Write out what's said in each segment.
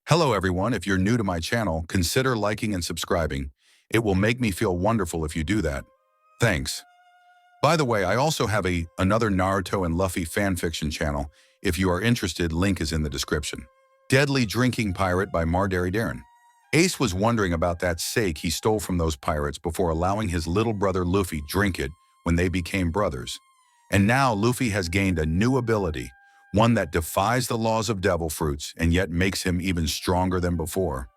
Hello everyone, if you're new to my channel, consider liking and subscribing. It will make me feel wonderful if you do that. Thanks. By the way, I also have another Naruto and Luffy fanfiction channel. If you are interested, link is in the description. Deadly Drinking Pirate by Darren. Ace was wondering about that sake he stole from those pirates before allowing his little brother Luffy drink it when they became brothers. And now Luffy has gained a new ability, one that defies the laws of devil fruits and yet makes him even stronger than before.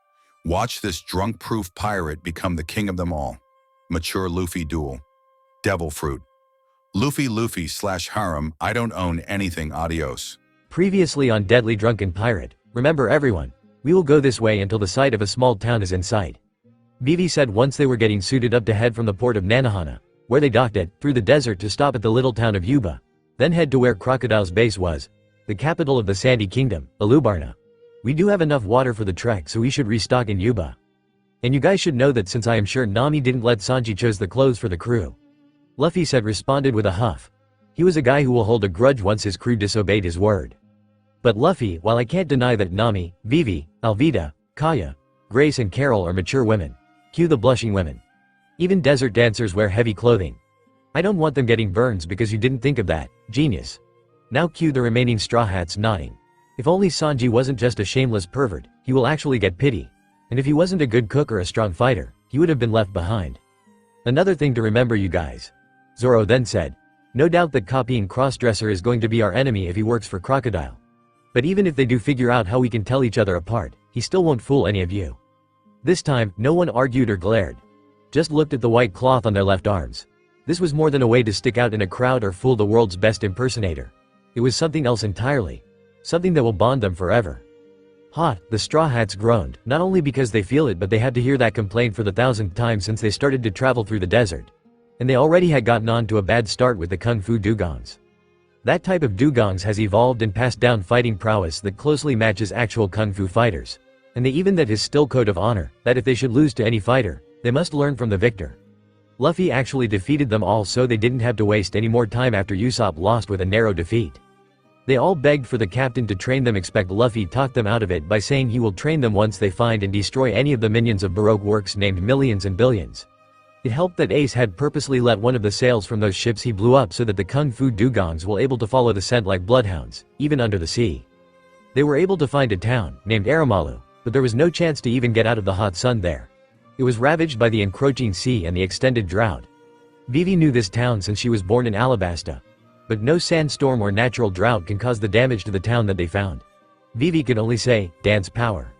Watch this drunk-proof pirate become the king of them all. Mature Luffy duel. Devil fruit. Luffy/Harim, I don't own anything, adios. Previously on Deadly Drunken Pirate, remember everyone, we will go this way until the site of a small town is in sight. Vivi said once they were getting suited up to head from the port of Nanohana, where they docked at, through the desert to stop at the little town of Yuba, then head to where Crocodile's base was, the capital of the Sandy Kingdom, Alubarna. We do have enough water for the trek, so we should restock in Yuba. And you guys should know that since I am sure Nami didn't let Sanji chose the clothes for the crew. Luffy said, responded with a huff. He was a guy who will hold a grudge once his crew disobeyed his word. But Luffy, while I can't deny that Nami, Vivi, Alvida, Kaya, Grace and Carol are mature women. Cue the blushing women. Even desert dancers wear heavy clothing. I don't want them getting burns because you didn't think of that, genius. Now cue the remaining Straw Hats nodding. If only Sanji wasn't just a shameless pervert, he will actually get pity. And if he wasn't a good cook or a strong fighter, he would have been left behind. Another thing to remember, you guys. Zoro then said. No doubt that copying Crossdresser is going to be our enemy if he works for Crocodile. But even if they do figure out how we can tell each other apart, he still won't fool any of you. This time, no one argued or glared. Just looked at the white cloth on their left arms. This was more than a way to stick out in a crowd or fool the world's best impersonator. It was something else entirely. Something that will bond them forever. Hot, the Straw Hats groaned, not only because they feel it, but they had to hear that complaint for the 1,000th time since they started to travel through the desert. And they already had gotten on to a bad start with the Kung Fu dugongs. That type of dugongs has evolved and passed down fighting prowess that closely matches actual Kung Fu fighters. And they even that his still code of honor, that if they should lose to any fighter, they must learn from the victor. Luffy actually defeated them all, so they didn't have to waste any more time after Usopp lost with a narrow defeat. They all begged for the captain to train them, expect Luffy talked them out of it by saying he will train them once they find and destroy any of the minions of Baroque works named Millions and Billions. It helped that Ace had purposely let one of the sails from those ships he blew up so that the Kung Fu dugongs were able to follow the scent like bloodhounds, even under the sea. They were able to find a town, named Aramalu, but there was no chance to even get out of the hot sun there. It was ravaged by the encroaching sea and the extended drought. Vivi knew this town since she was born in Alabasta. But no sandstorm or natural drought can cause the damage to the town that they found. Vivi could only say, dance powder.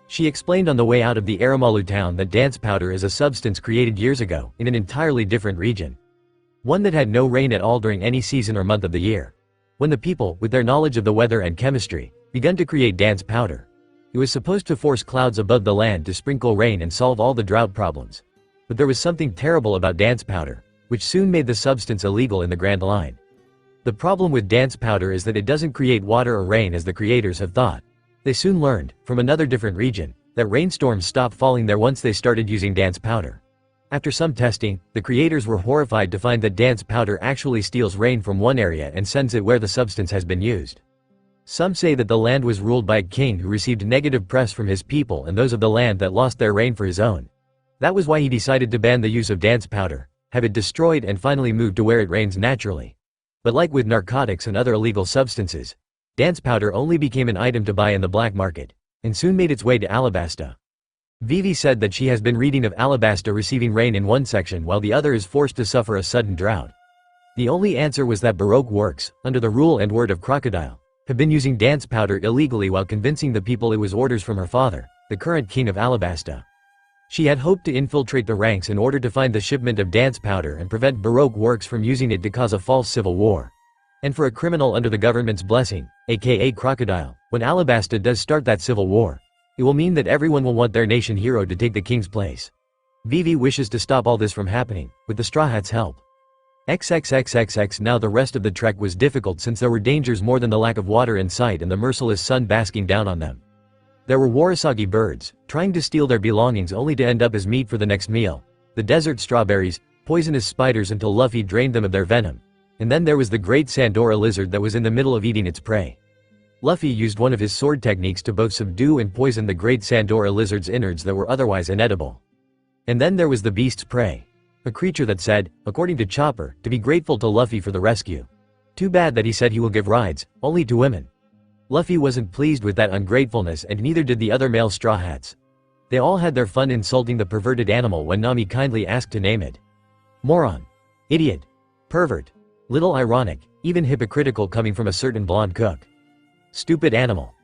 She explained on the way out of the Aramalu town that dance powder is a substance created years ago, in an entirely different region. One that had no rain at all during any season or month of the year. When the people, with their knowledge of the weather and chemistry, began to create dance powder. It was supposed to force clouds above the land to sprinkle rain and solve all the drought problems. But there was something terrible about dance powder, which soon made the substance illegal in the Grand Line. The problem with dance powder is that it doesn't create water or rain as the creators have thought. They soon learned, from another different region, that rainstorms stopped falling there once they started using dance powder. After some testing, the creators were horrified to find that dance powder actually steals rain from one area and sends it where the substance has been used. Some say that the land was ruled by a king who received negative press from his people and those of the land that lost their rain for his own. That was why he decided to ban the use of dance powder, have it destroyed, and finally moved to where it rains naturally. But like with narcotics and other illegal substances, dance powder only became an item to buy in the black market, and soon made its way to Alabasta. Vivi said that she has been reading of Alabasta receiving rain in one section while the other is forced to suffer a sudden drought. The only answer was that Baroque works, under the rule and word of Crocodile, have been using dance powder illegally while convincing the people it was orders from her father, the current king of Alabasta. She had hoped to infiltrate the ranks in order to find the shipment of dance powder and prevent Baroque works from using it to cause a false civil war. And for a criminal under the government's blessing, aka Crocodile, when Alabasta does start that civil war, it will mean that everyone will want their nation hero to take the king's place. Vivi wishes to stop all this from happening, with the Straw Hats' help. XXXXX. Now the rest of the trek was difficult since there were dangers more than the lack of water in sight and the merciless sun basking down on them. There were Warasagi birds, trying to steal their belongings only to end up as meat for the next meal, the desert strawberries, poisonous spiders until Luffy drained them of their venom, and then there was the great Sandora lizard that was in the middle of eating its prey. Luffy used one of his sword techniques to both subdue and poison the great Sandora lizard's innards that were otherwise inedible. And then there was the beast's prey. A creature that said, according to Chopper, to be grateful to Luffy for the rescue. Too bad that he said he will give rides, only to women. Luffy wasn't pleased with that ungratefulness and neither did the other male Straw Hats. They all had their fun insulting the perverted animal when Nami kindly asked to name it. Moron. Idiot. Pervert. Little ironic, even hypocritical coming from a certain blonde cook. Stupid animal.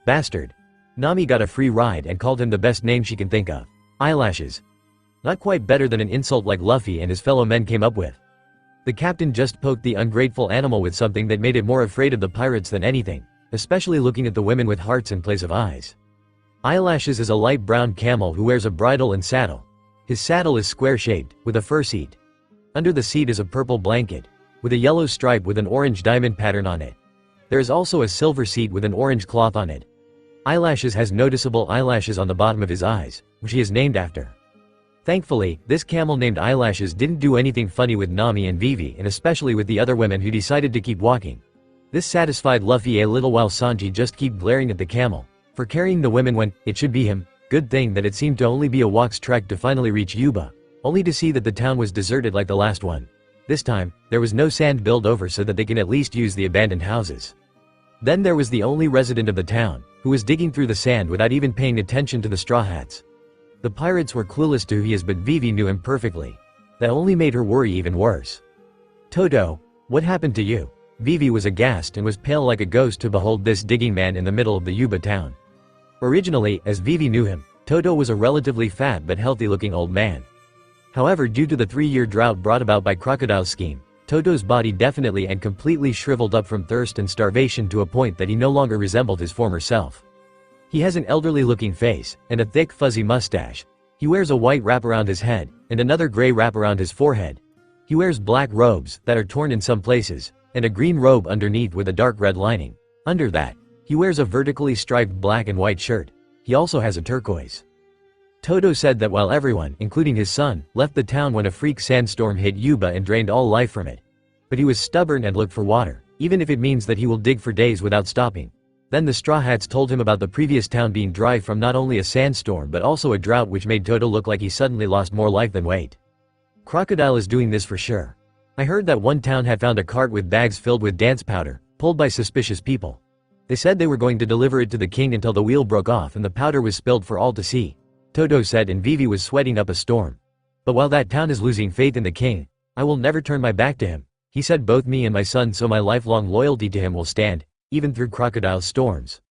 Bastard. Nami got a free ride and called him the best name she can think of. Eyelashes. Not quite better than an insult like Luffy and his fellow men came up with. The captain just poked the ungrateful animal with something that made it more afraid of the pirates than anything, especially looking at the women with hearts in place of eyes. Eyelashes is a light brown camel who wears a bridle and saddle. His saddle is square-shaped, with a fur seat. Under the seat is a purple blanket, with a yellow stripe with an orange diamond pattern on it. There is also a silver seat with an orange cloth on it. Eyelashes has noticeable eyelashes on the bottom of his eyes, which he is named after. Thankfully, this camel named Eyelashes didn't do anything funny with Nami and Vivi and especially with the other women who decided to keep walking. This satisfied Luffy a little while Sanji just kept glaring at the camel for carrying the women when it should be him. Good thing that it seemed to only be a walk's trek to finally reach Yuba, only to see that the town was deserted like the last one. This time, there was no sand built over so that they can at least use the abandoned houses. Then there was the only resident of the town, who was digging through the sand without even paying attention to the Straw Hats. The pirates were clueless to who he is but Vivi knew him perfectly. That only made her worry even worse. Toto, what happened to you? Vivi was aghast and was pale like a ghost to behold this digging man in the middle of the Yuba town. Originally, as Vivi knew him, Toto was a relatively fat but healthy-looking old man. However, due to the 3-year drought brought about by Crocodile's scheme, Toto's body definitely and completely shriveled up from thirst and starvation to a point that he no longer resembled his former self. He has an elderly-looking face, and a thick fuzzy mustache. He wears a white wrap around his head, and another gray wrap around his forehead. He wears black robes, that are torn in some places, and a green robe underneath with a dark red lining. Under that, he wears a vertically striped black and white shirt. He also has a turquoise. Toto said that while everyone, including his son, left the town when a freak sandstorm hit Yuba and drained all life from it. But he was stubborn and looked for water, even if it means that he will dig for days without stopping. Then the Straw Hats told him about the previous town being dry from not only a sandstorm but also a drought, which made Toto look like he suddenly lost more life than weight. Crocodile is doing this for sure. I heard that one town had found a cart with bags filled with dance powder, pulled by suspicious people. They said they were going to deliver it to the king until the wheel broke off and the powder was spilled for all to see. Toto said, and Vivi was sweating up a storm. But while that town is losing faith in the king, I will never turn my back to him. He said both me and my son, so my lifelong loyalty to him will stand, even through Crocodile's storms.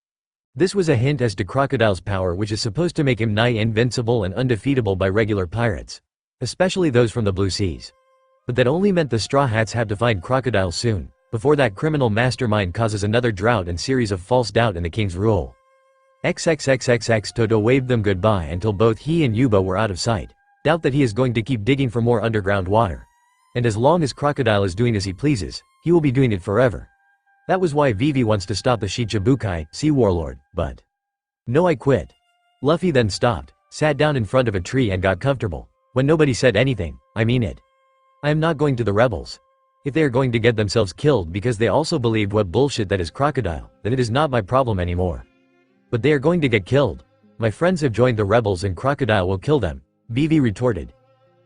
This was a hint as to Crocodile's power, which is supposed to make him nigh invincible and undefeatable by regular pirates, especially those from the Blue Seas. But that only meant the Straw Hats have to find Crocodile soon, before that criminal mastermind causes another drought and series of false doubt in the king's rule. XXXXX. Toto waved them goodbye until both he and Yuba were out of sight. Doubt that he is going to keep digging for more underground water. And as long as Crocodile is doing as he pleases, he will be doing it forever. That was why Vivi wants to stop the Shichibukai, Sea Warlord, but... No, I quit. Luffy then stopped, sat down in front of a tree and got comfortable. When nobody said anything, I mean it. I am not going to the rebels. If they are going to get themselves killed because they also believed what bullshit that is Crocodile, then it is not my problem anymore. But they are going to get killed. My friends have joined the rebels and Crocodile will kill them, Vivi retorted.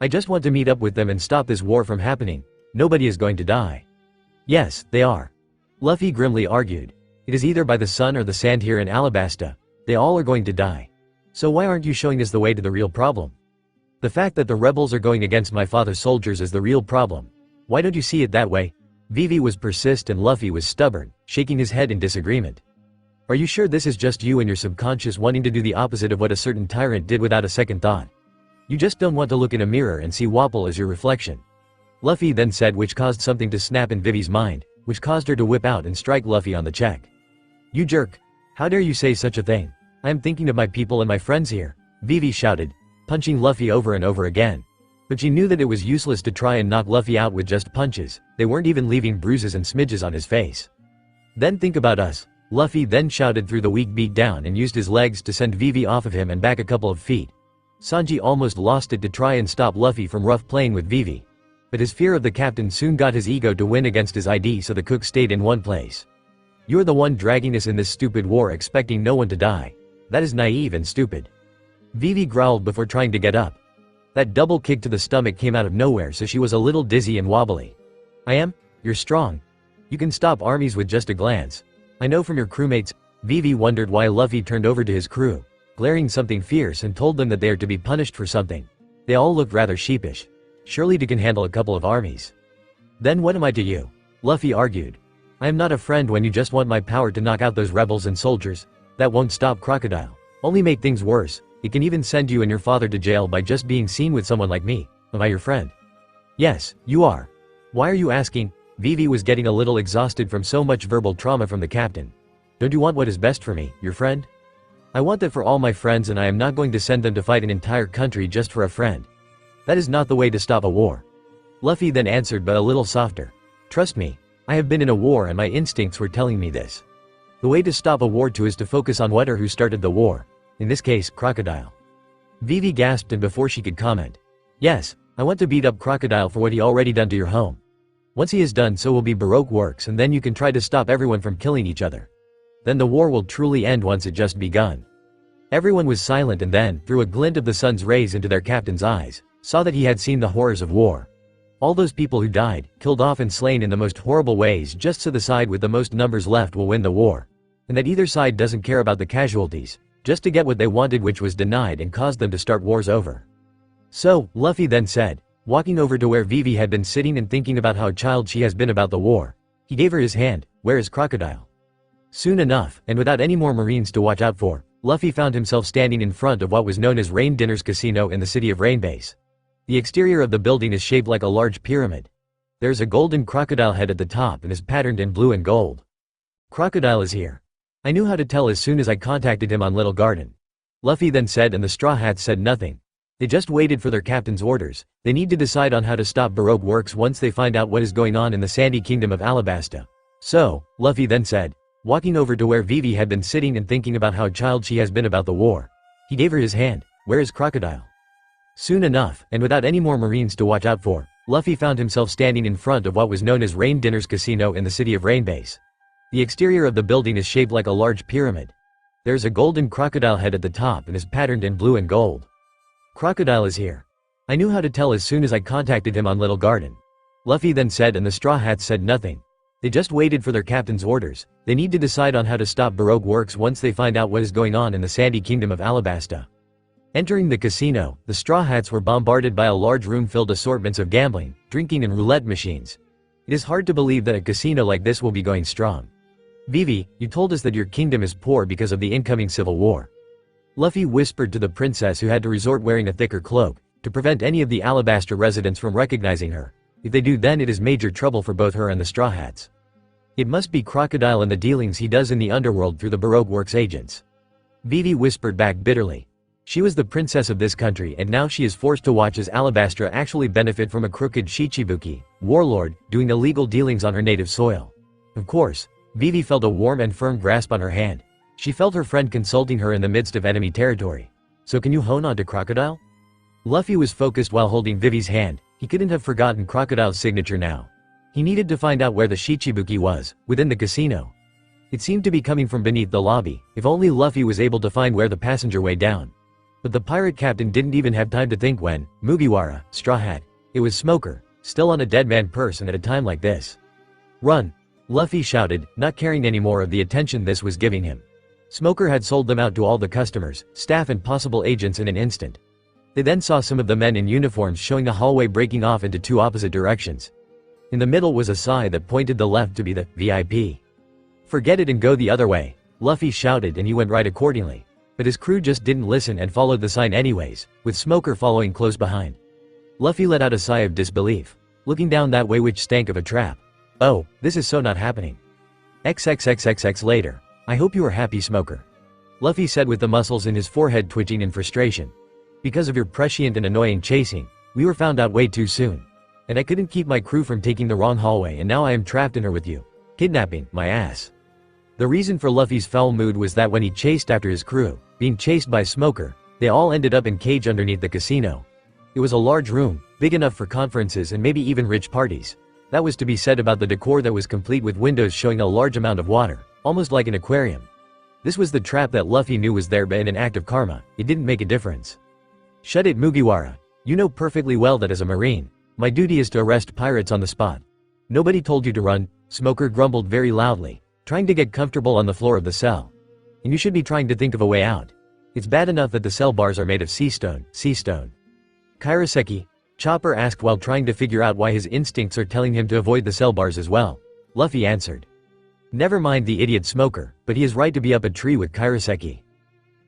I just want to meet up with them and stop this war from happening. Nobody is going to die. Yes, they are. Luffy grimly argued. It is either by the sun or the sand here in Alabasta. They all are going to die. So why aren't you showing us the way to the real problem? The fact that the rebels are going against my father's soldiers is the real problem. Why don't you see it that way? Vivi was persistent and Luffy was stubborn, shaking his head in disagreement. Are you sure this is just you and your subconscious wanting to do the opposite of what a certain tyrant did without a second thought? You just don't want to look in a mirror and see Wapol as your reflection. Luffy then said, which caused something to snap in Vivi's mind, which caused her to whip out and strike Luffy on the cheek. You jerk. How dare you say such a thing? I am thinking of my people and my friends here, Vivi shouted, punching Luffy over and over again. But she knew that it was useless to try and knock Luffy out with just punches. They weren't even leaving bruises and smidges on his face. Then think about us. Luffy then shouted through the weak beat down and used his legs to send Vivi off of him and back a couple of feet. Sanji almost lost it to try and stop Luffy from rough playing with Vivi. But his fear of the captain soon got his ego to win against his ID, so the cook stayed in one place. You are the one dragging us in this stupid war expecting no one to die. That is naive and stupid. Vivi growled before trying to get up. That double kick to the stomach came out of nowhere, so she was a little dizzy and wobbly. You're strong. You can stop armies with just a glance. I know from your crewmates. Vivi wondered why Luffy turned over to his crew, glaring something fierce, and told them that they are to be punished for something. They all looked rather sheepish. Surely you can handle a couple of armies. Then what am I to you? Luffy argued. I am not a friend when you just want my power to knock out those rebels and soldiers. That won't stop Crocodile. Only make things worse. It can even send you and your father to jail by just being seen with someone like me. Am I your friend? Yes, you are. Why are you asking? Vivi was getting a little exhausted from so much verbal trauma from the captain. Don't you want what is best for me, your friend? I want that for all my friends, and I am not going to send them to fight an entire country just for a friend. That is not the way to stop a war. Luffy then answered, but a little softer. Trust me, I have been in a war and my instincts were telling me this. The way to stop a war too is to focus on what or who started the war. In this case, Crocodile. Vivi gasped, and before she could comment, yes, I want to beat up Crocodile for what he already done to your home. Once he is done, so will be Baroque works, and then you can try to stop everyone from killing each other. Then the war will truly end once it just begun. Everyone was silent, and then, through a glint of the sun's rays into their captain's eyes, saw that he had seen the horrors of war. All those people who died, killed off and slain in the most horrible ways, just so the side with the most numbers left will win the war. And that either side doesn't care about the casualties, just to get what they wanted, which was denied and caused them to start wars over. So, Luffy then said, walking over to where Vivi had been sitting and thinking about how child she has been about the war. He gave her his hand. Where is Crocodile? Soon enough, and without any more marines to watch out for, Luffy found himself standing in front of what was known as Rain Dinner's casino in the city of Rain Base. The exterior of the building is shaped like a large pyramid. There is a golden crocodile head at the top and is patterned in blue and gold. Crocodile is here. I knew how to tell as soon as I contacted him on Little Garden. Luffy then said, and the Straw Hats said nothing. They just waited for their captain's orders. They need to decide on how to stop Baroque works once they find out what is going on in the sandy kingdom of Alabasta. So, Luffy then said, walking over to where Vivi had been sitting and thinking about how child she has been about the war. He gave her his hand. Where is Crocodile? Soon enough, and without any more marines to watch out for, Luffy found himself standing in front of what was known as Rain Dinner's casino in the city of Rain Base. The exterior of the building is shaped like a large pyramid. There is a golden crocodile head at the top and is patterned in blue and gold. Crocodile is here. I knew how to tell as soon as I contacted him on Little Garden. Luffy then said, and the Straw Hats said nothing. They just waited for their captain's orders. They need to decide on how to stop Baroque works once they find out what is going on in the sandy kingdom of Alabasta. Entering the casino, the Straw Hats were bombarded by a large room filled with assortments of gambling, drinking and roulette machines. It is hard to believe that a casino like this will be going strong. Vivi, you told us that your kingdom is poor because of the incoming civil war. Luffy whispered to the princess, who had to resort wearing a thicker cloak, to prevent any of the Alabasta residents from recognizing her. If they do, then it is major trouble for both her and the Straw Hats. It must be Crocodile and the dealings he does in the underworld through the Baroque works agents. Vivi whispered back bitterly. She was the princess of this country, and now she is forced to watch as Alabasta actually benefit from a crooked Shichibuki warlord doing illegal dealings on her native soil. Of course, Vivi felt a warm and firm grasp on her hand. She felt her friend consulting her in the midst of enemy territory. So can you hone on to Crocodile? Luffy was focused while holding Vivi's hand. He couldn't have forgotten Crocodile's signature now. He needed to find out where the Shichibuki was, within the casino. It seemed to be coming from beneath the lobby. If only Luffy was able to find where the passenger way down. But the pirate captain didn't even have time to think when Mugiwara, Straw Hat. It was Smoker, still on a dead man person at a time like this. Run! Luffy shouted, not caring any more of the attention this was giving him. Smoker had sold them out to all the customers, staff and possible agents in an instant. They then saw some of the men in uniforms showing a hallway breaking off into two opposite directions. In the middle was a sign that pointed the left to be the VIP. Forget it and go the other way, Luffy shouted, and he went right accordingly. But his crew just didn't listen and followed the sign anyways, with Smoker following close behind. Luffy let out a sigh of disbelief, looking down that way, which stank of a trap. Oh, this is so not happening. XXXXX later. I hope you are happy, Smoker. Luffy said with the muscles in his forehead twitching in frustration. Because of your prescient and annoying chasing, we were found out way too soon. And I couldn't keep my crew from taking the wrong hallway, and now I am trapped in her with you. Kidnapping, my ass. The reason for Luffy's foul mood was that when he chased after his crew, being chased by Smoker, they all ended up in cage underneath the casino. It was a large room, big enough for conferences and maybe even rich parties. That was to be said about the decor that was complete with windows showing a large amount of water. almost like an aquarium. This was the trap that Luffy knew was there, but in an act of karma, it didn't make a difference. "Shut it, Mugiwara. You know perfectly well that as a marine, my duty is to arrest pirates on the spot. Nobody told you to run," Smoker grumbled very loudly, trying to get comfortable on the floor of the cell. "And you should be trying to think of a way out. It's bad enough that the cell bars are made of sea stone." "Kairoseki?" Chopper asked while trying to figure out why his instincts are telling him to avoid the cell bars as well. Luffy answered. "Never mind the idiot Smoker, but he is right to be up a tree with Kairoseki."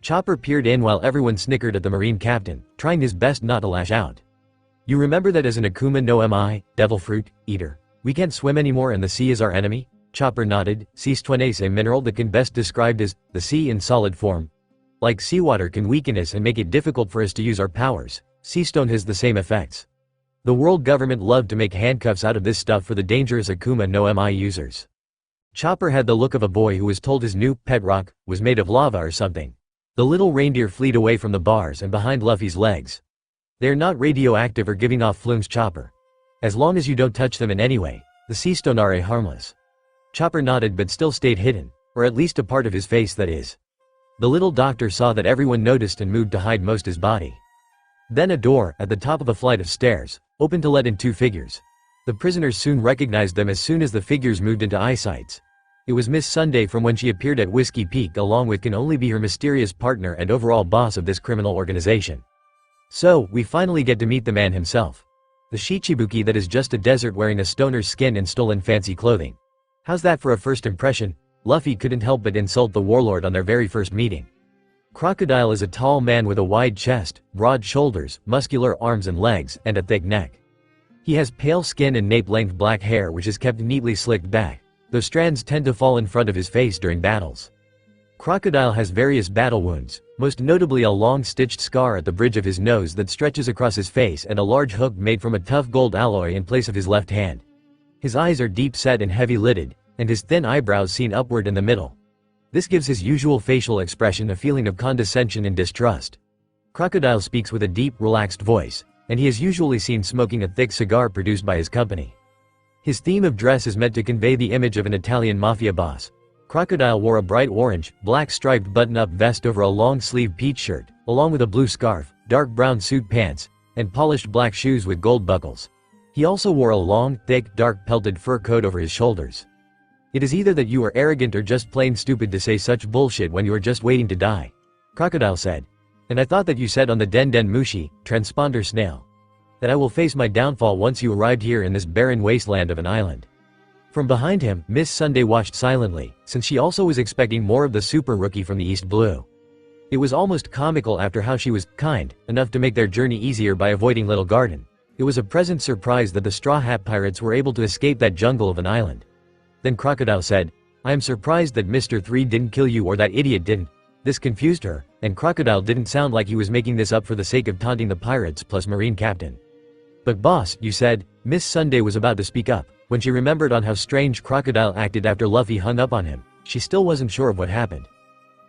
Chopper peered in while everyone snickered at the marine captain, trying his best not to lash out. "You remember that as an Akuma no Mi, devil fruit, eater, we can't swim anymore and the sea is our enemy?" Chopper nodded. "Sea stone is a mineral that can best described as the sea in solid form. Like seawater can weaken us and make it difficult for us to use our powers, sea stone has the same effects. The world government loved to make handcuffs out of this stuff for the dangerous Akuma no Mi users." Chopper had the look of a boy who was told his new pet rock was made of lava or something. The little reindeer fleed away from the bars and behind Luffy's legs. "They're not radioactive or giving off flumes, Chopper. As long as you don't touch them in any way, the sea stone are harmless." Chopper nodded but still stayed hidden, or at least a part of his face, that is. The little doctor saw that everyone noticed and moved to hide most his body. Then a door, at the top of a flight of stairs, opened to let in two figures. The prisoners soon recognized them as soon as the figures moved into eyesight. It was Miss Sunday from when she appeared at Whiskey Peak, along with can only be her mysterious partner and overall boss of this criminal organization. "So, we finally get to meet the man himself. The Shichibuki that is just a desert wearing a stoner's skin and stolen fancy clothing. How's that for a first impression?" Luffy couldn't help but insult the warlord on their very first meeting. Crocodile is a tall man with a wide chest, broad shoulders, muscular arms and legs, and a thick neck. He has pale skin and nape-length black hair which is kept neatly slicked back, though strands tend to fall in front of his face during battles. Crocodile has various battle wounds, most notably a long stitched scar at the bridge of his nose that stretches across his face and a large hook made from a tough gold alloy in place of his left hand. His eyes are deep-set and heavy-lidded, and his thin eyebrows seen upward in the middle. This gives his usual facial expression a feeling of condescension and distrust. Crocodile speaks with a deep, relaxed voice, and he is usually seen smoking a thick cigar produced by his company. His theme of dress is meant to convey the image of an Italian mafia boss. Crocodile wore a bright orange, black striped button-up vest over a long-sleeved peach shirt, along with a blue scarf, dark brown suit pants, and polished black shoes with gold buckles. He also wore a long, thick, dark pelted fur coat over his shoulders. "It is either that you are arrogant or just plain stupid to say such bullshit when you are just waiting to die," Crocodile said. "And I thought that you said on the Den Den Mushi, transponder snail, that I will face my downfall once you arrived here in this barren wasteland of an island." From behind him, Miss Sunday watched silently, since she also was expecting more of the super rookie from the East Blue. It was almost comical after how she was kind enough to make their journey easier by avoiding Little Garden. It was a pleasant surprise that the Straw Hat Pirates were able to escape that jungle of an island. Then Crocodile said, "I am surprised that Mr. 3 didn't kill you or that idiot didn't." This confused her, and Crocodile didn't sound like he was making this up for the sake of taunting the pirates plus Marine Captain. "But boss, you said," Miss Sunday was about to speak up, when she remembered on how strange Crocodile acted after Luffy hung up on him. She still wasn't sure of what happened.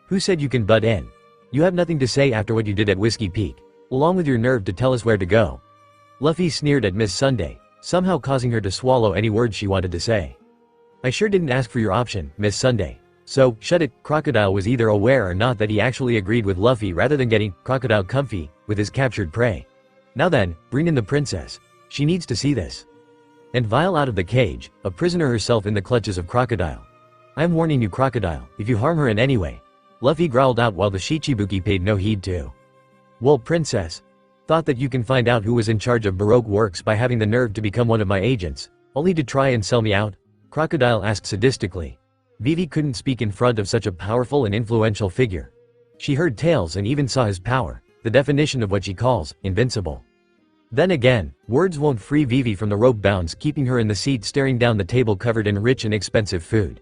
"Who said you can butt in? You have nothing to say after what you did at Whiskey Peak, along with your nerve to tell us where to go." Luffy sneered at Miss Sunday, somehow causing her to swallow any words she wanted to say. "I sure didn't ask for your option, Miss Sunday. So, shut it." Crocodile was either aware or not that he actually agreed with Luffy rather than getting Crocodile comfy with his captured prey. "Now then, bring in the princess. She needs to see this." And Vile out of the cage, a prisoner herself in the clutches of Crocodile. "I am warning you, Crocodile, if you harm her in any way," Luffy growled out while the Shichibuki paid no heed to. "Well, princess, thought that you can find out who was in charge of Baroque works by having the nerve to become one of my agents, only to try and sell me out?" Crocodile asked sadistically. Vivi couldn't speak in front of such a powerful and influential figure. She heard tales and even saw his power, the definition of what she calls invincible. Then again, words won't free Vivi from the rope bounds keeping her in the seat staring down the table covered in rich and expensive food.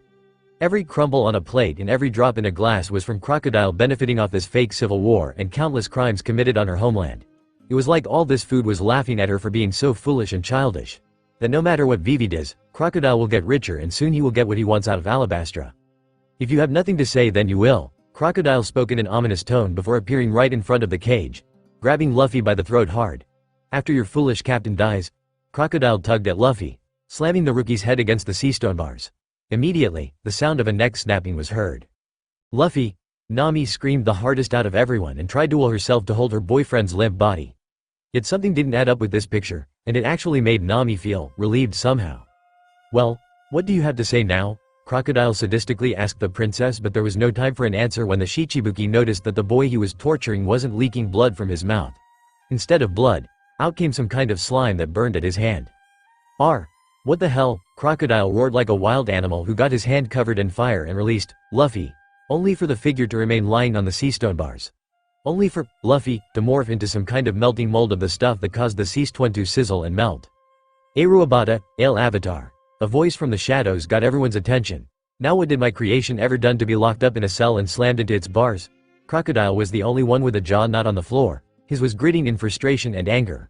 Every crumble on a plate and every drop in a glass was from Crocodile benefiting off this fake civil war and countless crimes committed on her homeland. It was like all this food was laughing at her for being so foolish and childish. That no matter what Vivi does, Crocodile will get richer and soon he will get what he wants out of Alabastra. "If you have nothing to say then you will," Crocodile spoke in an ominous tone before appearing right in front of the cage, grabbing Luffy by the throat hard. "After your foolish captain dies," Crocodile tugged at Luffy, slamming the rookie's head against the sea stone bars. Immediately, the sound of a neck snapping was heard. Luffy, Nami screamed the hardest out of everyone and tried to will herself to hold her boyfriend's limp body. Yet something didn't add up with this picture, and it actually made Nami feel relieved somehow. "Well, what do you have to say now?" Crocodile sadistically asked the princess, but there was no time for an answer when the Shichibuki noticed that the boy he was torturing wasn't leaking blood from his mouth. Instead of blood, out came some kind of slime that burned at his hand. What the hell?" Crocodile roared like a wild animal who got his hand covered in fire and released Luffy, only for the figure to remain lying on the sea stone bars. Only for Luffy to morph into some kind of melting mold of the stuff that caused the sea stone to sizzle and melt. "Aruabata, Ale Avatar." A voice from the shadows got everyone's attention. "Now what did my creation ever done to be locked up in a cell and slammed into its bars?" Crocodile was the only one with a jaw not on the floor. His was gritting in frustration and anger.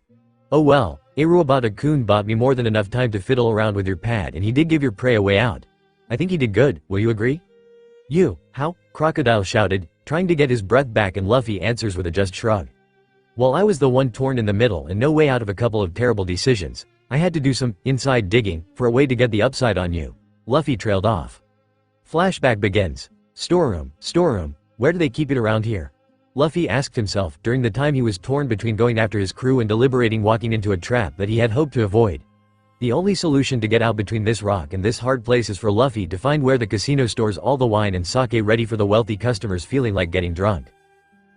"Oh well, Aruabata-kun bought me more than enough time to fiddle around with your pad, and he did give your prey a way out. I think he did good, will you agree?" "You, how?" Crocodile shouted, trying to get his breath back, and Luffy answers with a just shrug. "Well, I was the one torn in the middle and no way out of a couple of terrible decisions. I had to do some inside digging for a way to get the upside on you." Luffy trailed off. Flashback begins. Storeroom, where do they keep it around here? Luffy asked himself during the time he was torn between going after his crew and deliberating walking into a trap that he had hoped to avoid. The only solution to get out between this rock and this hard place is for Luffy to find where the casino stores all the wine and sake ready for the wealthy customers feeling like getting drunk.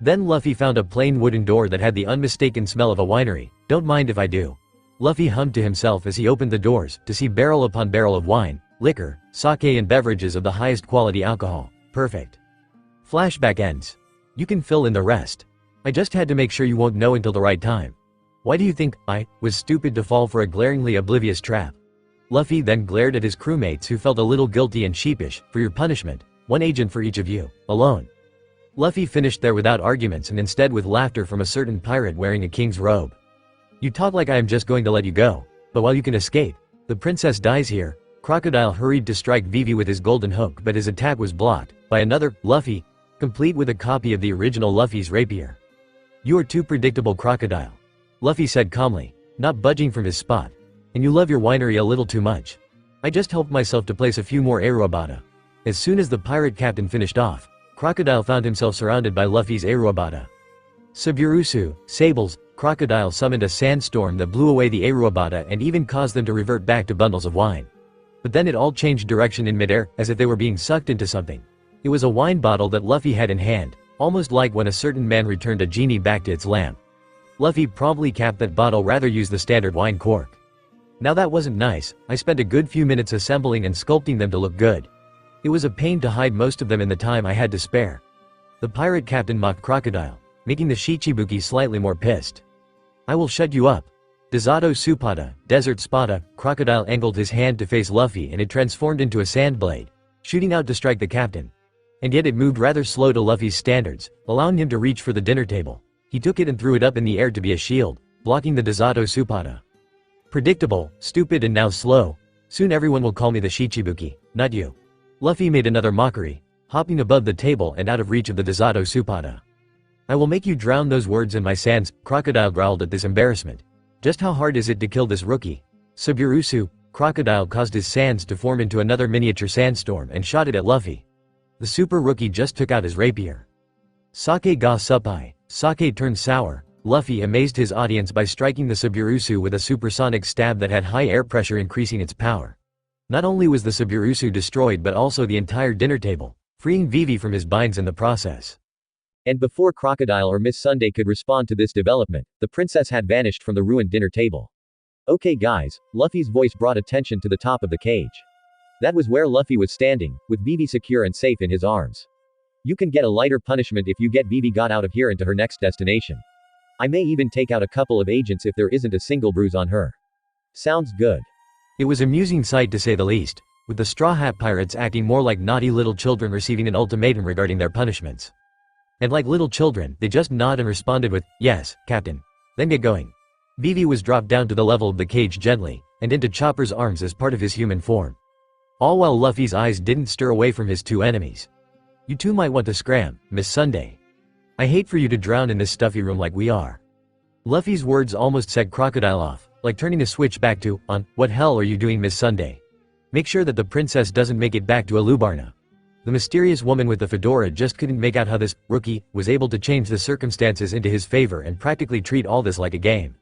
Then Luffy found a plain wooden door that had the unmistaken smell of a winery. "Don't mind if I do." Luffy hummed to himself as he opened the doors to see barrel upon barrel of wine, liquor, sake and beverages of the highest quality alcohol. Perfect. Flashback ends. You can fill in the rest. I just had to make sure you won't know until the right time. Why do you think I was stupid to fall for a glaringly oblivious trap? Luffy then glared at his crewmates, who felt a little guilty and sheepish. "For your punishment, one agent for each of you, alone." Luffy finished there without arguments and instead with laughter from a certain pirate wearing a king's robe. "You talk like I am just going to let you go, but while you can escape, the princess dies here." Crocodile hurried to strike Vivi with his golden hook, but his attack was blocked by another Luffy, complete with a copy of the original Luffy's rapier. "You are too predictable, Crocodile," Luffy said calmly, not budging from his spot. "And you love your winery a little too much. I just helped myself to place a few more Aruabata." As soon as the pirate captain finished off, Crocodile found himself surrounded by Luffy's Aruabata. Suburusu, sables, Crocodile summoned a sandstorm that blew away the Aruabata and even caused them to revert back to bundles of wine. But then it all changed direction in midair, as if they were being sucked into something. It was a wine bottle that Luffy had in hand, almost like when a certain man returned a genie back to its lamp. Luffy promptly capped that bottle, rather use the standard wine cork. Now that wasn't nice. I spent a good few minutes assembling and sculpting them to look good. It was a pain to hide most of them in the time I had to spare. The pirate captain mocked Crocodile, making the Shichibuki slightly more pissed. "I will shut you up." Desato Supata, Desert Spada, Crocodile angled his hand to face Luffy and it transformed into a sand blade, shooting out to strike the captain. And yet it moved rather slow to Luffy's standards, allowing him to reach for the dinner table. He took it and threw it up in the air to be a shield, blocking the Desato Supata. "Predictable, stupid and now slow. Soon everyone will call me the Shichibuki, not you." Luffy made another mockery, hopping above the table and out of reach of the Desato Supata. "I will make you drown those words in my sands," Crocodile growled at this embarrassment. "Just how hard is it to kill this rookie?" Suburusu, Crocodile caused his sands to form into another miniature sandstorm and shot it at Luffy. The super rookie just took out his rapier. Sake ga suppai, sake turned sour. Luffy amazed his audience by striking the Suburusu with a supersonic stab that had high air pressure, increasing its power. Not only was the Suburusu destroyed but also the entire dinner table, freeing Vivi from his binds in the process. And before Crocodile or Miss Sunday could respond to this development, the princess had vanished from the ruined dinner table. "Okay guys," Luffy's voice brought attention to the top of the cage. That was where Luffy was standing, with Vivi secure and safe in his arms. "You can get a lighter punishment if you get Vivi got out of here and to her next destination. I may even take out a couple of agents if there isn't a single bruise on her." Sounds good. It was an amusing sight to say the least, with the Straw Hat Pirates acting more like naughty little children receiving an ultimatum regarding their punishments. And like little children, they just nod and responded with, "Yes, Captain." Then get going. Vivi was dropped down to the level of the cage gently, and into Chopper's arms as part of his human form. All while Luffy's eyes didn't stir away from his two enemies. "You two might want to scram, Miss Sunday. I hate for you to drown in this stuffy room like we are." Luffy's words almost set Crocodile off, like turning a switch back to, "On, what hell are you doing, Miss Sunday?" Make sure that the princess doesn't make it back to Alubarna. The mysterious woman with the fedora just couldn't make out how this rookie was able to change the circumstances into his favor and practically treat all this like a game.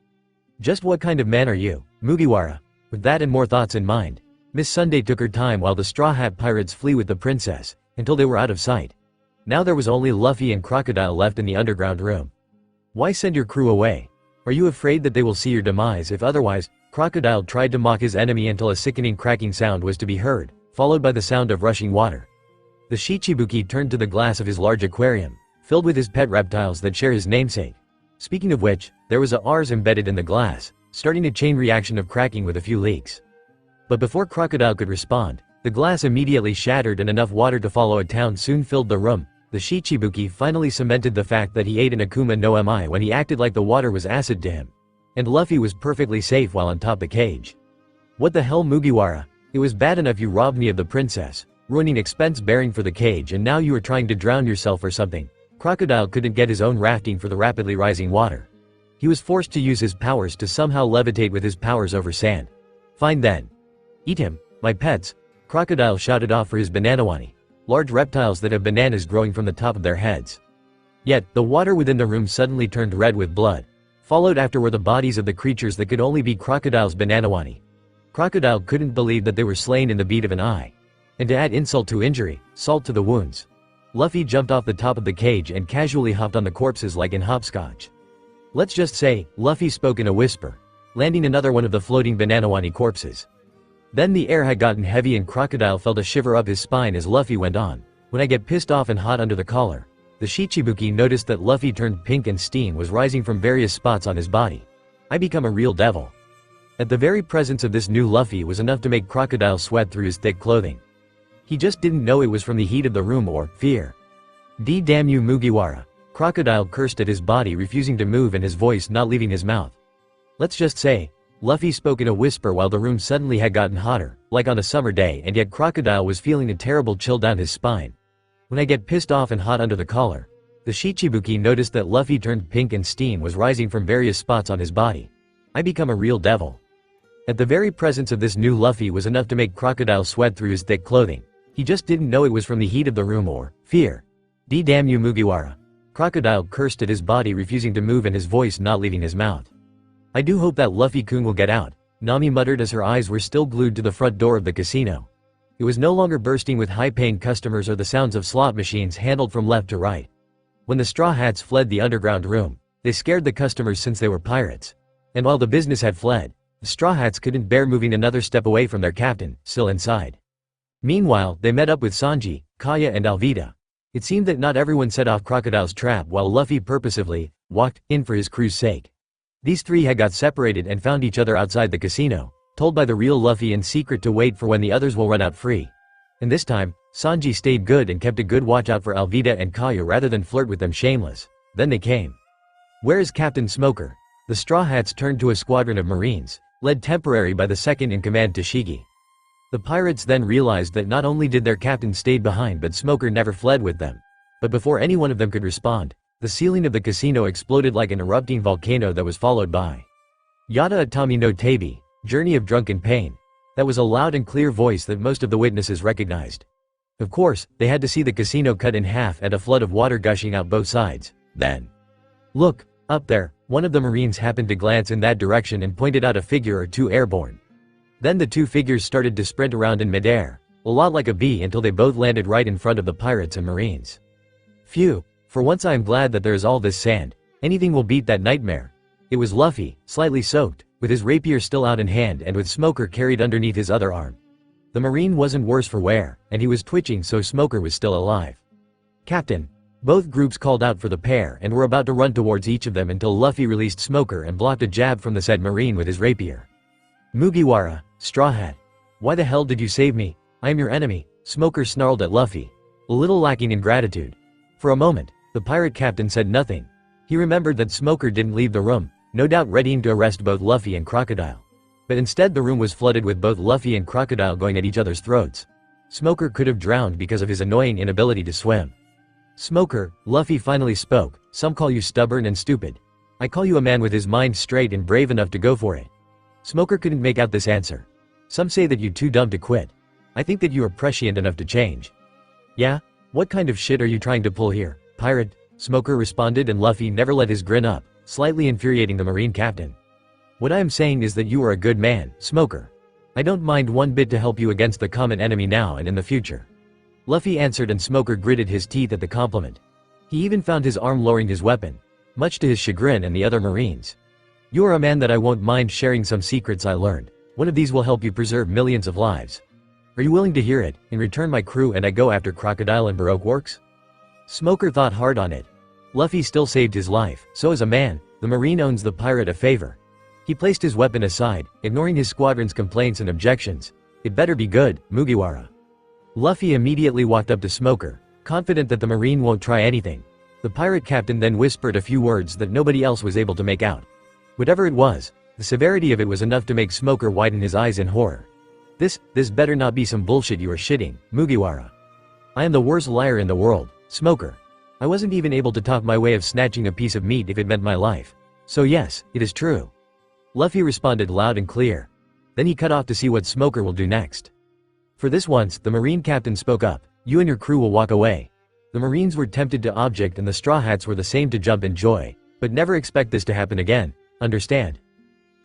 Just what kind of man are you, Mugiwara? With that and more thoughts in mind, Miss Sunday took her time while the Straw Hat Pirates flee with the princess, until they were out of sight. Now there was only Luffy and Crocodile left in the underground room. Why send your crew away? Are you afraid that they will see your demise if otherwise? Crocodile tried to mock his enemy until a sickening cracking sound was to be heard, followed by the sound of rushing water. The Shichibuki turned to the glass of his large aquarium, filled with his pet reptiles that share his namesake. Speaking of which, there was a R's embedded in the glass, starting a chain reaction of cracking with a few leaks. But before Crocodile could respond, the glass immediately shattered and enough water to follow a town soon filled the room. The Shichibuki finally cemented the fact that he ate an Akuma no Mi when he acted like the water was acid to him. And Luffy was perfectly safe while on top the cage. What the hell, Mugiwara? It was bad enough you robbed me of the princess, ruining expense bearing for the cage, and now you are trying to drown yourself or something. Crocodile couldn't get his own rafting for the rapidly rising water. He was forced to use his powers to somehow levitate with his powers over sand. Fine then. Eat him, my pets. Crocodile shouted off for his bananawani, large reptiles that have bananas growing from the top of their heads. Yet, the water within the room suddenly turned red with blood. Followed after were the bodies of the creatures that could only be Crocodile's bananawani. Crocodile couldn't believe that they were slain in the beat of an eye. And to add insult to injury, salt to the wounds, Luffy jumped off the top of the cage and casually hopped on the corpses like in hopscotch. Let's just say, Luffy spoke in a whisper, landing another one of the floating bananawani corpses. Then the air had gotten heavy and Crocodile felt a shiver up his spine as Luffy went on. When I get pissed off and hot under the collar. The Shichibuki noticed that Luffy turned pink and steam was rising from various spots on his body. I become a real devil. At the very presence of this new Luffy was enough to make Crocodile sweat through his thick clothing. He just didn't know it was from the heat of the room or fear. Damn you, Mugiwara. Crocodile cursed at his body refusing to move and his voice not leaving his mouth. Let's just say, Luffy spoke in a whisper while the room suddenly had gotten hotter, like on a summer day, and yet Crocodile was feeling a terrible chill down his spine. When I get pissed off and hot under the collar. The Shichibuki noticed that Luffy turned pink and steam was rising from various spots on his body. I become a real devil. At the very presence of this new Luffy was enough to make Crocodile sweat through his thick clothing. He just didn't know it was from the heat of the room or fear. Damn you, Mugiwara. Crocodile cursed at his body refusing to move and his voice not leaving his mouth. I do hope that Luffy-kun will get out, Nami muttered as her eyes were still glued to the front door of the casino. It was no longer bursting with high-paying customers or the sounds of slot machines handled from left to right. When the Straw Hats fled the underground room, they scared the customers since they were pirates. And while the business had fled, the Straw Hats couldn't bear moving another step away from their captain, still inside. Meanwhile, they met up with Sanji, Kaya and Alvida. It seemed that not everyone set off Crocodile's trap while Luffy purposively walked in for his crew's sake. These three had got separated and found each other outside the casino, told by the real Luffy in secret to wait for when the others will run out free. And this time, Sanji stayed good and kept a good watch out for Alvida and Kaya rather than flirt with them shameless. Then they came. Where is Captain Smoker? The Straw Hats turned to a squadron of Marines, led temporary by the second-in-command Tashigi. The pirates then realized that not only did their captain stay behind but Smoker never fled with them. But before any one of them could respond, the ceiling of the casino exploded like an erupting volcano that was followed by Yada Atami no Tabi, Journey of Drunken Pain. That was a loud and clear voice that most of the witnesses recognized. Of course, they had to see the casino cut in half and a flood of water gushing out both sides. Then, look, up there, one of the Marines happened to glance in that direction and pointed out a figure or two airborne. Then the two figures started to sprint around in midair, a lot like a bee until they both landed right in front of the pirates and Marines. Phew, for once I am glad that there is all this sand. Anything will beat that nightmare. It was Luffy, slightly soaked, with his rapier still out in hand and with Smoker carried underneath his other arm. The Marine wasn't worse for wear, and he was twitching so Smoker was still alive. Captain. Both groups called out for the pair and were about to run towards each of them until Luffy released Smoker and blocked a jab from the said Marine with his rapier. Mugiwara, Straw Hat. Why the hell did you save me? I am your enemy, Smoker snarled at Luffy, a little lacking in gratitude. For a moment, the pirate captain said nothing. He remembered that Smoker didn't leave the room, no doubt readying to arrest both Luffy and Crocodile. But instead the room was flooded with both Luffy and Crocodile going at each other's throats. Smoker could have drowned because of his annoying inability to swim. Smoker, Luffy finally spoke, some call you stubborn and stupid. I call you a man with his mind straight and brave enough to go for it. Smoker couldn't make out this answer. Some say that you're too dumb to quit. I think that you are prescient enough to change. Yeah? What kind of shit are you trying to pull here, pirate? Smoker responded, and Luffy never let his grin up, slightly infuriating the Marine captain. What I am saying is that you are a good man, Smoker. I don't mind one bit to help you against the common enemy now and in the future. Luffy answered, and Smoker gritted his teeth at the compliment. He even found his arm lowering his weapon, much to his chagrin and the other Marines. You are a man that I won't mind sharing some secrets I learned. One of these will help you preserve millions of lives. Are you willing to hear it? In return, my crew and I go after Crocodile and Baroque works? Smoker thought hard on it. Luffy still saved his life, so as a man, the Marine owes the pirate a favor. He placed his weapon aside, ignoring his squadron's complaints and objections. It better be good, Mugiwara. Luffy immediately walked up to Smoker, confident that the Marine won't try anything. The pirate captain then whispered a few words that nobody else was able to make out. Whatever it was, the severity of it was enough to make Smoker widen his eyes in horror. This better not be some bullshit you are shitting, Mugiwara. I am the worst liar in the world, Smoker. I wasn't even able to talk my way of snatching a piece of meat if it meant my life. So yes, it is true. Luffy responded loud and clear. Then he cut off to see what Smoker will do next. For this once, the Marine captain spoke up. You and your crew will walk away. The Marines were tempted to object and the Straw Hats were the same to jump in joy. But never expect this to happen again, understand?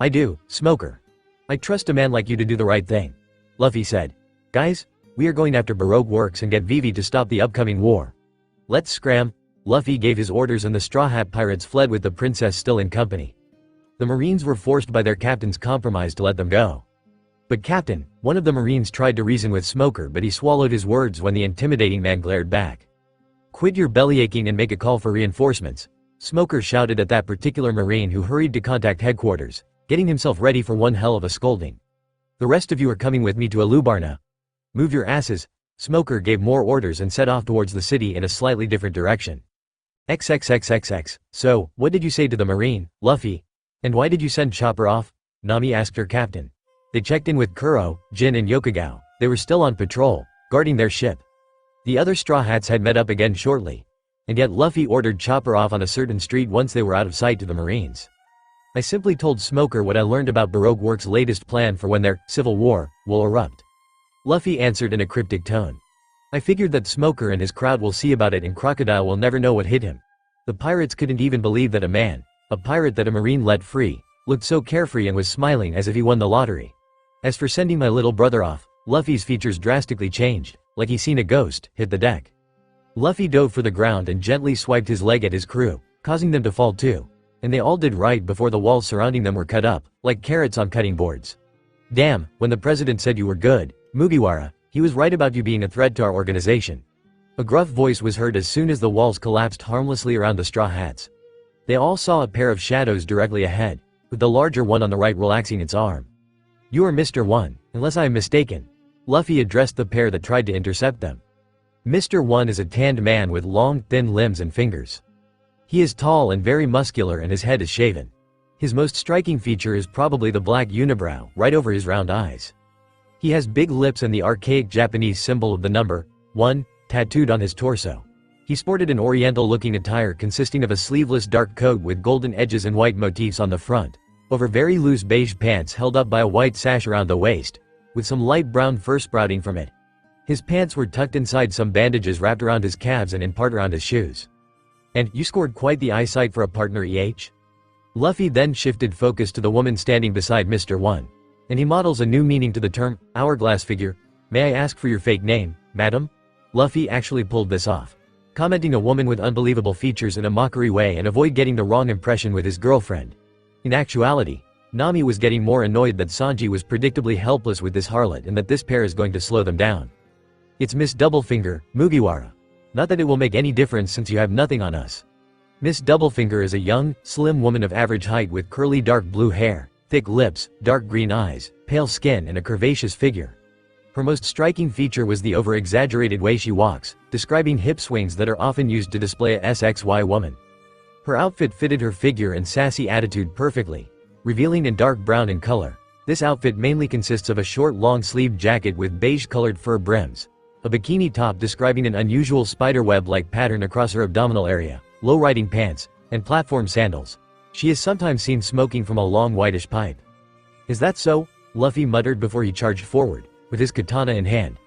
I do, Smoker. I trust a man like you to do the right thing. Luffy said. Guys, we are going after Baroque works and get Vivi to stop the upcoming war. Let's scram. Luffy gave his orders and the Straw Hat pirates fled with the princess still in company. The Marines were forced by their captain's compromise to let them go. But Captain, one of the Marines tried to reason with Smoker, but he swallowed his words when the intimidating man glared back. Quit your bellyaching and make a call for reinforcements. Smoker shouted at that particular Marine, who hurried to contact headquarters, getting himself ready for one hell of a scolding. The rest of you are coming with me to Alubarna. Move your asses. Smoker gave more orders and set off towards the city in a slightly different direction. XXXXX. So, what did you say to the Marine, Luffy? And why did you send Chopper off? Nami asked her captain. They checked in with Kuro, Jin and Yokogao. They were still on patrol, guarding their ship. The other Straw Hats had met up again shortly. And yet Luffy ordered Chopper off on a certain street once they were out of sight to the Marines. I simply told Smoker what I learned about Baroque Works' latest plan for when their civil war will erupt. Luffy answered in a cryptic tone. I figured that Smoker and his crowd will see about it and Crocodile will never know what hit him. The pirates couldn't even believe that a pirate that a Marine let free, looked so carefree and was smiling as if he won the lottery. As for sending my little brother off, Luffy's features drastically changed, like he seen a ghost hit the deck. Luffy dove for the ground and gently swiped his leg at his crew, causing them to fall too. And they all did right before the walls surrounding them were cut up, like carrots on cutting boards. Damn, when the president said you were good, Mugiwara, he was right about you being a threat to our organization. A gruff voice was heard as soon as the walls collapsed harmlessly around the Straw Hats. They all saw a pair of shadows directly ahead, with the larger one on the right relaxing its arm. You are Mr. One, unless I am mistaken. Luffy addressed the pair that tried to intercept them. Mr. One is a tanned man with long, thin limbs and fingers. He is tall and very muscular and his head is shaven. His most striking feature is probably the black unibrow right over his round eyes. He has big lips and the archaic Japanese symbol of the number 1 tattooed on his torso. He sported an oriental-looking attire consisting of a sleeveless dark coat with golden edges and white motifs on the front, over very loose beige pants held up by a white sash around the waist, with some light brown fur sprouting from it. His pants were tucked inside some bandages wrapped around his calves and in part around his shoes. And you scored quite the eyesight for a partner, EH? Luffy then shifted focus to the woman standing beside Mr. One, and he models a new meaning to the term, hourglass figure. May I ask for your fake name, madam? Luffy actually pulled this off, commenting a woman with unbelievable features in a mockery way and avoid getting the wrong impression with his girlfriend. In actuality, Nami was getting more annoyed that Sanji was predictably helpless with this harlot and that this pair is going to slow them down. It's Miss Doublefinger, Mugiwara. Not that it will make any difference since you have nothing on us. Miss Doublefinger is a young, slim woman of average height with curly dark blue hair, thick lips, dark green eyes, pale skin and a curvaceous figure. Her most striking feature was the over-exaggerated way she walks, describing hip swings that are often used to display a SXY woman. Her outfit fitted her figure and sassy attitude perfectly, revealing in dark brown in color. This outfit mainly consists of a short long-sleeved jacket with beige-colored fur brims, a bikini top describing an unusual spiderweb-like pattern across her abdominal area, low-riding pants, and platform sandals. She is sometimes seen smoking from a long whitish pipe. Is that so? Luffy muttered before he charged forward, with his katana in hand,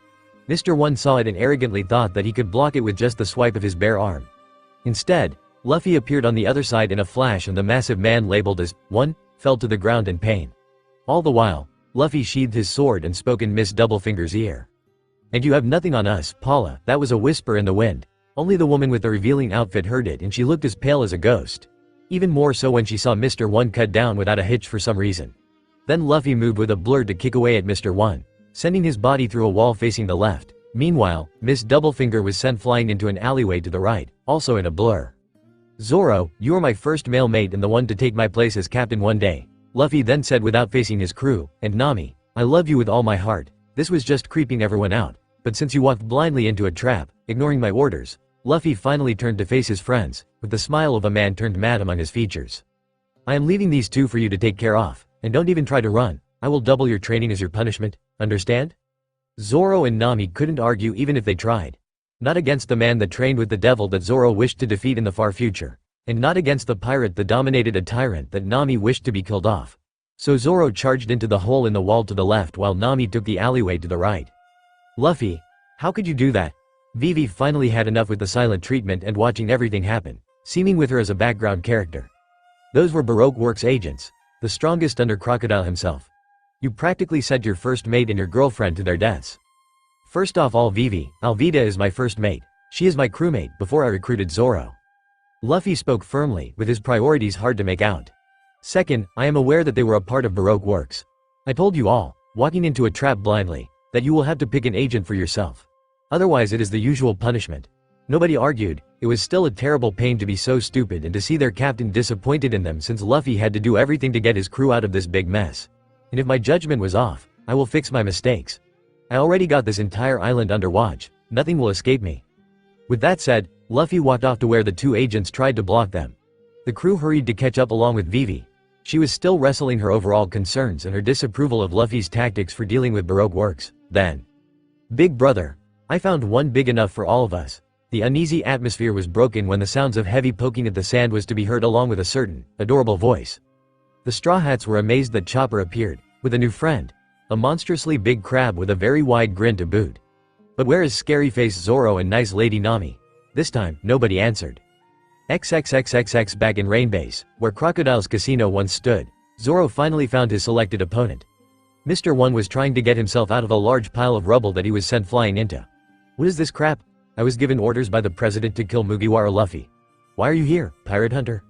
Mr. One saw it and arrogantly thought that he could block it with just the swipe of his bare arm. Instead, Luffy appeared on the other side in a flash and the massive man labeled as One fell to the ground in pain. All the while, Luffy sheathed his sword and spoke in Miss Doublefinger's ear. "And you have nothing on us, Paula." That was a whisper in the wind. Only the woman with the revealing outfit heard it, and she looked as pale as a ghost. Even more so when she saw Mr. One cut down without a hitch for some reason. Then Luffy moved with a blur to kick away at Mr. One, sending his body through a wall facing the left. Meanwhile, Miss Doublefinger was sent flying into an alleyway to the right, also in a blur. "Zoro, you are my first male mate and the one to take my place as captain one day," Luffy then said without facing his crew, "and Nami, I love you with all my heart. This was just creeping everyone out, but since you walked blindly into a trap, ignoring my orders." Luffy finally turned to face his friends, with the smile of a man turned mad among his features. "I am leaving these two for you to take care of, and don't even try to run. I will double your training as your punishment, understand?" Zoro and Nami couldn't argue even if they tried. Not against the man that trained with the devil that Zoro wished to defeat in the far future, and not against the pirate that dominated a tyrant that Nami wished to be killed off. So Zoro charged into the hole in the wall to the left while Nami took the alleyway to the right. "Luffy, how could you do that?" Vivi finally had enough with the silent treatment and watching everything happen, seeming with her as a background character. "Those were Baroque Works agents, the strongest under Crocodile himself. You practically sent your first mate and your girlfriend to their deaths." "First off all Vivi, Alvida is my first mate. She is my crewmate before I recruited Zoro." Luffy spoke firmly, with his priorities hard to make out. "Second, I am aware that they were a part of Baroque Works. I told you all, walking into a trap blindly, that you will have to pick an agent for yourself. Otherwise it is the usual punishment." Nobody argued. It was still a terrible pain to be so stupid and to see their captain disappointed in them since Luffy had to do everything to get his crew out of this big mess. "And if my judgment was off, I will fix my mistakes. I already got this entire island under watch. Nothing will escape me." With that said, Luffy walked off to where the two agents tried to block them. The crew hurried to catch up along with Vivi. She was still wrestling her overall concerns and her disapproval of Luffy's tactics for dealing with Baroque Works. Then, "Big brother, I found one big enough for all of us." The uneasy atmosphere was broken when the sounds of heavy poking at the sand was to be heard along with a certain, adorable voice. The Straw Hats were amazed that Chopper appeared, with a new friend. A monstrously big crab with a very wide grin to boot. But where is scary-faced Zoro and nice lady Nami? This time, nobody answered. XXXXX back in Rainbase, where Crocodile's casino once stood, Zoro finally found his selected opponent. Mr. One was trying to get himself out of a large pile of rubble that he was sent flying into. "What is this crap? I was given orders by the president to kill Mugiwara Luffy. Why are you here, pirate hunter?"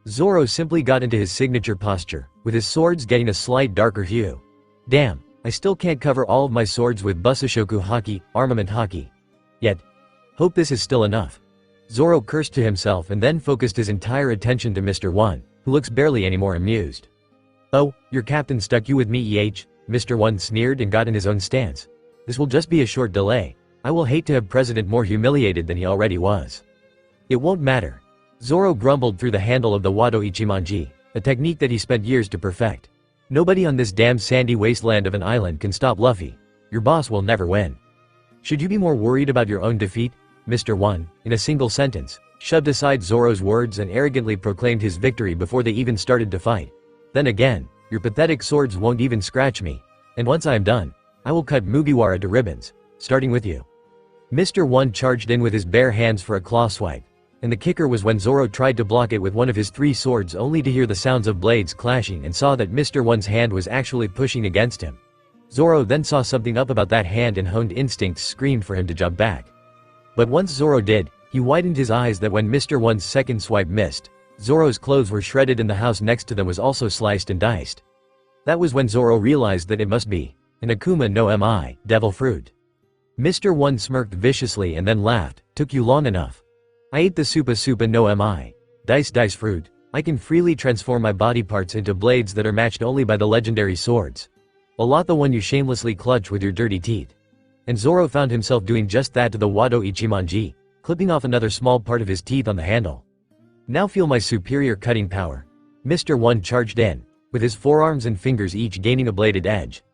Zoro simply got into his signature posture, with his swords getting a slight darker hue. "Damn, I still can't cover all of my swords with Busashoku Haki, armament Haki. Yet, hope this is still enough." Zoro cursed to himself and then focused his entire attention to Mr. One, who looks barely any more amused. "Oh, your captain stuck you with me Mr. One sneered and got in his own stance. "This will just be a short delay. I will hate to have President more humiliated than he already was." "It won't matter." Zoro grumbled through the handle of the Wado Ichimonji, a technique that he spent years to perfect. "Nobody on this damn sandy wasteland of an island can stop Luffy. Your boss will never win. Should you be more worried about your own defeat?" Mr. One, in a single sentence, shoved aside Zoro's words and arrogantly proclaimed his victory before they even started to fight. "Then again, your pathetic swords won't even scratch me. And once I am done, I will cut Mugiwara to ribbons, starting with you." Mr. One charged in with his bare hands for a claw swipe, and the kicker was when Zoro tried to block it with one of his three swords only to hear the sounds of blades clashing and saw that Mr. One's hand was actually pushing against him. Zoro then saw something up about that hand and honed instincts screamed for him to jump back. But once Zoro did, he widened his eyes that when Mr. One's second swipe missed, Zoro's clothes were shredded and the house next to them was also sliced and diced. That was when Zoro realized that it must be an Akuma no Mi, devil fruit. Mr. One smirked viciously and then laughed. "Took you long enough. I ate the Supa no Mi. Dice fruit. I can freely transform my body parts into blades that are matched only by the legendary swords. A lot the one you shamelessly clutch with your dirty teeth." And Zoro found himself doing just that to the Wado Ichimonji, clipping off another small part of his teeth on the handle. "Now feel my superior cutting power." Mr. One charged in, with his forearms and fingers each gaining a bladed edge.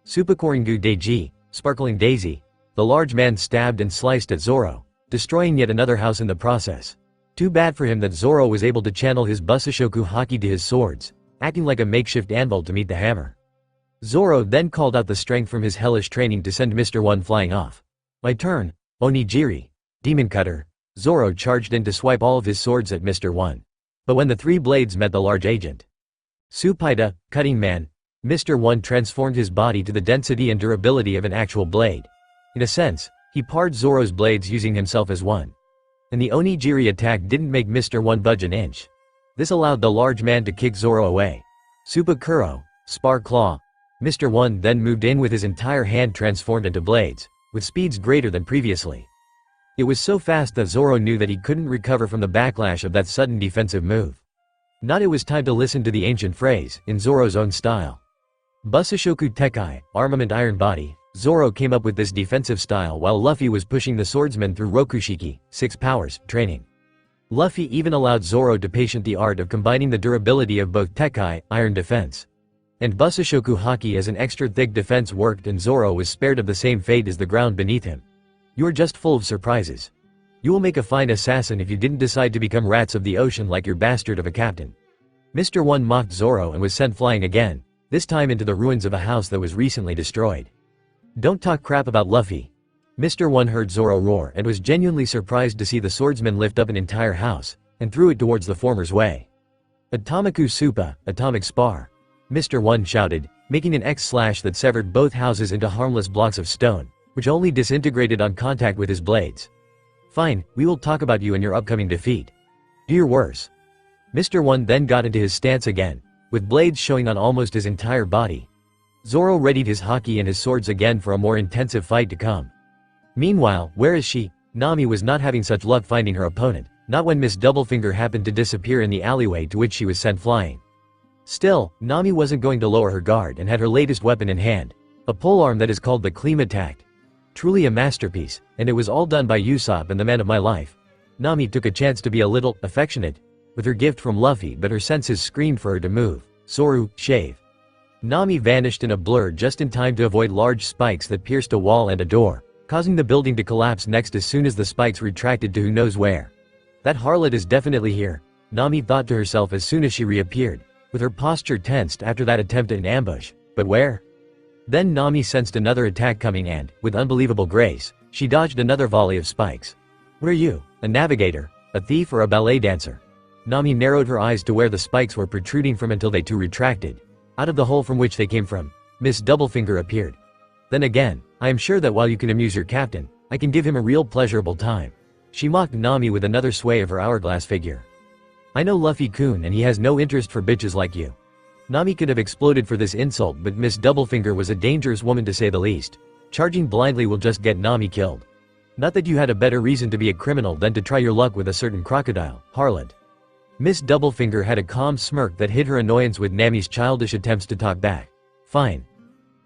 Supakoringu Deiji, sparkling daisy. The large man stabbed and sliced at Zoro, destroying yet another house in the process. Too bad for him that Zoro was able to channel his Busashoku Haki to his swords, acting like a makeshift anvil to meet the hammer. Zoro then called out the strength from his hellish training to send Mr. One flying off. My turn, Onigiri, Demon Cutter. Zoro charged in to swipe all of his swords at Mr. One. But when the three blades met the large agent Tsupaida, Cutting Man, Mr. One transformed his body to the density and durability of an actual blade. In a sense, he pared Zoro's blades using himself as one. And the Onigiri attack didn't make Mr. One budge an inch. This allowed the large man to kick Zoro away. Supakuro, Spar Claw. Mr. One then moved in with his entire hand transformed into blades, with speeds greater than previously. It was so fast that Zoro knew that he couldn't recover from the backlash of that sudden defensive move. Not it was time to listen to the ancient phrase, in Zoro's own style. Busashoku Tekai, Armament Iron Body. Zoro came up with this defensive style while Luffy was pushing the swordsman through Rokushiki, 6 powers, training. Luffy even allowed Zoro to patient the art of combining the durability of both Tekai, Iron Defense, and Busashoku Haki as an extra thick defense worked, and Zoro was spared of the same fate as the ground beneath him. You are just full of surprises. You will make a fine assassin if you didn't decide to become rats of the ocean like your bastard of a captain. Mr. One mocked Zoro and was sent flying again, this time into the ruins of a house that was recently destroyed. Don't talk crap about Luffy. Mr. One heard Zoro roar and was genuinely surprised to see the swordsman lift up an entire house, and threw it towards the former's way. Atomiku Supa, Atomic Spar. Mr. One shouted, making an X-slash that severed both houses into harmless blocks of stone, which only disintegrated on contact with his blades. Fine, we will talk about you and your upcoming defeat. Do your worst. Mr. One then got into his stance again, with blades showing on almost his entire body. Zoro readied his haki and his swords again for a more intensive fight to come. Meanwhile, where is she? Nami was not having such luck finding her opponent, not when Miss Doublefinger happened to disappear in the alleyway to which she was sent flying. Still, Nami wasn't going to lower her guard and had her latest weapon in hand, a polearm that is called the Kleem attack. Truly a masterpiece, and it was all done by Usopp and the man of my life. Nami took a chance to be a little affectionate with her gift from Luffy, but her senses screamed for her to move. Soru, shave. Nami vanished in a blur just in time to avoid large spikes that pierced a wall and a door, causing the building to collapse next as soon as the spikes retracted to who knows where. That harlot is definitely here, Nami thought to herself as soon as she reappeared, with her posture tensed after that attempt at an ambush. But where? Then Nami sensed another attack coming and, with unbelievable grace, she dodged another volley of spikes. What are you, a navigator, a thief, or a ballet dancer? Nami narrowed her eyes to where the spikes were protruding from until they too retracted. Out of the hole from which they came from, Miss Doublefinger appeared. Then again, I am sure that while you can amuse your captain, I can give him a real pleasurable time. She mocked Nami with another sway of her hourglass figure. I know Luffy-kun and he has no interest for bitches like you. Nami could have exploded for this insult, but Miss Doublefinger was a dangerous woman to say the least. Charging blindly will just get Nami killed. Not that you had a better reason to be a criminal than to try your luck with a certain crocodile, harlot. Miss Doublefinger had a calm smirk that hid her annoyance with Nami's childish attempts to talk back. Fine.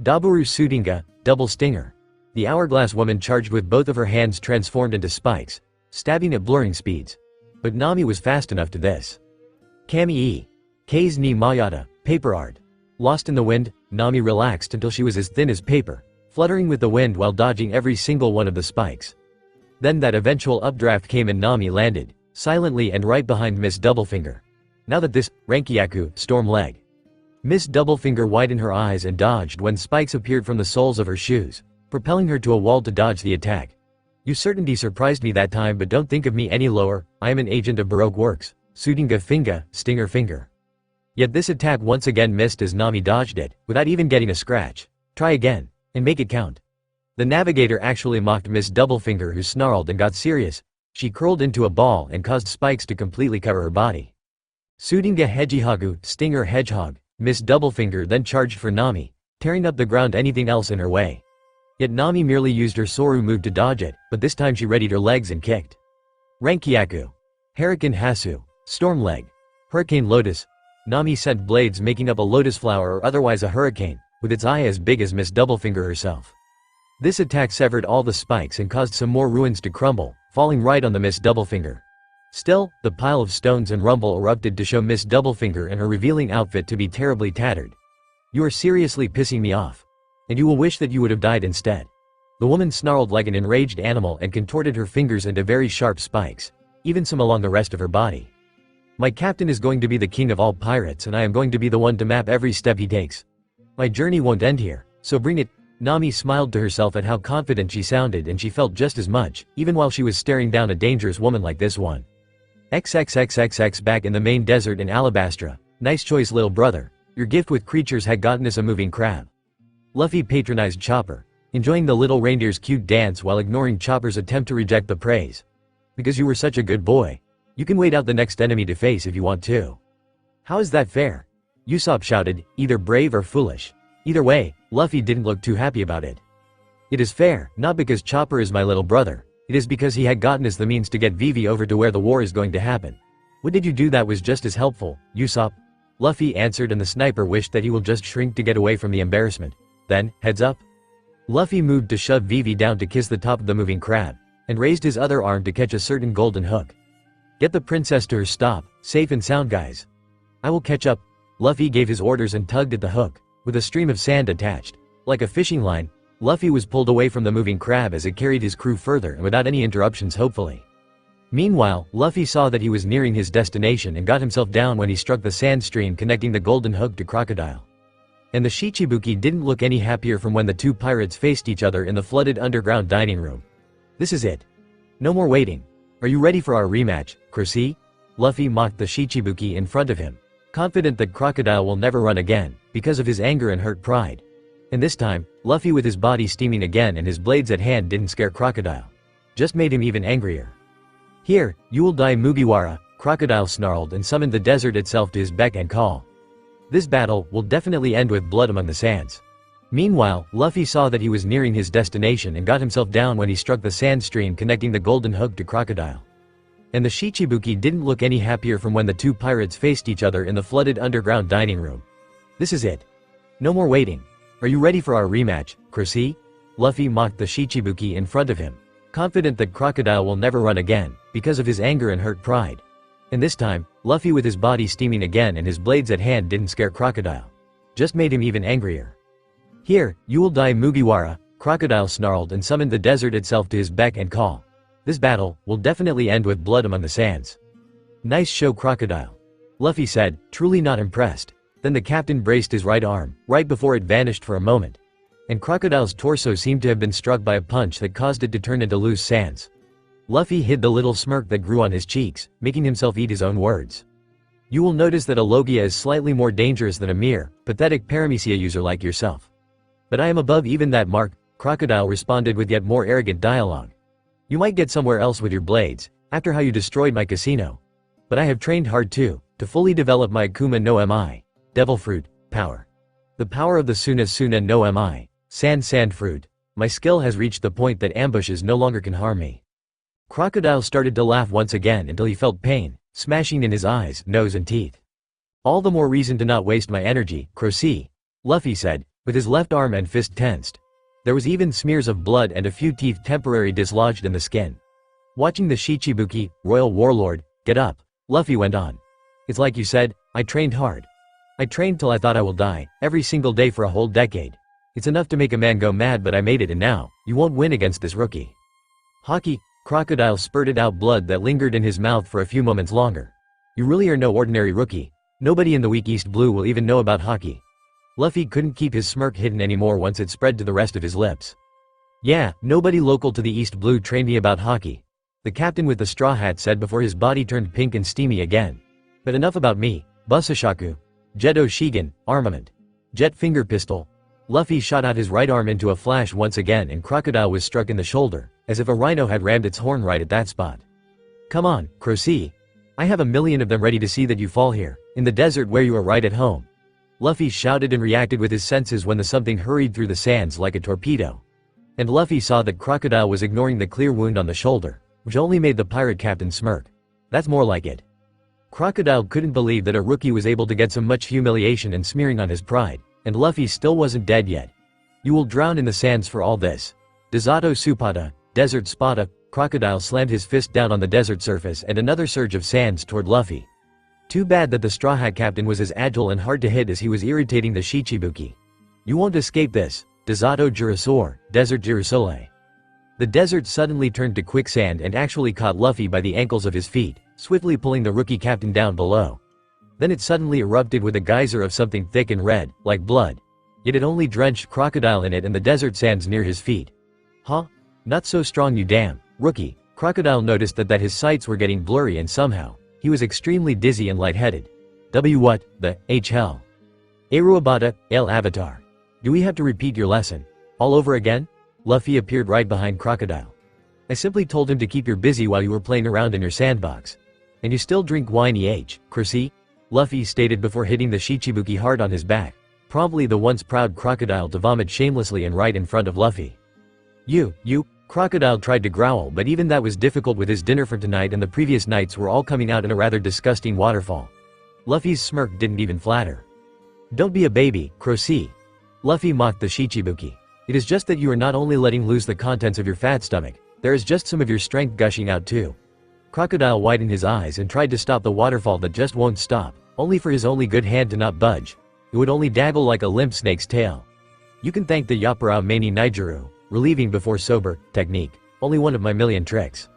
Daburu Sudinga, Double Stinger. The hourglass woman charged with both of her hands transformed into spikes, stabbing at blurring speeds. But Nami was fast enough to this. Kami-e. K's ni Mayata, paper art. Lost in the wind, Nami relaxed until she was as thin as paper, fluttering with the wind while dodging every single one of the spikes. Then that eventual updraft came and Nami landed, silently and right behind Miss Doublefinger. Now that this, Rankyaku, storm leg. Miss Doublefinger widened her eyes and dodged when spikes appeared from the soles of her shoes, propelling her to a wall to dodge the attack. You certainly surprised me that time, but don't think of me any lower, I am an agent of Baroque Works, Sudinga Finga, Stinger Finger. Yet this attack once again missed as Nami dodged it, without even getting a scratch. Try again, and make it count. The navigator actually mocked Miss Doublefinger, who snarled and got serious. She curled into a ball and caused spikes to completely cover her body. Sudinga Hedgehogu, Stinger Hedgehog. Miss Doublefinger then charged for Nami, tearing up the ground anything else in her way. Yet Nami merely used her Soru move to dodge it, but this time she readied her legs and kicked. Rankyaku. Hurricane Hasu, Storm Leg. Hurricane Lotus. Nami sent blades making up a lotus flower or otherwise a hurricane, with its eye as big as Miss Doublefinger herself. This attack severed all the spikes and caused some more ruins to crumble, falling right on the Miss Doublefinger. Still, the pile of stones and rumble erupted to show Miss Doublefinger and her revealing outfit to be terribly tattered. You are seriously pissing me off. And you will wish that you would have died instead. The woman snarled like an enraged animal and contorted her fingers into very sharp spikes, even some along the rest of her body. My captain is going to be the king of all pirates, and I am going to be the one to map every step he takes. My journey won't end here, so bring it. Nami smiled to herself at how confident she sounded, and she felt just as much, even while she was staring down a dangerous woman like this one. XXXXX back in the main desert in Alabastra. Nice choice, little brother. Your gift with creatures had gotten us a moving crab. Luffy patronized Chopper, enjoying the little reindeer's cute dance while ignoring Chopper's attempt to reject the praise. Because you were such a good boy. You can wait out the next enemy to face if you want to. How is that fair? Usopp shouted, either brave or foolish. Either way, Luffy didn't look too happy about it. It is fair, not because Chopper is my little brother. It is because he had gotten us the means to get Vivi over to where the war is going to happen. What did you do that was just as helpful, Usopp? Luffy answered, and the sniper wished that he will just shrink to get away from the embarrassment. Then, heads up. Luffy moved to shove Vivi down to kiss the top of the moving crab, and raised his other arm to catch a certain golden hook. Get the princess to her stop, safe and sound, guys. I will catch up. Luffy gave his orders and tugged at the hook, with a stream of sand attached. Like a fishing line, Luffy was pulled away from the moving crab as it carried his crew further and without any interruptions, hopefully. Meanwhile, Luffy saw that he was nearing his destination and got himself down when he struck the sand stream connecting the golden hook to Crocodile. And the Shichibuki didn't look any happier from when the two pirates faced each other in the flooded underground dining room. This is it. No more waiting. Are you ready for our rematch, Crocodile? Luffy mocked the Shichibuki in front of him, confident that Crocodile will never run again, because of his anger and hurt pride. And this time, Luffy with his body steaming again and his blades at hand didn't scare Crocodile. Just made him even angrier. Here, you will die, Mugiwara, Crocodile snarled and summoned the desert itself to his beck and call. This battle will definitely end with blood among the sands. Meanwhile, Luffy saw that he was nearing his destination and got himself down when he struck the sand stream connecting the golden hook to Crocodile. And the Shichibuki didn't look any happier from when the two pirates faced each other in the flooded underground dining room. This is it. No more waiting. Are you ready for our rematch, Crocodile? Luffy mocked the Shichibuki in front of him, confident that Crocodile will never run again, because of his anger and hurt pride. And this time, Luffy with his body steaming again and his blades at hand didn't scare Crocodile. Just made him even angrier. Here, you will die, Mugiwara, Crocodile snarled and summoned the desert itself to his beck and call. This battle will definitely end with blood among the sands. Nice show, Crocodile. Luffy said, truly not impressed. Then the captain braced his right arm, right before it vanished for a moment. And Crocodile's torso seemed to have been struck by a punch that caused it to turn into loose sands. Luffy hid the little smirk that grew on his cheeks, making himself eat his own words. You will notice that a logia is slightly more dangerous than a mere, pathetic paramecia user like yourself. But I am above even that mark, Crocodile responded with yet more arrogant dialogue. You might get somewhere else with your blades, after how you destroyed my casino. But I have trained hard too, to fully develop my Akuma no Mi, devil fruit, power. The power of the Suna no Mi, sand fruit. My skill has reached the point that ambushes no longer can harm me. Crocodile started to laugh once again until he felt pain, smashing in his eyes, nose and teeth. All the more reason to not waste my energy, Crocodile, Luffy said, with his left arm and fist tensed. There was even smears of blood and a few teeth temporarily dislodged in the skin. Watching the Shichibuki, royal warlord, get up, Luffy went on. It's like you said, I trained hard. I trained till I thought I will die, every single day for a whole decade. It's enough to make a man go mad, but I made it, and now, you won't win against this rookie. Haki, Crocodile spurted out blood that lingered in his mouth for a few moments longer. You really are no ordinary rookie. Nobody in the weak East Blue will even know about Haki. Luffy couldn't keep his smirk hidden anymore once it spread to the rest of his lips. Yeah, nobody local to the East Blue trained me about Haki, the captain with the straw hat said before his body turned pink and steamy again. But enough about me. Busashaku. Jeto Shigen, armament. Jet finger pistol. Luffy shot out his right arm into a flash once again, and Crocodile was struck in the shoulder, as if a rhino had rammed its horn right at that spot. Come on, Crocodile. I have 1,000,000 of them ready to see that you fall here, in the desert where you are right at home. Luffy shouted and reacted with his senses when the something hurried through the sands like a torpedo. And Luffy saw that Crocodile was ignoring the clear wound on the shoulder, which only made the pirate captain smirk. That's more like it. Crocodile couldn't believe that a rookie was able to get so much humiliation and smearing on his pride, and Luffy still wasn't dead yet. You will drown in the sands for all this. Desato Supata, Desert Spada. Crocodile slammed his fist down on the desert surface and another surge of sands toward Luffy. Too bad that the Straw Hat Captain was as agile and hard to hit as he was irritating the Shichibuki. You won't escape this, Desato Girasor, Desert Girasole. The desert suddenly turned to quicksand and actually caught Luffy by the ankles of his feet, swiftly pulling the rookie captain down below. Then it suddenly erupted with a geyser of something thick and red, like blood. yet it only drenched Crocodile in it and the desert sands near his feet. Huh? Not so strong, you damn rookie. Crocodile noticed that his sights were getting blurry and somehow he was extremely dizzy and lightheaded. What the hell? Aruabata, El Avatar. Do we have to repeat your lesson all over again? Luffy appeared right behind Crocodile. I simply told him to keep you busy while you were playing around in your sandbox. And you still drink wine Crissy? Luffy stated before hitting the Shichibuki hard on his back, promptly the once proud Crocodile to vomit shamelessly and right in front of Luffy. You, Crocodile tried to growl, but even that was difficult with his dinner for tonight and the previous nights were all coming out in a rather disgusting waterfall. Luffy's smirk didn't even flatter. Don't be a baby, Crissy. Luffy mocked the Shichibuki. It is just that you are not only letting loose the contents of your fat stomach, there is just some of your strength gushing out too. Crocodile widened his eyes and tried to stop the waterfall that just won't stop, only for his only good hand to not budge. It would only daggle like a limp snake's tail. You can thank the Yapara Mani Nijiru, relieving before sober, technique, only one of my million tricks.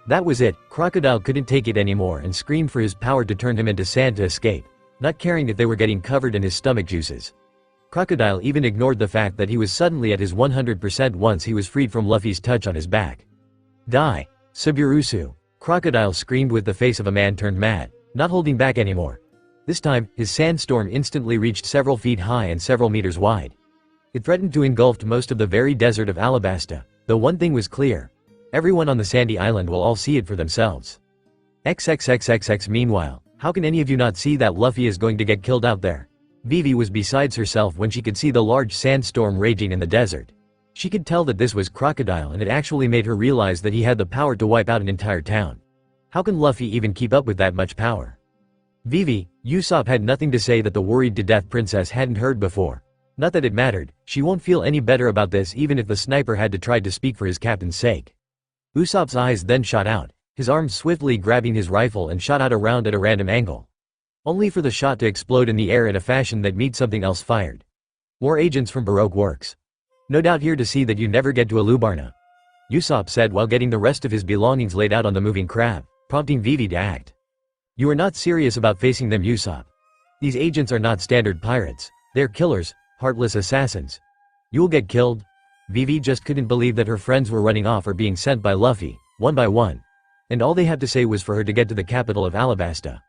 That was it. Crocodile couldn't take it anymore and screamed for his power to turn him into sand to escape, not caring if they were getting covered in his stomach juices. Crocodile even ignored the fact that he was suddenly at his 100% once he was freed from Luffy's touch on his back. Die, Suburusu. Crocodile screamed with the face of a man turned mad, not holding back anymore. This time, his sandstorm instantly reached several feet high and several meters wide. It threatened to engulf most of the very desert of Alabasta, though one thing was clear. Everyone on the sandy island will all see it for themselves. XXXXX. Meanwhile, how can any of you not see that Luffy is going to get killed out there? Vivi was besides herself when she could see the large sandstorm raging in the desert. She could tell that this was Crocodile and it actually made her realize that he had the power to wipe out an entire town. How can Luffy even keep up with that much power? Vivi, Usopp had nothing to say that the worried-to-death princess hadn't heard before. Not that it mattered, she won't feel any better about this even if the sniper had to try to speak for his captain's sake. Usopp's eyes then shot out, his arm swiftly grabbing his rifle and shot out a round at a random angle. Only for the shot to explode in the air in a fashion that made something else fired. More agents from Baroque Works. No doubt here to see that you never get to Alubarna, Usopp said while getting the rest of his belongings laid out on the moving crab, prompting Vivi to act. You are not serious about facing them, Usopp. These agents are not standard pirates, they're killers, heartless assassins. You'll get killed. Vivi just couldn't believe that her friends were running off or being sent by Luffy, one by one. And all they had to say was for her to get to the capital of Alabasta.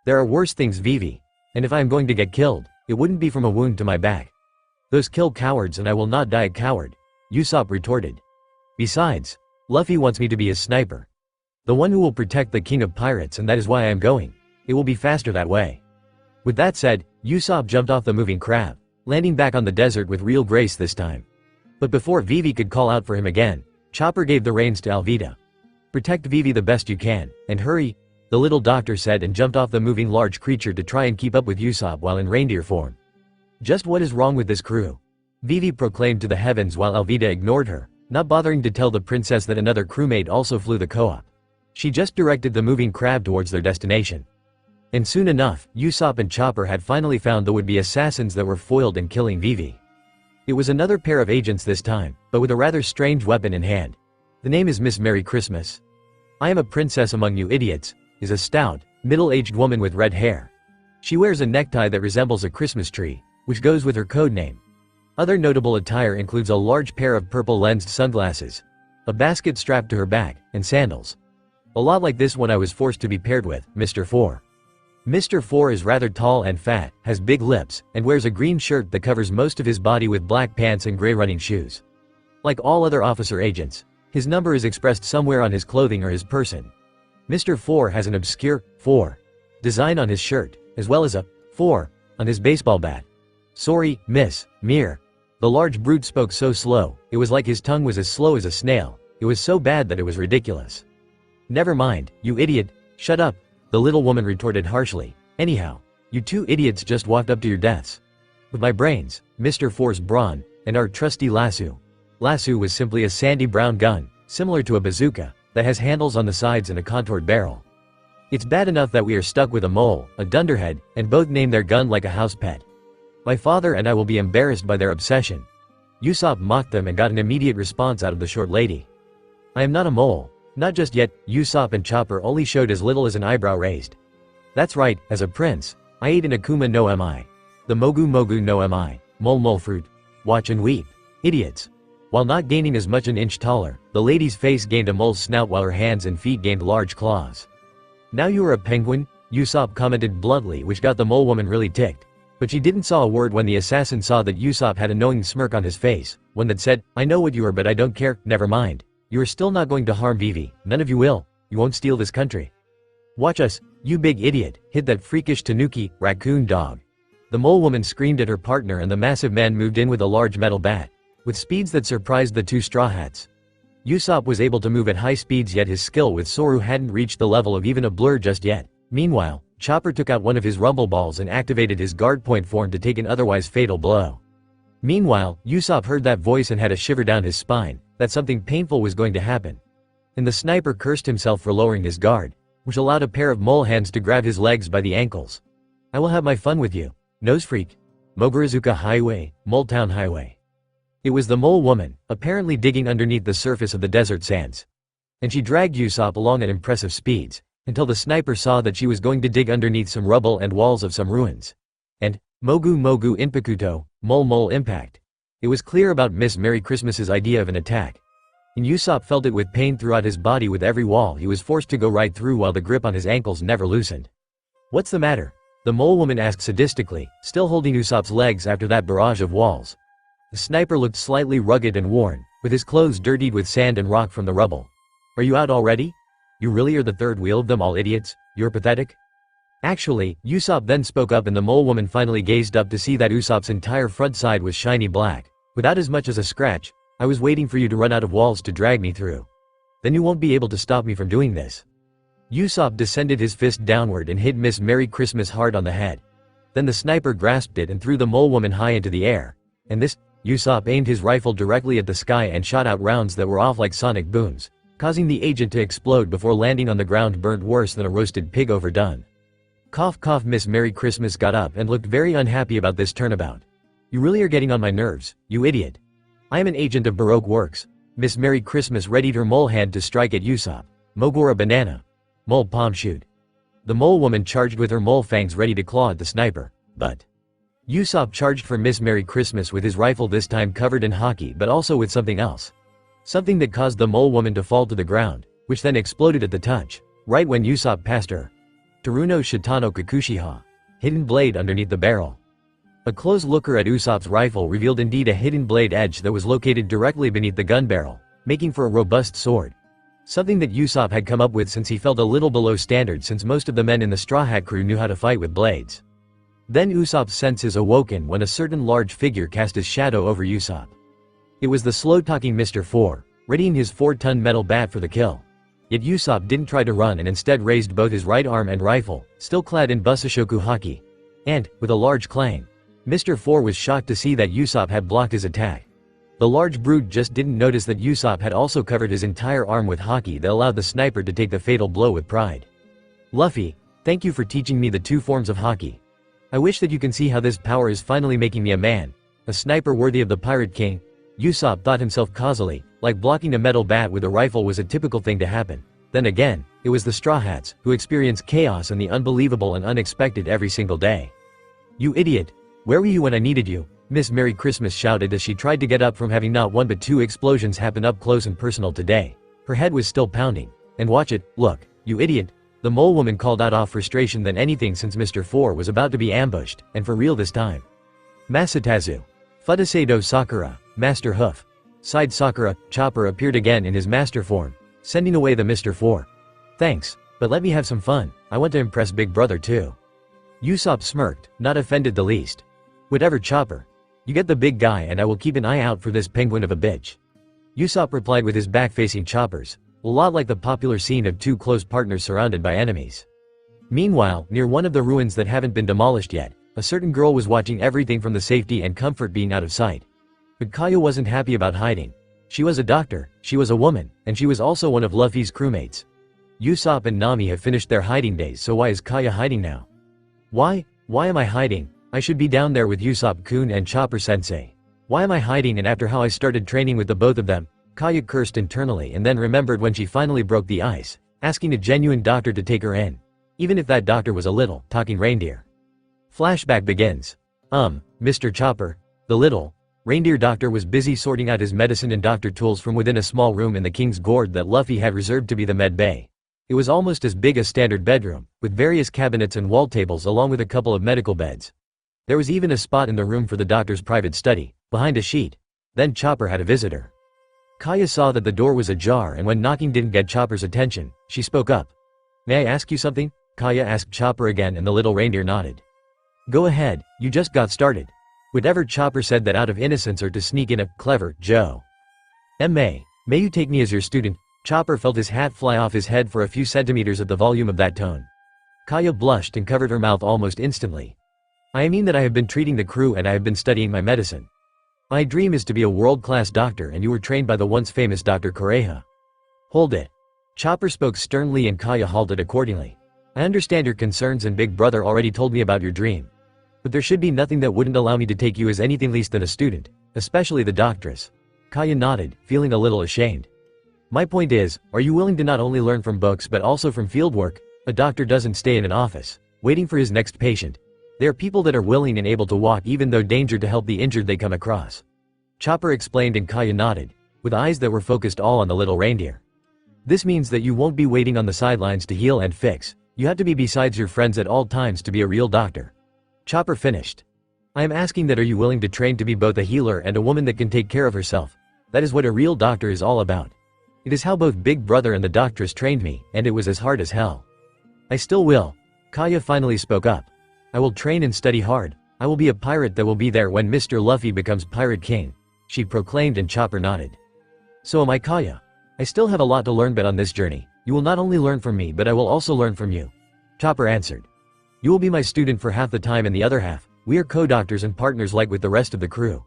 There are worse things, Vivi. And if I am going to get killed, it wouldn't be from a wound to my back. Those kill cowards and I will not die a coward, Usopp retorted. Besides, Luffy wants me to be his sniper. The one who will protect the king of pirates, and that is why I am going. It will be faster that way. With that said, Usopp jumped off the moving crab, landing back on the desert with real grace this time. But before Vivi could call out for him again, Chopper gave the reins to Alvida. Protect Vivi the best you can, and hurry, the little doctor said and jumped off the moving large creature to try and keep up with Usopp while in reindeer form. Just what is wrong with this crew? Vivi proclaimed to the heavens while Alvida ignored her, not bothering to tell the princess that another crewmate also flew the co-op. She just directed the moving crab towards their destination. And soon enough, Usopp and Chopper had finally found the would-be assassins that were foiled in killing Vivi. It was another pair of agents this time, but with a rather strange weapon in hand. The name is Miss Merry Christmas. I am a princess among you idiots, is a stout, middle-aged woman with red hair. She wears a necktie that resembles a Christmas tree, which goes with her code name. Other notable attire includes a large pair of purple-lensed sunglasses, a basket strapped to her back, and sandals. A lot like this one I was forced to be paired with, Mr. Fore. Mr. Fore is rather tall and fat, has big lips, and wears a green shirt that covers most of his body with black pants and gray running shoes. Like all other officer agents, his number is expressed somewhere on his clothing or his person. Mr. Fore has an obscure "4" design on his shirt, as well as a "4" on his baseball bat. Sorry, Miss Mere. The large brute spoke so slow, it was like his tongue was as slow as a snail. It was so bad that it was ridiculous. Never mind, you idiot, shut up, the little woman retorted harshly. Anyhow, you two idiots just walked up to your deaths. With my brains, Mr. Fore's brawn, and our trusty lasso. Lasso was simply a sandy brown gun, similar to a bazooka, that has handles on the sides and a contoured barrel. It's bad enough that we are stuck with a mole, a dunderhead, and both name their gun like a house pet. My father and I will be embarrassed by their obsession. Usopp mocked them and got an immediate response out of the short lady. I am not a mole. Not just yet. Usopp and Chopper only showed as little as an eyebrow raised. That's right, as a prince, I ate an Akuma no Mi. The Mogu Mogu no Mi, Mole fruit. Watch and weep. Idiots. While not gaining as much an inch taller, the lady's face gained a mole's snout while her hands and feet gained large claws. Now you are a penguin? Usopp commented bluntly, which got the mole woman really ticked. But she didn't say a word when the assassin saw that Usopp had a knowing smirk on his face, one that said, I know what you are but I don't care, never mind. You are still not going to harm Vivi, none of you will. You won't steal this country. Watch us, you big idiot, hit that freakish tanuki, raccoon dog. The mole woman screamed at her partner and the massive man moved in with a large metal bat, with speeds that surprised the two straw hats. Usopp was able to move at high speeds, yet his skill with Soru hadn't reached the level of even a blur just yet. Meanwhile, Chopper took out one of his rumble balls and activated his guard point form to take an otherwise fatal blow. Meanwhile, Usopp heard that voice and had a shiver down his spine, that something painful was going to happen. And the sniper cursed himself for lowering his guard, which allowed a pair of mole hands to grab his legs by the ankles. I will have my fun with you, nose freak. Mogurazuka Highway, Moletown Highway. It was the mole woman, apparently digging underneath the surface of the desert sands. And she dragged Usopp along at impressive speeds, until the sniper saw that she was going to dig underneath some rubble and walls of some ruins. And, Mogu Mogu Inpakuto, Mole Impact. It was clear about Miss Merry Christmas's idea of an attack. And Usopp felt it with pain throughout his body. With every wall he was forced to go right through while the grip on his ankles never loosened. What's the matter? The mole woman asked sadistically, still holding Usopp's legs after that barrage of walls. The sniper looked slightly rugged and worn, with his clothes dirtied with sand and rock from the rubble. Are you out already? You really are the third wheel of them all, idiots? You're pathetic? Actually, Usopp then spoke up and the mole woman finally gazed up to see that Usopp's entire front side was shiny black, without as much as a scratch. I was waiting for you to run out of walls to drag me through. Then you won't be able to stop me from doing this. Usopp descended his fist downward and hit Miss Merry Christmas hard on the head. Then the sniper grasped it and threw the mole woman high into the air. And this, Usopp aimed his rifle directly at the sky and shot out rounds that were off like sonic booms, causing the agent to explode before landing on the ground, burnt worse than a roasted pig overdone. Cough cough. Miss Merry Christmas got up and looked very unhappy about this turnabout. You really are getting on my nerves, you idiot. I am an agent of Baroque Works. Miss Merry Christmas readied her mole hand to strike at Usopp. Mogura banana. Mole palm shoot. The mole woman charged with her mole fangs ready to claw at the sniper, but Usopp charged for Miss Merry Christmas with his rifle, this time covered in hockey but also with something else. Something that caused the mole woman to fall to the ground, which then exploded at the touch, right when Usopp passed her. Taruno Shitano Kakushiha. Hidden blade underneath the barrel. A close looker at Usopp's rifle revealed indeed a hidden blade edge that was located directly beneath the gun barrel, making for a robust sword. Something that Usopp had come up with since he felt a little below standard, since most of the men in the Straw Hat crew knew how to fight with blades. Then Usopp's senses awoken when a certain large figure cast his shadow over Usopp. It was the slow-talking Mr. Fore, readying his 4-ton metal bat for the kill. Yet Usopp didn't try to run and instead raised both his right arm and rifle, still clad in Busashoku haki. And, with a large clang, Mr. Fore was shocked to see that Usopp had blocked his attack. The large brute just didn't notice that Usopp had also covered his entire arm with haki that allowed the sniper to take the fatal blow with pride. Luffy, thank you for teaching me the 2 forms of haki. I wish that you can see how this power is finally making me a man, a sniper worthy of the Pirate King. Usopp thought himself causally, like blocking a metal bat with a rifle was a typical thing to happen. Then again, it was the Straw Hats, who experience chaos and the unbelievable and unexpected every single day. You idiot! Where were you when I needed you? Miss Merry Christmas shouted as she tried to get up from having not one but 2 explosions happen up close and personal today. Her head was still pounding. And watch it, look, you idiot! The mole woman called out off frustration than anything since Mr. Fore was about to be ambushed, and for real this time. Masatazu. Futaseido Sakura, Master Hoof. Sighed Sakura. Chopper appeared again in his master form, sending away the Mr. Fore. Thanks, but let me have some fun, I want to impress Big Brother too. Usopp smirked, not offended the least. Whatever, Chopper. You get the big guy and I will keep an eye out for this penguin of a bitch. Usopp replied with his back facing Chopper's, a lot like the popular scene of 2 close partners surrounded by enemies. Meanwhile, near one of the ruins that haven't been demolished yet, a certain girl was watching everything from the safety and comfort being out of sight. But Kaya wasn't happy about hiding. She was a doctor, she was a woman, and she was also one of Luffy's crewmates. Usopp and Nami have finished their hiding days, so why is Kaya hiding now? Why am I hiding? I should be down there with Usopp-kun and Chopper-sensei. Why am I hiding? And after how I started training with the both of them, Kaya cursed internally and then remembered when she finally broke the ice, asking a genuine doctor to take her in. Even if that doctor was a little talking reindeer. Flashback begins. Mr. Chopper. The little reindeer doctor was busy sorting out his medicine and doctor tools from within a small room in the king's gourd that Luffy had reserved to be the med bay. It was almost as big as standard bedroom, with various cabinets and wall tables along with a couple of medical beds. There was even a spot in the room for the doctor's private study, behind a sheet. Then Chopper had a visitor. Kaya saw that the door was ajar, and when knocking didn't get Chopper's attention, she spoke up. "May I ask you something?" Kaya asked Chopper again, and the little reindeer nodded. "Go ahead, you just got started." Whatever Chopper said that out of innocence or to sneak in a clever Joe. May you take me as your student?" Chopper felt his hat fly off his head for a few centimeters at the volume of that tone. Kaya blushed and covered her mouth almost instantly. "I mean that I have been treating the crew and I have been studying my medicine. My dream is to be a world-class doctor, and you were trained by the once famous Dr. Koreha." "Hold it." Chopper spoke sternly and Kaya halted accordingly. "I understand your concerns and Big Brother already told me about your dream. But there should be nothing that wouldn't allow me to take you as anything less than a student, especially the doctress." Kaya nodded, feeling a little ashamed. "My point is, are you willing to not only learn from books but also from fieldwork? A doctor doesn't stay in an office, waiting for his next patient. They are people that are willing and able to walk even though danger to help the injured they come across." Chopper explained and Kaya nodded, with eyes that were focused all on the little reindeer. "This means that you won't be waiting on the sidelines to heal and fix. You have to be besides your friends at all times to be a real doctor." Chopper finished. "I am asking that are you willing to train to be both a healer and a woman that can take care of herself? That is what a real doctor is all about. It is how both Big Brother and the doctress trained me, and it was as hard as hell." "I still will." Kaya finally spoke up. "I will train and study hard. I will be a pirate that will be there when Mr. Luffy becomes Pirate King," she proclaimed, and Chopper nodded. "So am I, Kaya. I still have a lot to learn, but on this journey, you will not only learn from me but I will also learn from you," Chopper answered. "You will be my student for half the time and the other half, we are co-doctors and partners like with the rest of the crew.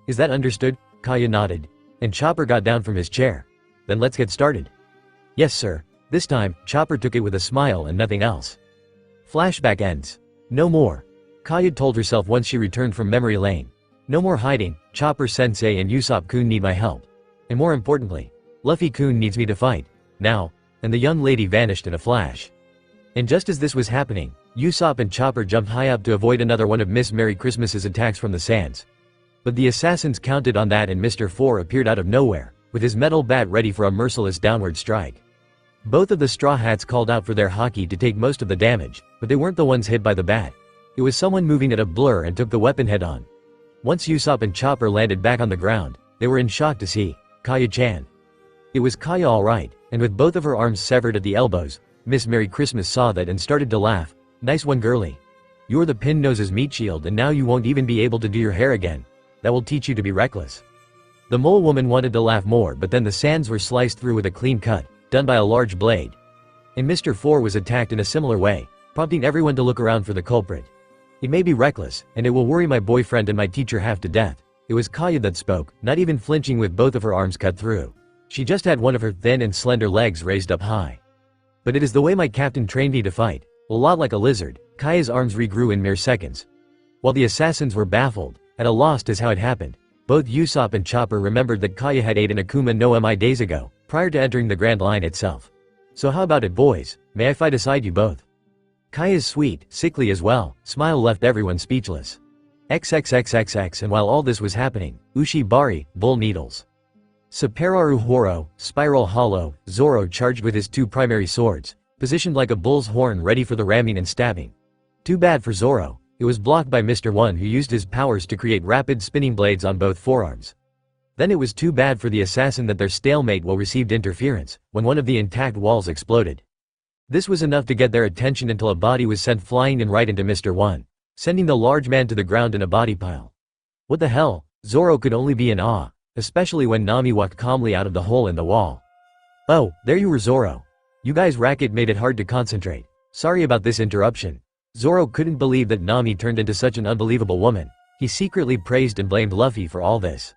Is that understood?" Kaya nodded, and Chopper got down from his chair. "Then let's get started." "Yes, sir." This time, Chopper took it with a smile and nothing else. Flashback ends. No more. Kaya told herself once she returned from memory lane. No more hiding. Chopper Sensei and Usopp-kun need my help. And more importantly, Luffy-kun needs me to fight. Now. And the young lady vanished in a flash. And just as this was happening, Usopp and Chopper jumped high up to avoid another one of Miss Merry Christmas's attacks from the sands. But the assassins counted on that, and Mr. Fore appeared out of nowhere, with his metal bat ready for a merciless downward strike. Both of the Straw Hats called out for their haki to take most of the damage, but they weren't the ones hit by the bat. It was someone moving at a blur and took the weapon head on. Once Usopp and Chopper landed back on the ground, they were in shock to see Kaya-chan. It was Kaya all right, and with both of her arms severed at the elbows, Miss Merry Christmas saw that and started to laugh. "Nice one, girlie. You're the Pin-Nose's meat shield, and now you won't even be able to do your hair again. That will teach you to be reckless." The mole woman wanted to laugh more, but then the sands were sliced through with a clean cut, done by a large blade. And Mr. Fore was attacked in a similar way, prompting everyone to look around for the culprit. "It may be reckless, and it will worry my boyfriend and my teacher half to death." It was Kaya that spoke, not even flinching, with both of her arms cut through. She just had one of her thin and slender legs raised up high. "But it is the way my captain trained me to fight. A lot like a lizard." Kaya's arms regrew in mere seconds. While the assassins were baffled, at a loss as how it happened, both Usopp and Chopper remembered that Kaya had ate an Akuma no Mi days ago, prior to entering the Grand Line itself. "So how about it, boys? May I fight aside you both?" Kaya's sweet, sickly as well, smile left everyone speechless. XXXXX. And while all this was happening, Ushibari, Bull Needles. Saperaru Horo, Spiral Hollow, Zoro charged with his two primary swords, positioned like a bull's horn ready for the ramming and stabbing. Too bad for Zoro, it was blocked by Mr. One, who used his powers to create rapid spinning blades on both forearms. Then it was too bad for the assassin that their stalemate will received interference, when one of the intact walls exploded. This was enough to get their attention until a body was sent flying and right into Mr. One, sending the large man to the ground in a body pile. What the hell? Zoro could only be in awe, especially when Nami walked calmly out of the hole in the wall. "Oh, there you were, Zoro. You guys' racket made it hard to concentrate. Sorry about this interruption." Zoro couldn't believe that Nami turned into such an unbelievable woman. He secretly praised and blamed Luffy for all this.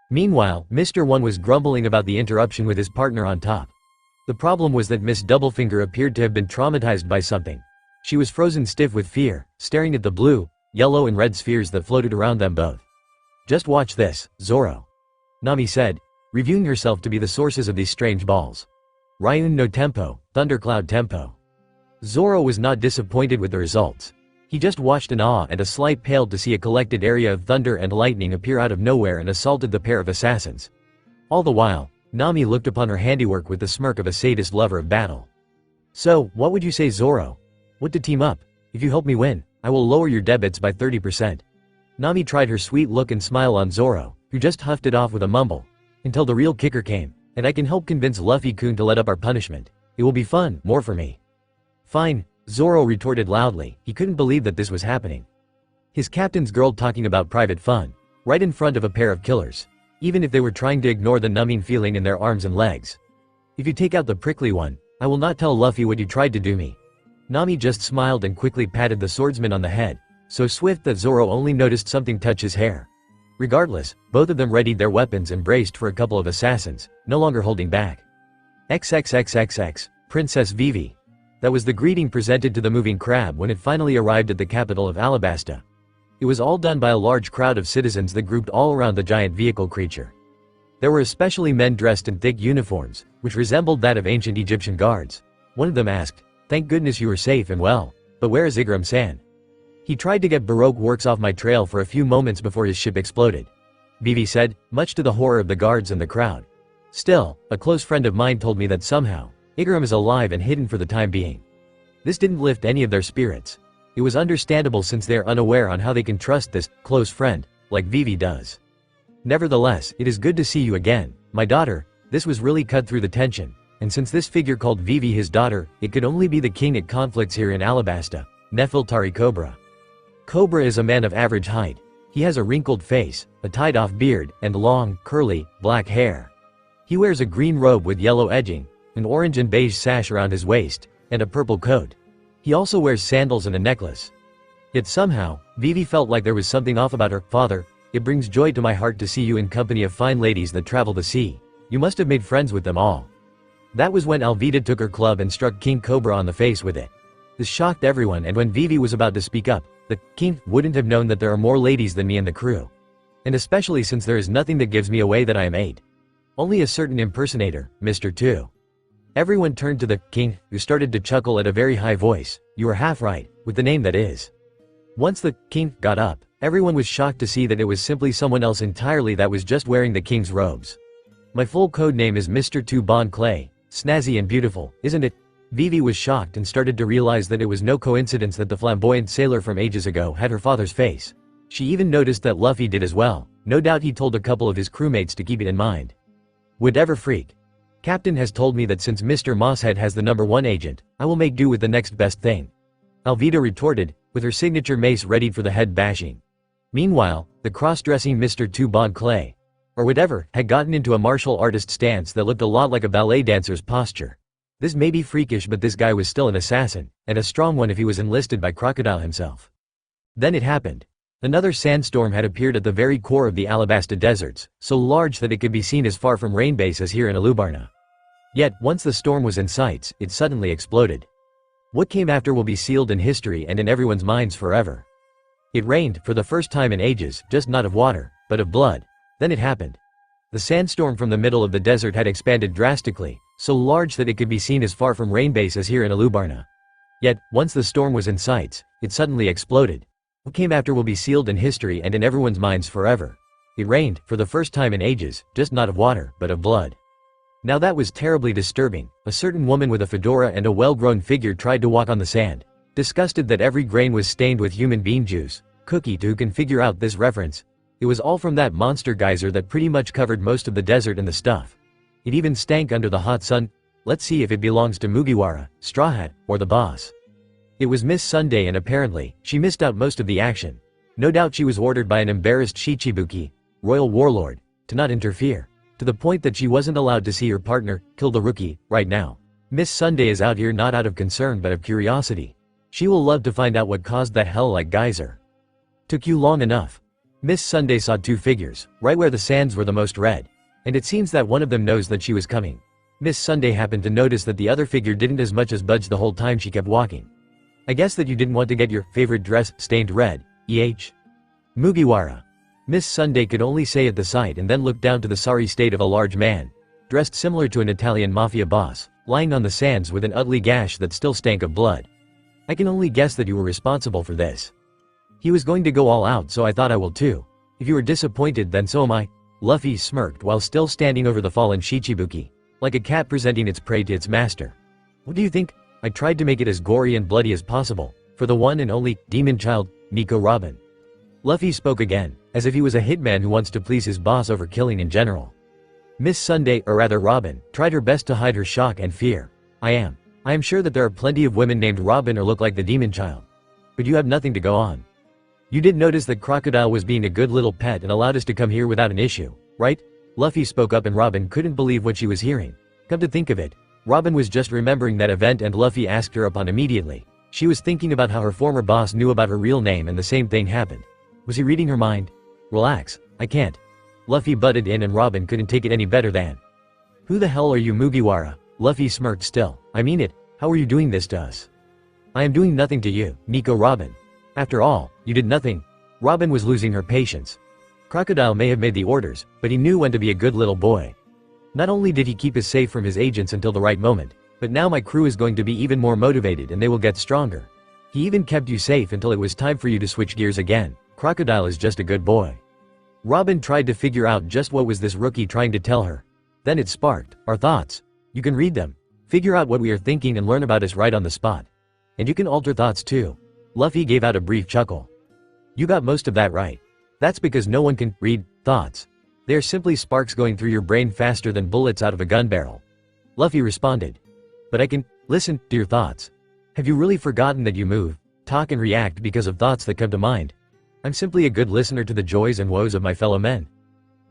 Meanwhile, Mr. One was grumbling about the interruption with his partner on top. The problem was that Miss Doublefinger appeared to have been traumatized by something. She was frozen stiff with fear, staring at the blue, yellow and red spheres that floated around them both. "Just watch this, Zoro," Nami said, reviewing herself to be the sources of these strange balls. "Ryun no Tempo, Thundercloud Tempo." Zoro was not disappointed with the results. He just watched in awe and a slight paled to see a collected area of thunder and lightning appear out of nowhere and assaulted the pair of assassins. All the while, Nami looked upon her handiwork with the smirk of a sadist lover of battle. "So, what would you say, Zoro? What to team up? If you help me win, I will lower your debits by 30%. Nami tried her sweet look and smile on Zoro, who just huffed it off with a mumble. "Until the real kicker came, and I can help convince Luffy-kun to let up our punishment. It will be fun, more for me." "Fine," Zoro retorted loudly. He couldn't believe that this was happening. His captain's girl talking about private fun, right in front of a pair of killers, even if they were trying to ignore the numbing feeling in their arms and legs. "If you take out the prickly one, I will not tell Luffy what you tried to do me." Nami just smiled and quickly patted the swordsman on the head, so swift that Zoro only noticed something touch his hair. Regardless, both of them readied their weapons and braced for a couple of assassins, no longer holding back. "XXXXX, Princess Vivi." That was the greeting presented to the moving crab when it finally arrived at the capital of Alabasta. It was all done by a large crowd of citizens that grouped all around the giant vehicle creature. There were especially men dressed in thick uniforms, which resembled that of ancient Egyptian guards. One of them asked, "Thank goodness you are safe and well, but where is Igaram-san? He tried to get Baroque works off my trail for a few moments before his ship exploded," Vivi said, much to the horror of the guards and the crowd. "Still, a close friend of mine told me that somehow, Igaram is alive and hidden for the time being." This didn't lift any of their spirits. It was understandable since they are unaware on how they can trust this close friend, like Vivi does. "Nevertheless, it is good to see you again, my daughter." This was really cut through the tension, and since this figure called Vivi his daughter, it could only be the king at conflicts here in Alabasta, Nefeltari Cobra. Cobra is a man of average height. He has a wrinkled face, a tied-off beard, and long, curly, black hair. He wears a green robe with yellow edging, an orange and beige sash around his waist, and a purple coat. He also wears sandals and a necklace. Yet somehow, Vivi felt like there was something off about her. "Father, it brings joy to my heart to see you in company of fine ladies that travel the sea. You must have made friends with them all." That was when Alvida took her club and struck King Cobra on the face with it. This shocked everyone, and when Vivi was about to speak up, the king wouldn't have known that there are more ladies than me in the crew. And especially since there is nothing that gives me away that I am 8. Only a certain impersonator, Mr. 2. Everyone turned to the king, who started to chuckle at a very high voice. "You are half right, with the name that is." Once the king got up, everyone was shocked to see that it was simply someone else entirely that was just wearing the king's robes. "My full code name is Mr. 2 Bon Clay, snazzy and beautiful, isn't it?" Vivi was shocked and started to realize that it was no coincidence that the flamboyant sailor from ages ago had her father's face. She even noticed that Luffy did as well. No doubt he told a couple of his crewmates to keep it in mind. "Whatever, freak. Captain has told me that since Mr. Mosshead has the #1 agent, I will make do with the next best thing," Alvida retorted, with her signature mace readied for the head bashing. Meanwhile, the cross-dressing Mr. 2 Bon Clay, or whatever, had gotten into a martial artist stance that looked a lot like a ballet dancer's posture. This may be freakish, but this guy was still an assassin, and a strong one if he was enlisted by Crocodile himself. Then it happened. Another sandstorm had appeared at the very core of the Alabasta deserts, so large that it could be seen as far from Rainbase as here in Alubarna. Yet, once the storm was in sight, it suddenly exploded. What came after will be sealed in history and in everyone's minds forever. It rained, for the first time in ages, just not of water, but of blood. Then it happened. The sandstorm from the middle of the desert had expanded drastically, so large that it could be seen as far from Rainbase as here in Alubarna. Yet, once the storm was in sight, it suddenly exploded. What came after will be sealed in history and in everyone's minds forever. It rained, for the first time in ages, just not of water, but of blood. Now that was terribly disturbing. A certain woman with a fedora and a well-grown figure tried to walk on the sand, disgusted that every grain was stained with human bean juice. Cookie, to who can figure out this reference. It was all from that monster geyser that pretty much covered most of the desert and the stuff. It even stank under the hot sun. Let's see if it belongs to Mugiwara, Straw Hat, or the boss. It was Miss Sunday, and apparently, she missed out most of the action. No doubt she was ordered by an embarrassed Shichibuki, royal warlord, to not interfere, to the point that she wasn't allowed to see her partner kill the rookie right now. Miss Sunday is out here not out of concern but of curiosity. She will love to find out what caused that hell-like geyser. Took you long enough. Miss Sunday saw two figures, right where the sands were the most red. And it seems that one of them knows that she was coming. Miss Sunday happened to notice that the other figure didn't as much as budge the whole time she kept walking. I guess that you didn't want to get your favorite dress stained red, Mugiwara. Miss Sunday could only say at the sight and then looked down to the sorry state of a large man, dressed similar to an Italian mafia boss, lying on the sands with an ugly gash that still stank of blood. I can only guess that you were responsible for this. He was going to go all out, so I thought I will too. If you are disappointed, then so am I. Luffy smirked while still standing over the fallen Shichibuki, like a cat presenting its prey to its master. What do you think? I tried to make it as gory and bloody as possible, for the one and only demon child, Nico Robin. Luffy spoke again, as if he was a hitman who wants to please his boss over killing in general. Miss Sunday, or rather Robin, tried her best to hide her shock and fear. I am sure that there are plenty of women named Robin or look like the demon child. But you have nothing to go on. You did notice that Crocodile was being a good little pet and allowed us to come here without an issue, right? Luffy spoke up and Robin couldn't believe what she was hearing. Come to think of it, Robin was just remembering that event and Luffy asked her upon immediately. She was thinking about how her former boss knew about her real name and the same thing happened. Was he reading her mind? Relax, I can't. Luffy butted in and Robin couldn't take it any better than. Who the hell are you, Mugiwara? Luffy smirked still. I mean it, how are you doing this to us? I am doing nothing to you, Nico Robin. After all, you did nothing. Robin was losing her patience. Crocodile may have made the orders, but he knew when to be a good little boy. Not only did he keep us safe from his agents until the right moment, but now my crew is going to be even more motivated and they will get stronger. He even kept you safe until it was time for you to switch gears again. Crocodile is just a good boy. Robin tried to figure out just what was this rookie trying to tell her. Then it sparked, our thoughts. You can read them, figure out what we are thinking and learn about us right on the spot. And you can alter thoughts too. Luffy gave out a brief chuckle. You got most of that right. That's because no one can read thoughts. They are simply sparks going through your brain faster than bullets out of a gun barrel. Luffy responded. But I can listen to your thoughts. Have you really forgotten that you move, talk and react because of thoughts that come to mind? I'm simply a good listener to the joys and woes of my fellow men.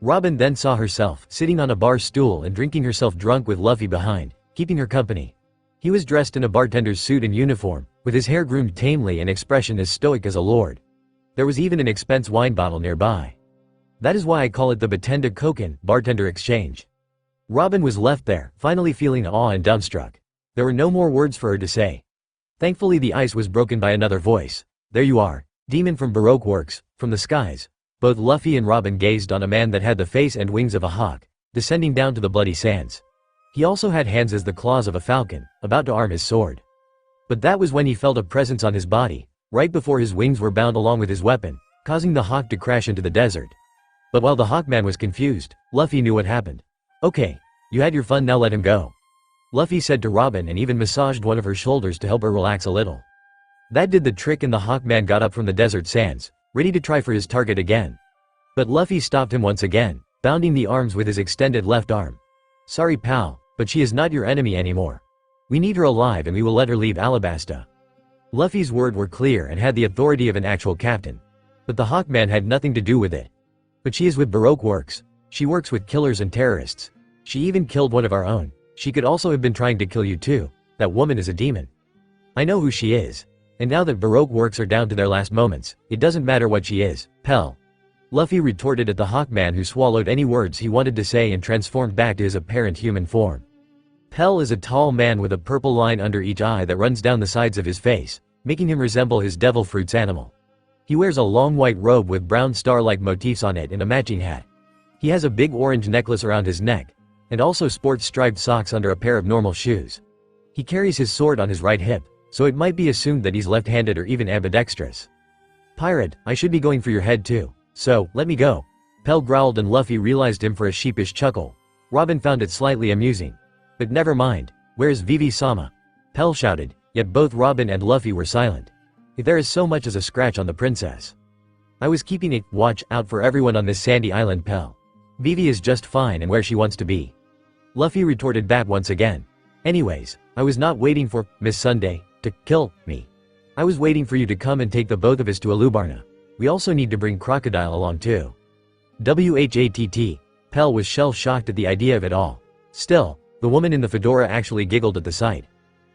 Robin then saw herself sitting on a bar stool and drinking herself drunk with Luffy behind, keeping her company. He was dressed in a bartender's suit and uniform, with his hair groomed tamely and expression as stoic as a lord. There was even an expense wine bottle nearby. That is why I call it the Batenda Koken bartender exchange. Robin was left there, finally feeling awe and dumbstruck. There were no more words for her to say. Thankfully the ice was broken by another voice. There you are, demon from Baroque Works, from the skies. Both Luffy and Robin gazed on a man that had the face and wings of a hawk, descending down to the bloody sands. He also had hands as the claws of a falcon, about to arm his sword. But that was when he felt a presence on his body, right before his wings were bound along with his weapon, causing the hawk to crash into the desert. But while the Hawkman was confused, Luffy knew what happened. Okay, you had your fun, now let him go. Luffy said to Robin and even massaged one of her shoulders to help her relax a little. That did the trick and the Hawkman got up from the desert sands, ready to try for his target again. But Luffy stopped him once again, bounding the arms with his extended left arm. Sorry pal, but she is not your enemy anymore. We need her alive and we will let her leave Alabasta. Luffy's words were clear and had the authority of an actual captain. But the Hawkman had nothing to do with it. But she is with Baroque Works. She works with killers and terrorists. She even killed one of our own. She could also have been trying to kill you too. That woman is a demon. I know who she is. And now that Baroque Works are down to their last moments, it doesn't matter what she is, Pell. Luffy retorted at the Hawkman, who swallowed any words he wanted to say and transformed back to his apparent human form. Pell is a tall man with a purple line under each eye that runs down the sides of his face, making him resemble his devil fruits animal. He wears a long white robe with brown star-like motifs on it and a matching hat. He has a big orange necklace around his neck, and also sports striped socks under a pair of normal shoes. He carries his sword on his right hip, so it might be assumed that he's left-handed or even ambidextrous. Pirate, I should be going for your head too, so, let me go. Pell growled and Luffy realized him for a sheepish chuckle. Robin found it slightly amusing. But never mind, where's Vivi-sama? Pell shouted, yet both Robin and Luffy were silent. If there is so much as a scratch on the princess. I was keeping a watch out for everyone on this sandy island, Pell. Vivi is just fine and where she wants to be. Luffy retorted back once again. Anyways, I was not waiting for Miss Sunday to kill me. I was waiting for you to come and take the both of us to Alubarna. We also need to bring Crocodile along too. WHATT. Pell was shell-shocked at the idea of it all. Still, the woman in the fedora actually giggled at the sight.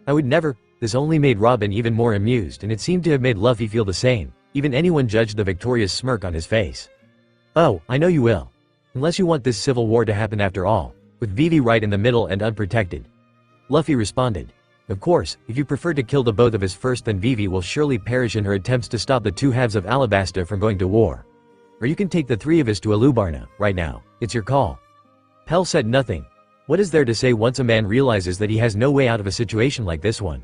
I would never. This only made Robin even more amused, and it seemed to have made Luffy feel the same. Even anyone judged the victorious smirk on his face. Oh, I know you will. Unless you want this civil war to happen after all, with Vivi right in the middle and unprotected. Luffy responded. Of course, if you prefer to kill the both of us first, then Vivi will surely perish in her attempts to stop the two halves of Alabasta from going to war. Or you can take the three of us to Alubarna, right now. It's your call. Pell said nothing. What is there to say once a man realizes that he has no way out of a situation like this one?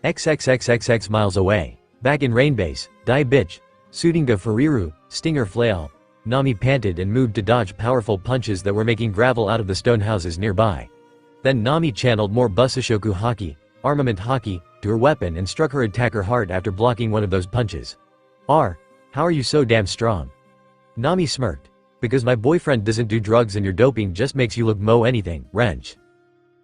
XXXXX miles away. Back in Rainbase, die bitch. Suitinga Furiru, Stinger Flail. Nami panted and moved to dodge powerful punches that were making gravel out of the stone houses nearby. Then Nami channeled more Busashoku Haki, armament Haki, to her weapon and struck her attacker hard after blocking one of those punches. How are you so damn strong? Nami smirked. Because my boyfriend doesn't do drugs and your doping just makes you look anything, wrench.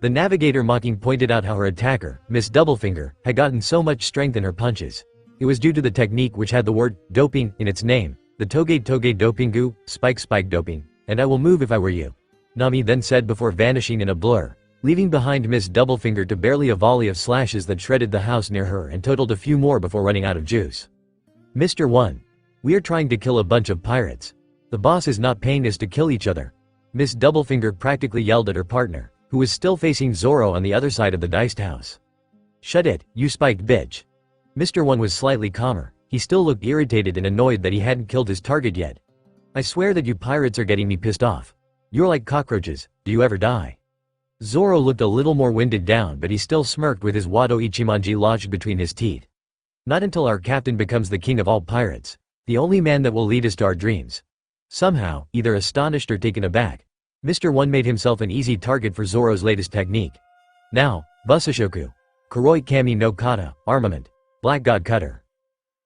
The navigator mocking pointed out how her attacker, Miss Doublefinger, had gotten so much strength in her punches. It was due to the technique which had the word doping in its name, the toge dopingu, spike doping, and I will move if I were you. Nami then said before vanishing in a blur, leaving behind Miss Doublefinger to barely a volley of slashes that shredded the house near her and totaled a few more before running out of juice. Mr. 1. We are trying to kill a bunch of pirates. The boss is not paying us to kill each other. Miss Doublefinger practically yelled at her partner, who was still facing Zoro on the other side of the diced house. Shut it, you spiked bitch. Mr. 1 was slightly calmer. He still looked irritated and annoyed that he hadn't killed his target yet. I swear that you pirates are getting me pissed off. You're like cockroaches, do you ever die? Zoro looked a little more winded down, but he still smirked with his Wado Ichimonji lodged between his teeth. Not until our captain becomes the king of all pirates. The only man that will lead us to our dreams. Somehow, either astonished or taken aback, Mr. 1 made himself an easy target for Zoro's latest technique. Now, Busashoku. Kuroi Kami no Kata, armament. Black God Cutter.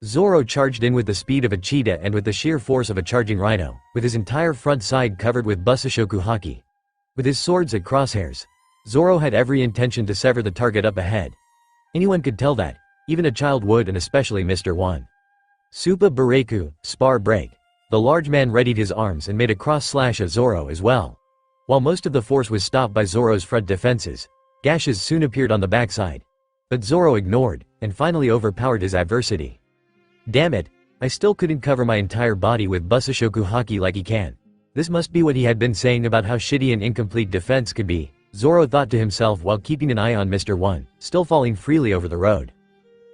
Zoro charged in with the speed of a cheetah and with the sheer force of a charging rhino, with his entire front side covered with Busashoku Haki. With his swords at crosshairs, Zoro had every intention to sever the target up ahead. Anyone could tell that, even a child would, and especially Mr. 1. Supa Bareku, spar break. The large man readied his arms and made a cross slash at Zoro as well. While most of the force was stopped by Zoro's front defenses, gashes soon appeared on the backside. But Zoro ignored, and finally overpowered his adversity. Damn it, I still couldn't cover my entire body with Busashoku Haki like he can. This must be what he had been saying about how shitty an incomplete defense could be, Zoro thought to himself while keeping an eye on Mr. 1, still falling freely over the road.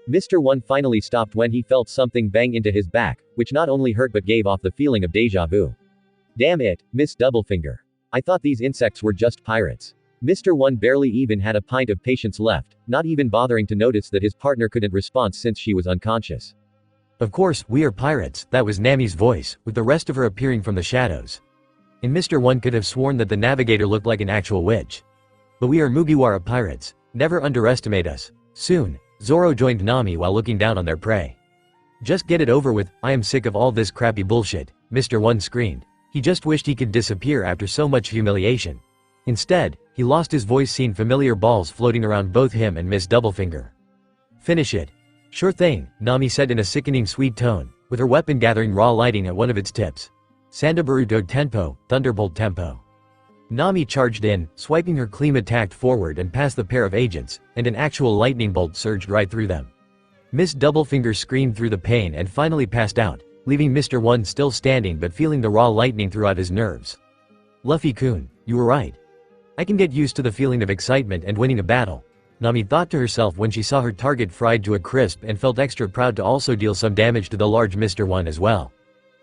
Mr. 1 finally stopped when he felt something bang into his back, which not only hurt but gave off the feeling of deja vu. Damn it, Miss Doublefinger. I thought these insects were just pirates. Mr. 1 barely even had a pint of patience left, not even bothering to notice that his partner couldn't respond since she was unconscious. Of course, we are pirates, that was Nami's voice, with the rest of her appearing from the shadows. And Mr. 1 could have sworn that the navigator looked like an actual witch. But we are Mugiwara pirates, never underestimate us. Soon, Zoro joined Nami while looking down on their prey. Just get it over with, I am sick of all this crappy bullshit, Mr. 1 screamed. He just wished he could disappear after so much humiliation. Instead, he lost his voice seeing familiar balls floating around both him and Miss Doublefinger. Finish it. Sure thing, Nami said in a sickening sweet tone, with her weapon gathering raw lighting at one of its tips. Sandabaruto Tenpo, Thunderbolt Tempo. Nami charged in, swiping her cleam attacked forward and past the pair of agents, and an actual lightning bolt surged right through them. Miss Doublefinger screamed through the pain and finally passed out, leaving Mr. 1 still standing but feeling the raw lightning throughout his nerves. Luffy-kun, you were right. I can get used to the feeling of excitement and winning a battle, Nami thought to herself when she saw her target fried to a crisp and felt extra proud to also deal some damage to the large Mr. 1 as well.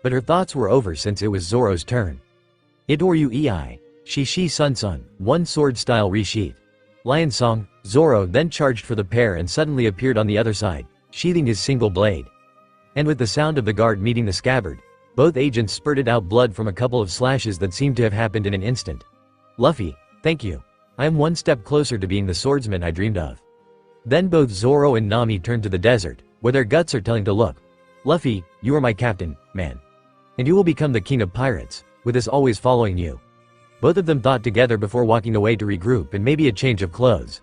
But her thoughts were over since it was Zoro's turn. Itoryu Ei. Shishi Sun, one sword style resheath. Lion Song, Zoro then charged for the pair and suddenly appeared on the other side, sheathing his single blade. And with the sound of the guard meeting the scabbard, both agents spurted out blood from a couple of slashes that seemed to have happened in an instant. Luffy, thank you. I am one step closer to being the swordsman I dreamed of. Then both Zoro and Nami turned to the desert, where their guts are telling to look. Luffy, you are my captain, man. And you will become the king of pirates, with us always following you. Both of them thought together before walking away to regroup and maybe a change of clothes.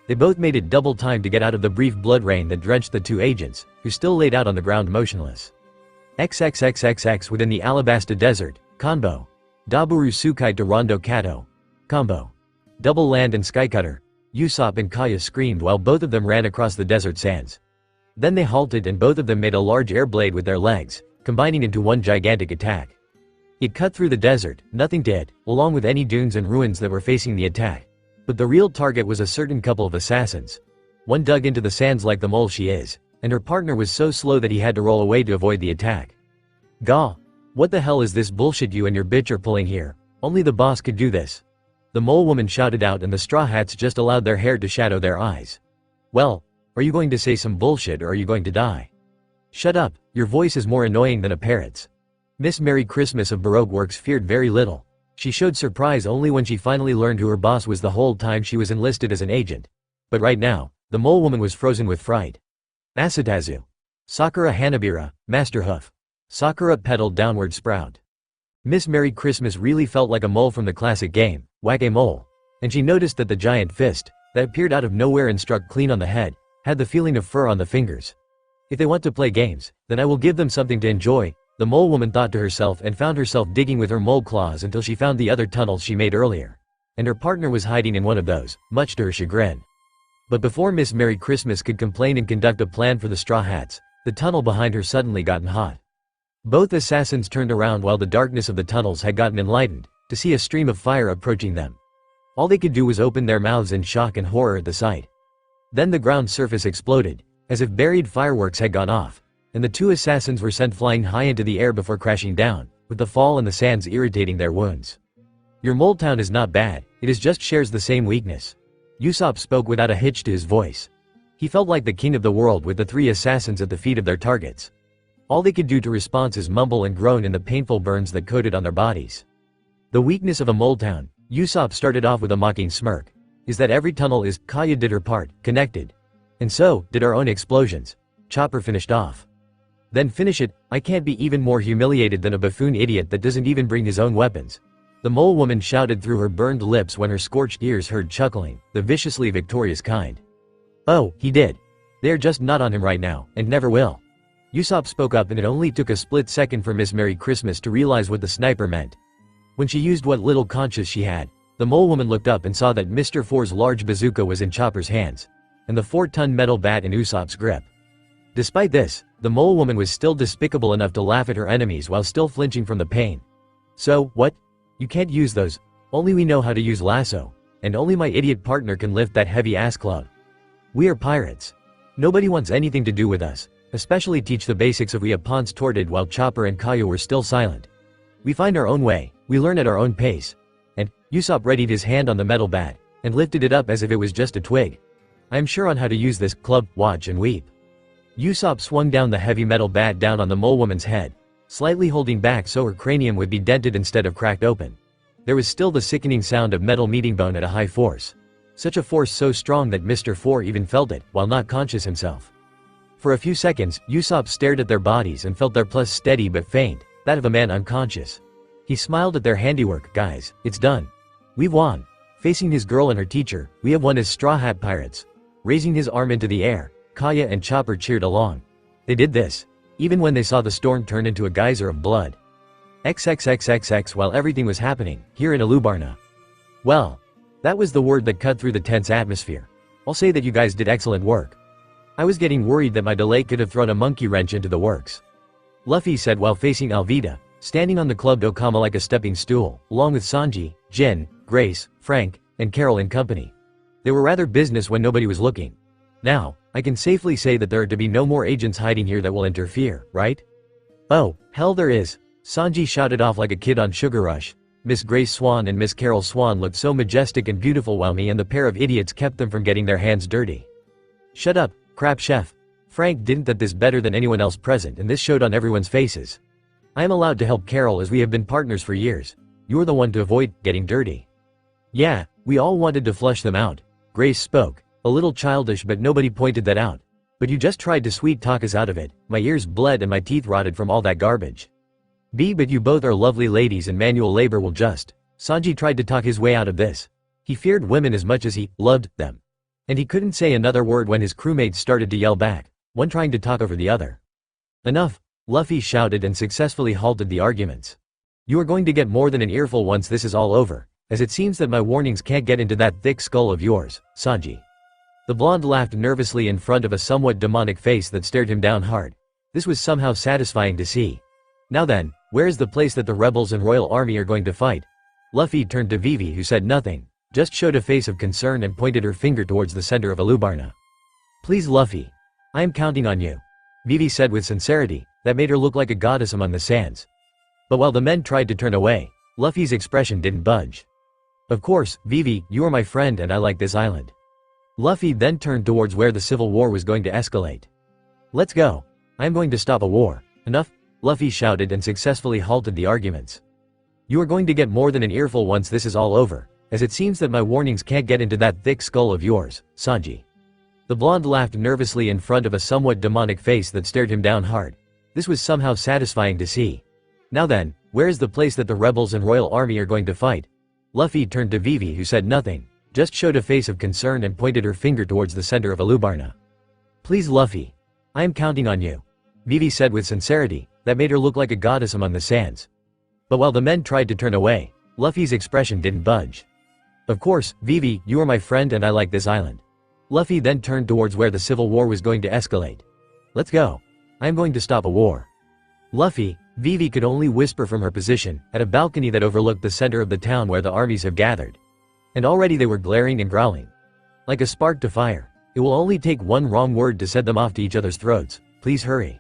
They both made it double time to get out of the brief blood rain that drenched the two agents, who still laid out on the ground motionless. XXXXX within the Alabasta Desert, Kanbo. Daburu Sukai to Rondo Kato. Combo. Double Land and Skycutter. Usopp and Kaya screamed while both of them ran across the desert sands. Then they halted and both of them made a large air blade with their legs, combining into one gigantic attack. It cut through the desert, nothing did, along with any dunes and ruins that were facing the attack. But the real target was a certain couple of assassins. One dug into the sands like the mole she is, and her partner was so slow that he had to roll away to avoid the attack. Gah! What the hell is this bullshit you and your bitch are pulling here? Only the boss could do this. The mole woman shouted out and the straw hats just allowed their hair to shadow their eyes. Well, Are you going to say some bullshit or are you going to die? Shut up, your voice is more annoying than a parrot's. Miss Merry Christmas of Baroque Works feared very little. She showed surprise only when she finally learned who her boss was the whole time she was enlisted as an agent. But right now, the mole woman was frozen with fright. Asatazu. Sakura Hanabira, Master Hoof. Sakura Petal Downward Sprout. Miss Merry Christmas really felt like a mole from the classic game, Whack-A-Mole. And she noticed that the giant fist, that appeared out of nowhere and struck clean on the head, had the feeling of fur on the fingers. If they want to play games, then I will give them something to enjoy, the mole woman thought to herself and found herself digging with her mole claws until she found the other tunnels she made earlier. And her partner was hiding in one of those, much to her chagrin. But before Miss Merry Christmas could complain and conduct a plan for the Straw Hats, the tunnel behind her suddenly gotten hot. Both assassins turned around while the darkness of the tunnels had gotten enlightened, to see a stream of fire approaching them. All they could do was open their mouths in shock and horror at the sight. Then the ground surface exploded, as if buried fireworks had gone off, and the two assassins were sent flying high into the air before crashing down, with the fall and the sands irritating their wounds. Your mole town is not bad, it is just shares the same weakness. Usopp spoke without a hitch to his voice. He felt like the king of the world with the three assassins at the feet of their targets. All they could do to respond is mumble and groan in the painful burns that coated on their bodies. The weakness of a mole town, Usopp started off with a mocking smirk, is that every tunnel is, Kaya did her part, connected. And so, did our own explosions. Chopper finished off. Then finish it, I can't be even more humiliated than a buffoon idiot that doesn't even bring his own weapons. The mole woman shouted through her burned lips when her scorched ears heard chuckling, the viciously victorious kind. Oh, he did. They're just not on him right now, and never will. Usopp spoke up and it only took a split second for Miss Merry Christmas to realize what the sniper meant. When she used what little conscience she had, the mole woman looked up and saw that Mr. Fore's large bazooka was in Chopper's hands, and the 4-ton metal bat in Usopp's grip. Despite this, the mole woman was still despicable enough to laugh at her enemies while still flinching from the pain. So, what? You can't use those. Only we know how to use lasso, and only my idiot partner can lift that heavy ass club. We are pirates. Nobody wants anything to do with us, especially teach the basics of we Ponce torted while Chopper and Kaio were still silent. We find our own way, we learn at our own pace. And, Usopp readied his hand on the metal bat, and lifted it up as if it was just a twig. I am sure on how to use this club, watch and weep. Usopp swung down the heavy metal bat down on the mole woman's head, slightly holding back so her cranium would be dented instead of cracked open. There was still the sickening sound of metal meeting bone at a high force. Such a force so strong that Mr. Fore even felt it, while not conscious himself. For a few seconds, Usopp stared at their bodies and felt their pulse steady but faint, that of a man unconscious. He smiled at their handiwork. Guys, it's done. We've won. Facing his girl and her teacher, we have won as Straw Hat Pirates. Raising his arm into the air, Kaya and Chopper cheered along. They did this, even when they saw the storm turn into a geyser of blood. XXXXX while everything was happening, here in Alubarna. Well, that was the word that cut through the tense atmosphere. I'll say that you guys did excellent work. I was getting worried that my delay could have thrown a monkey wrench into the works. Luffy said while facing Alvida, standing on the club Dokama like a stepping stool, along with Sanji, Jin, Grace, Frank, and Carol in company. They were rather business when nobody was looking. Now, I can safely say that there are to be no more agents hiding here that will interfere, right? Oh, hell there is. Sanji shouted off like a kid on Sugar Rush. Miss Grace Swan and Miss Carol Swan looked so majestic and beautiful while me and the pair of idiots kept them from getting their hands dirty. Shut up, crap chef. Frank didn't that this better than anyone else present and this showed on everyone's faces. I am allowed to help Carol as we have been partners for years. You're the one to avoid getting dirty. Yeah, we all wanted to flush them out. Grace spoke, a little childish but nobody pointed that out. But you just tried to sweet talk us out of it. My ears bled and my teeth rotted from all that garbage. But you both are lovely ladies and manual labor will just. Sanji tried to talk his way out of this. He feared women as much as he loved them. And he couldn't say another word when his crewmates started to yell back, one trying to talk over the other. Enough, Luffy shouted and successfully halted the arguments. You are going to get more than an earful once this is all over, as it seems that my warnings can't get into that thick skull of yours, Sanji. The blonde laughed nervously in front of a somewhat demonic face that stared him down hard. This was somehow satisfying to see. Now then, where is the place that the rebels and royal army are going to fight? Luffy turned to Vivi who said nothing, just showed a face of concern and pointed her finger towards the center of Alubarna. Please Luffy. I am counting on you. Vivi said with sincerity, that made her look like a goddess among the sands. But while the men tried to turn away, Luffy's expression didn't budge. Of course, Vivi, you are my friend and I like this island. Luffy then turned towards where the civil war was going to escalate. "Let's go. I am going to stop a war." "Enough," Luffy shouted and successfully halted the arguments. "You are going to get more than an earful once this is all over, as it seems that my warnings can't get into that thick skull of yours, Sanji." The blonde laughed nervously in front of a somewhat demonic face that stared him down hard. This was somehow satisfying to see. "Now then, where is the place that the rebels and royal army are going to fight?" Luffy turned to Vivi, who said nothing, just showed a face of concern and pointed her finger towards the center of Alubarna. "Please Luffy. I am counting on you," Vivi said with sincerity, that made her look like a goddess among the sands. But while the men tried to turn away, Luffy's expression didn't budge. "Of course, Vivi, you are my friend and I like this island." Luffy then turned towards where the civil war was going to escalate. "Let's go. I am going to stop a war." Luffy, Vivi could only whisper from her position, at a balcony that overlooked the center of the town where the armies have gathered. And already they were glaring and growling. Like a spark to fire. It will only take one wrong word to set them off to each other's throats. Please hurry.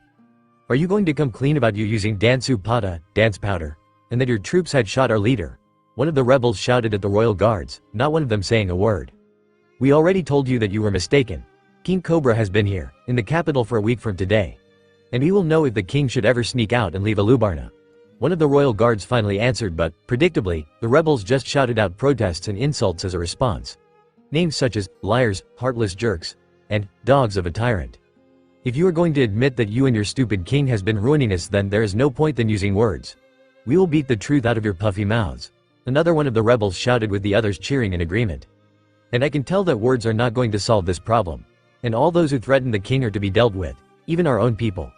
Are you going to come clean about you using Dansu Pata, dance powder, and that your troops had shot our leader? One of the rebels shouted at the royal guards, not one of them saying a word. "We already told you that you were mistaken. King Cobra has been here, in the capital for a week from today. And we will know if the king should ever sneak out and leave Alubarna." One of the royal guards finally answered, but, predictably, the rebels just shouted out protests and insults as a response. Names such as, liars, heartless jerks, and, dogs of a tyrant. "If you are going to admit that you and your stupid king has been ruining us, then there is no point in using words. We will beat the truth out of your puffy mouths," another one of the rebels shouted with the others cheering in agreement. "And I can tell that words are not going to solve this problem. And all those who threaten the king are to be dealt with, even our own people."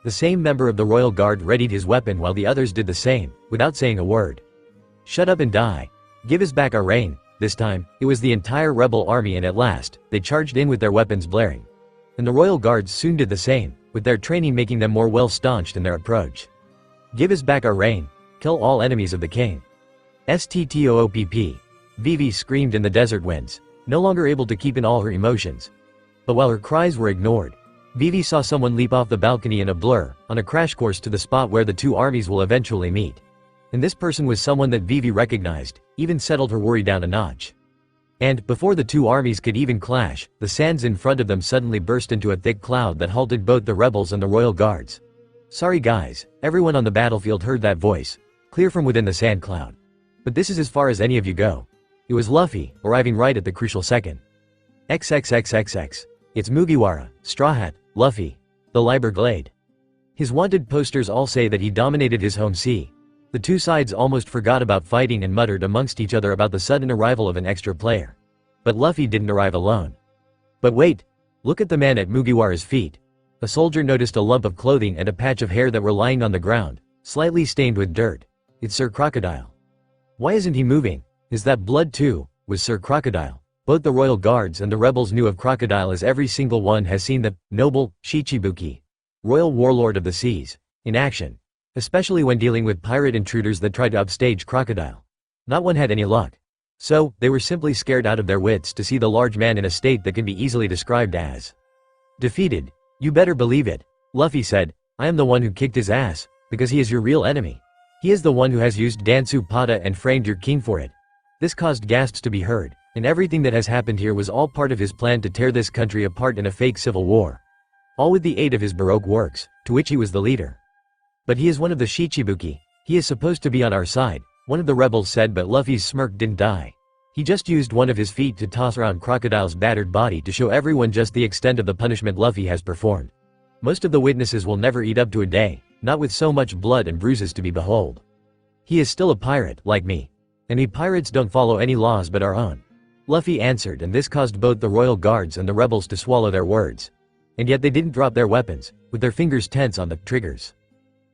The same member of the royal guard readied his weapon while the others did the same, without saying a word. "Shut up and die. Give us back our reign." This time, it was the entire rebel army, and at last, they charged in with their weapons blaring. And the royal guards soon did the same, with their training making them more well-staunched in their approach. "Give us back our reign. Kill all enemies of the king. Stop!" Vivi screamed in the desert winds, no longer able to keep in all her emotions. But while her cries were ignored, Vivi saw someone leap off the balcony in a blur, on a crash course to the spot where the two armies will eventually meet. And this person was someone that Vivi recognized, even settled her worry down a notch. And, before the two armies could even clash, the sands in front of them suddenly burst into a thick cloud that halted both the rebels and the royal guards. "Sorry guys," everyone on the battlefield heard that voice, clear from within the sand cloud. "But this is as far as any of you go." It was Luffy, arriving right at the crucial second. "XXXXX. It's Mugiwara, Straw Hat, Luffy. The Liber Glade." His wanted posters all say that he dominated his home sea. The two sides almost forgot about fighting and muttered amongst each other about the sudden arrival of an extra player. But Luffy didn't arrive alone. But wait! Look at the man at Mugiwara's feet. A soldier noticed a lump of clothing and a patch of hair that were lying on the ground, slightly stained with dirt. It's Sir Crocodile. Why isn't he moving? Is that blood too? Was Sir Crocodile? Both the royal guards and the rebels knew of Crocodile, as every single one has seen the noble Shichibuki, royal warlord of the seas, in action, especially when dealing with pirate intruders that tried to upstage Crocodile. Not one had any luck. So, they were simply scared out of their wits to see the large man in a state that can be easily described as defeated. "You better believe it," Luffy said. "I am the one who kicked his ass, because he is your real enemy. He is the one who has used Dansu Pata and framed your king for it." This caused gasps to be heard. And everything that has happened here was all part of his plan to tear this country apart in a fake civil war. All with the aid of his Baroque works, to which he was the leader. "But he is one of the Shichibuki. He is supposed to be on our side," one of the rebels said, but Luffy's smirk didn't die. He just used one of his feet to toss around Crocodile's battered body to show everyone just the extent of the punishment Luffy has performed. Most of the witnesses will never eat up to a day, not with so much blood and bruises to be behold. "He is still a pirate, like me. And we pirates don't follow any laws but our own," Luffy answered, and this caused both the royal guards and the rebels to swallow their words. And yet they didn't drop their weapons, with their fingers tense on the triggers.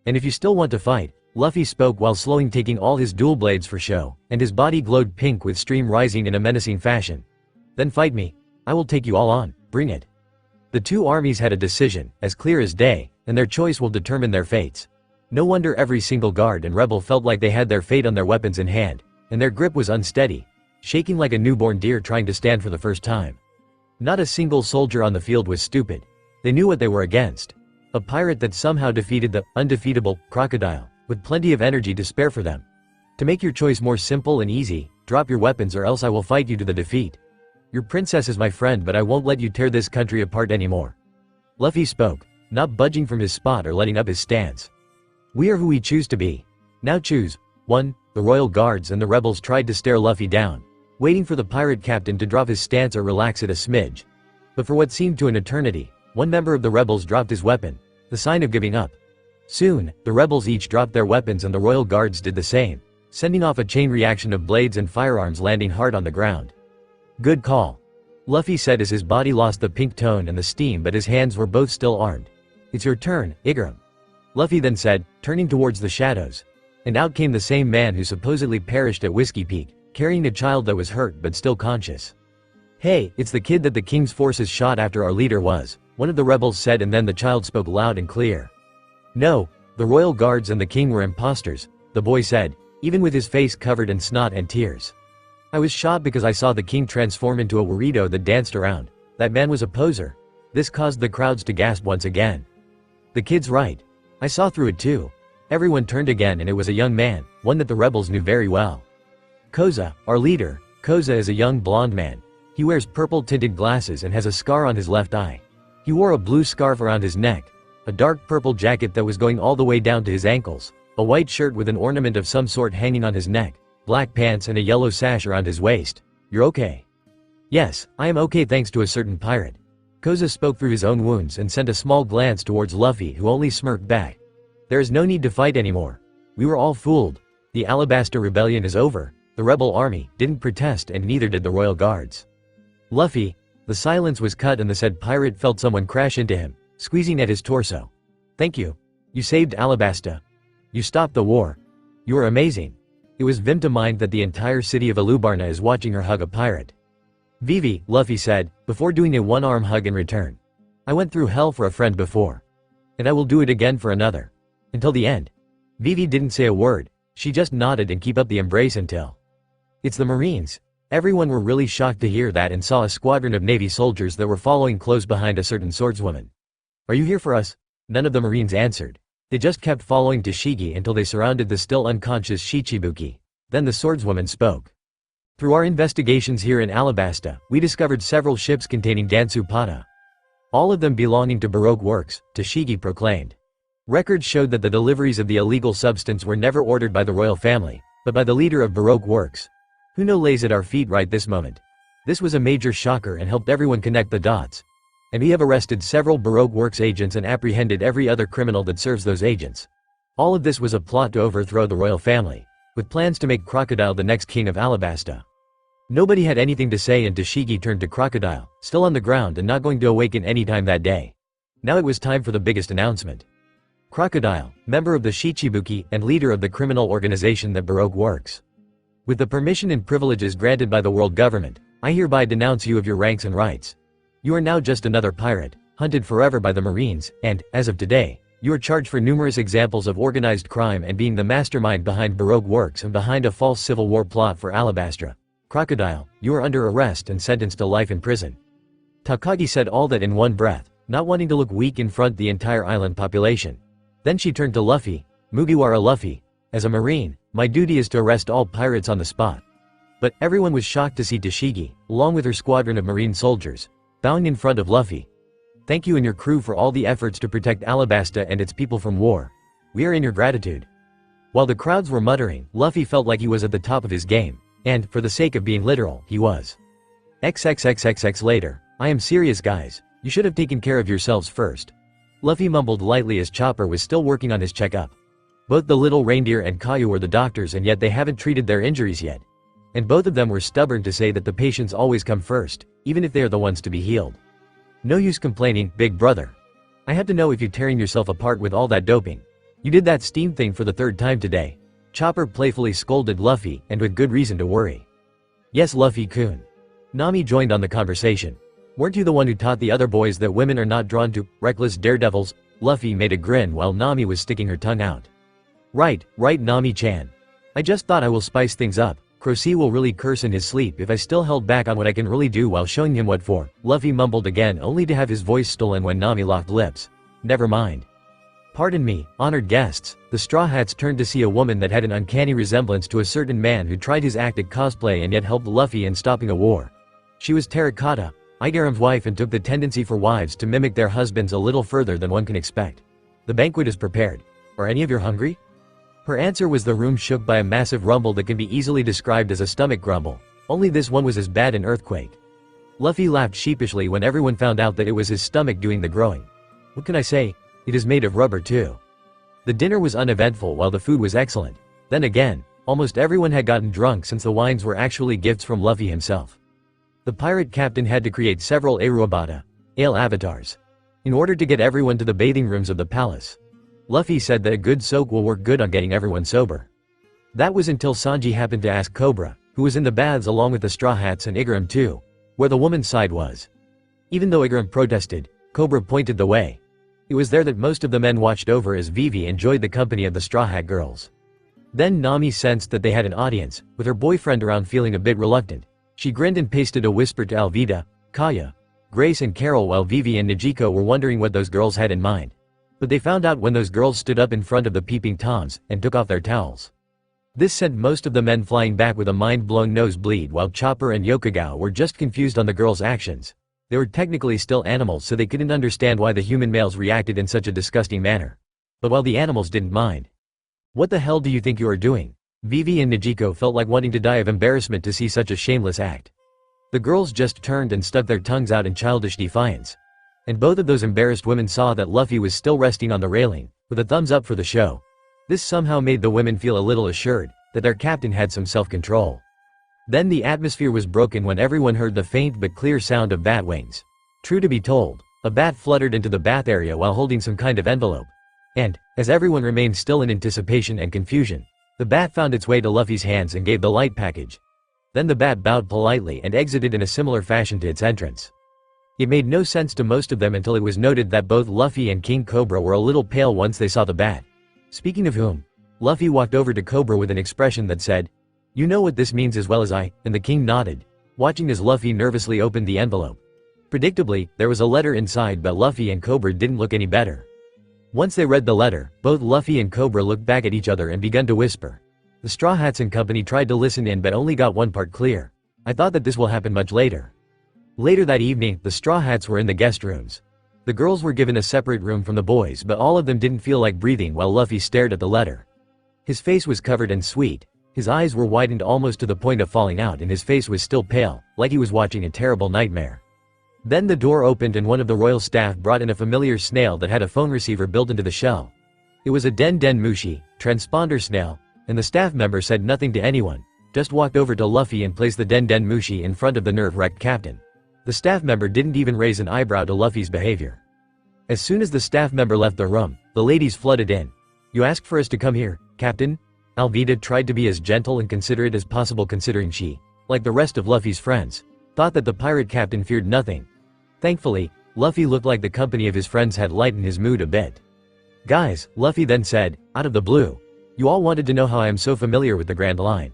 "And if you still want to fight," Luffy spoke while slowing, taking all his dual blades for show, and his body glowed pink with steam rising in a menacing fashion. "Then fight me. I will take you all on, bring it." The two armies had a decision, as clear as day, and their choice will determine their fates. No wonder every single guard and rebel felt like they had their fate on their weapons in hand, and their grip was unsteady, shaking like a newborn deer trying to stand for the first time. Not a single soldier on the field was stupid. They knew what they were against. A pirate that somehow defeated the undefeatable Crocodile, with plenty of energy to spare for them. To make your choice more simple and easy, drop your weapons or else I will fight you to the defeat. Your princess is my friend, but I won't let you tear this country apart anymore. Luffy spoke, not budging from his spot or letting up his stance. We are who we choose to be. Now choose. 1. The royal guards and the rebels tried to stare Luffy down, waiting for the pirate captain to drop his stance or relax it a smidge. But for what seemed to an eternity, one member of the rebels dropped his weapon, the sign of giving up. Soon, the rebels each dropped their weapons and the royal guards did the same, sending off a chain reaction of blades and firearms landing hard on the ground. Good call, Luffy said as his body lost the pink tone and the steam, but his hands were both still armed. It's your turn, Igaram. Luffy then said, turning towards the shadows. And out came the same man who supposedly perished at Whiskey Peak, carrying a child that was hurt but still conscious. Hey, it's the kid that the king's forces shot after our leader was, one of the rebels said, and then the child spoke loud and clear. No, the royal guards and the king were imposters, the boy said, even with his face covered in snot and tears. I was shot because I saw the king transform into a burrito that danced around. That man was a poser. This caused the crowds to gasp once again. The kid's right. I saw through it too. Everyone turned again and it was a young man, one that the rebels knew very well. Koza, our leader. Koza is a young blonde man. He wears purple-tinted glasses and has a scar on his left eye. He wore a blue scarf around his neck, a dark purple jacket that was going all the way down to his ankles, a white shirt with an ornament of some sort hanging on his neck, black pants and a yellow sash around his waist. You're okay? Yes, I am okay thanks to a certain pirate. Koza spoke through his own wounds and sent a small glance towards Luffy, who only smirked back. There is no need to fight anymore. We were all fooled. The Alabasta rebellion is over. The rebel army didn't protest and neither did the royal guards. Luffy, the silence was cut and the said pirate felt someone crash into him, squeezing at his torso. Thank you. You saved Alabasta. You stopped the war. You are amazing. It was Vim to mind that the entire city of Alubarna is watching her hug a pirate. Vivi, Luffy said, before doing a one-arm hug in return. I went through hell for a friend before. And I will do it again for another. Until the end. Vivi didn't say a word, she just nodded and keep up the embrace until. It's the Marines. Everyone were really shocked to hear that and saw a squadron of Navy soldiers that were following close behind a certain swordswoman. Are you here for us? None of the Marines answered. They just kept following Tashigi until they surrounded the still unconscious Shichibuki. Then the swordswoman spoke. Through our investigations here in Alabasta, we discovered several ships containing Dansupata. All of them belonging to Baroque works, Tashigi proclaimed. Records showed that the deliveries of the illegal substance were never ordered by the royal family, but by the leader of Baroque works. Who lays at our feet right this moment. This was a major shocker and helped everyone connect the dots. And we have arrested several Baroque works agents and apprehended every other criminal that serves those agents. All of this was a plot to overthrow the royal family, with plans to make Crocodile the next king of Alabasta. Nobody had anything to say and Tashigi turned to Crocodile, still on the ground and not going to awaken any time that day. Now it was time for the biggest announcement. Crocodile, member of the Shichibuki and leader of the criminal organization that Baroque works. With the permission and privileges granted by the world government, I hereby denounce you of your ranks and rights. You are now just another pirate, hunted forever by the Marines, and, as of today, you are charged for numerous examples of organized crime and being the mastermind behind Baroque works and behind a false civil war plot for Alabastra. Crocodile, you are under arrest and sentenced to life in prison. Takagi said all that in one breath, not wanting to look weak in front the entire island population. Then she turned to Luffy. Mugiwara Luffy, as a marine, my duty is to arrest all pirates on the spot. But everyone was shocked to see Tashigi, along with her squadron of marine soldiers, bowing in front of Luffy. Thank you and your crew for all the efforts to protect Alabasta and its people from war. We are in your gratitude. While the crowds were muttering, Luffy felt like he was at the top of his game, and, for the sake of being literal, he was. XXXXX later, I am serious guys, you should have taken care of yourselves first. Luffy mumbled lightly as Chopper was still working on his checkup. Both the little reindeer and Kayu were the doctors and yet they haven't treated their injuries yet. And both of them were stubborn to say that the patients always come first, even if they are the ones to be healed. No use complaining, big brother. I had to know if you're tearing yourself apart with all that doping. You did that steam thing for the third time today. Chopper playfully scolded Luffy, and with good reason to worry. Yes Luffy-kun. Nami joined on the conversation. Weren't you the one who taught the other boys that women are not drawn to reckless daredevils? Luffy made a grin while Nami was sticking her tongue out. Right Nami-chan. I just thought I will spice things up. Crosey will really curse in his sleep if I still held back on what I can really do while showing him what for. Luffy mumbled again only to have his voice stolen when Nami locked lips. Never mind. Pardon me, honored guests. The Straw Hats turned to see a woman that had an uncanny resemblance to a certain man who tried his act at cosplay and yet helped Luffy in stopping a war. She was terracotta, Igaram's wife, and took the tendency for wives to mimic their husbands a little further than one can expect. The banquet is prepared. Are any of you hungry? Her answer was the room shook by a massive rumble that can be easily described as a stomach grumble, only this one was as bad an earthquake. Luffy laughed sheepishly when everyone found out that it was his stomach doing the growing. What can I say? It is made of rubber too. The dinner was uneventful while the food was excellent. Then again, almost everyone had gotten drunk since the wines were actually gifts from Luffy himself. The pirate captain had to create several Aruabata, ale avatars, in order to get everyone to the bathing rooms of the palace. Luffy said that a good soak will work good on getting everyone sober. That was until Sanji happened to ask Cobra, who was in the baths along with the Straw Hats and Igaram too, where the woman's side was. Even though Igaram protested, Cobra pointed the way. It was there that most of the men watched over as Vivi enjoyed the company of the Straw Hat girls. Then Nami sensed that they had an audience, with her boyfriend around feeling a bit reluctant. She grinned and pasted a whisper to Alvida, Kaya, Grace and Carol while Vivi and Najiko were wondering what those girls had in mind. But they found out when those girls stood up in front of the peeping toms and took off their towels. This sent most of the men flying back with a mind-blown nosebleed while Chopper and Yokogao were just confused on the girls' actions. They were technically still animals, so they couldn't understand why the human males reacted in such a disgusting manner. But while the animals didn't mind. What the hell do you think you are doing? Vivi and Najiko felt like wanting to die of embarrassment to see such a shameless act. The girls just turned and stuck their tongues out in childish defiance. And both of those embarrassed women saw that Luffy was still resting on the railing, with a thumbs up for the show. This somehow made the women feel a little assured that their captain had some self-control. Then the atmosphere was broken when everyone heard the faint but clear sound of bat wings. True to be told, a bat fluttered into the bath area while holding some kind of envelope. And, as everyone remained still in anticipation and confusion, the bat found its way to Luffy's hands and gave the light package. Then the bat bowed politely and exited in a similar fashion to its entrance. It made no sense to most of them until it was noted that both Luffy and King Cobra were a little pale once they saw the bat. Speaking of whom, Luffy walked over to Cobra with an expression that said, "You know what this means as well as I," and the king nodded, watching as Luffy nervously opened the envelope. Predictably, there was a letter inside, but Luffy and Cobra didn't look any better. Once they read the letter, both Luffy and Cobra looked back at each other and began to whisper. The Straw Hats and company tried to listen in but only got one part clear. I thought that this will happen much later. Later that evening, the Straw Hats were in the guest rooms. The girls were given a separate room from the boys, but all of them didn't feel like breathing while Luffy stared at the letter. His face was covered in sweat, his eyes were widened almost to the point of falling out, and his face was still pale, like he was watching a terrible nightmare. Then the door opened and one of the royal staff brought in a familiar snail that had a phone receiver built into the shell. It was a Den Den Mushi, transponder snail, and the staff member said nothing to anyone, just walked over to Luffy and placed the Den Den Mushi in front of the nerve-wrecked captain. The staff member didn't even raise an eyebrow to Luffy's behavior. As soon as the staff member left the room, the ladies flooded in. "You asked for us to come here, Captain?" Alvida tried to be as gentle and considerate as possible, considering she, like the rest of Luffy's friends, thought that the pirate captain feared nothing. Thankfully, Luffy looked like the company of his friends had lightened his mood a bit. "Guys," Luffy then said, out of the blue, "you all wanted to know how I am so familiar with the Grand Line.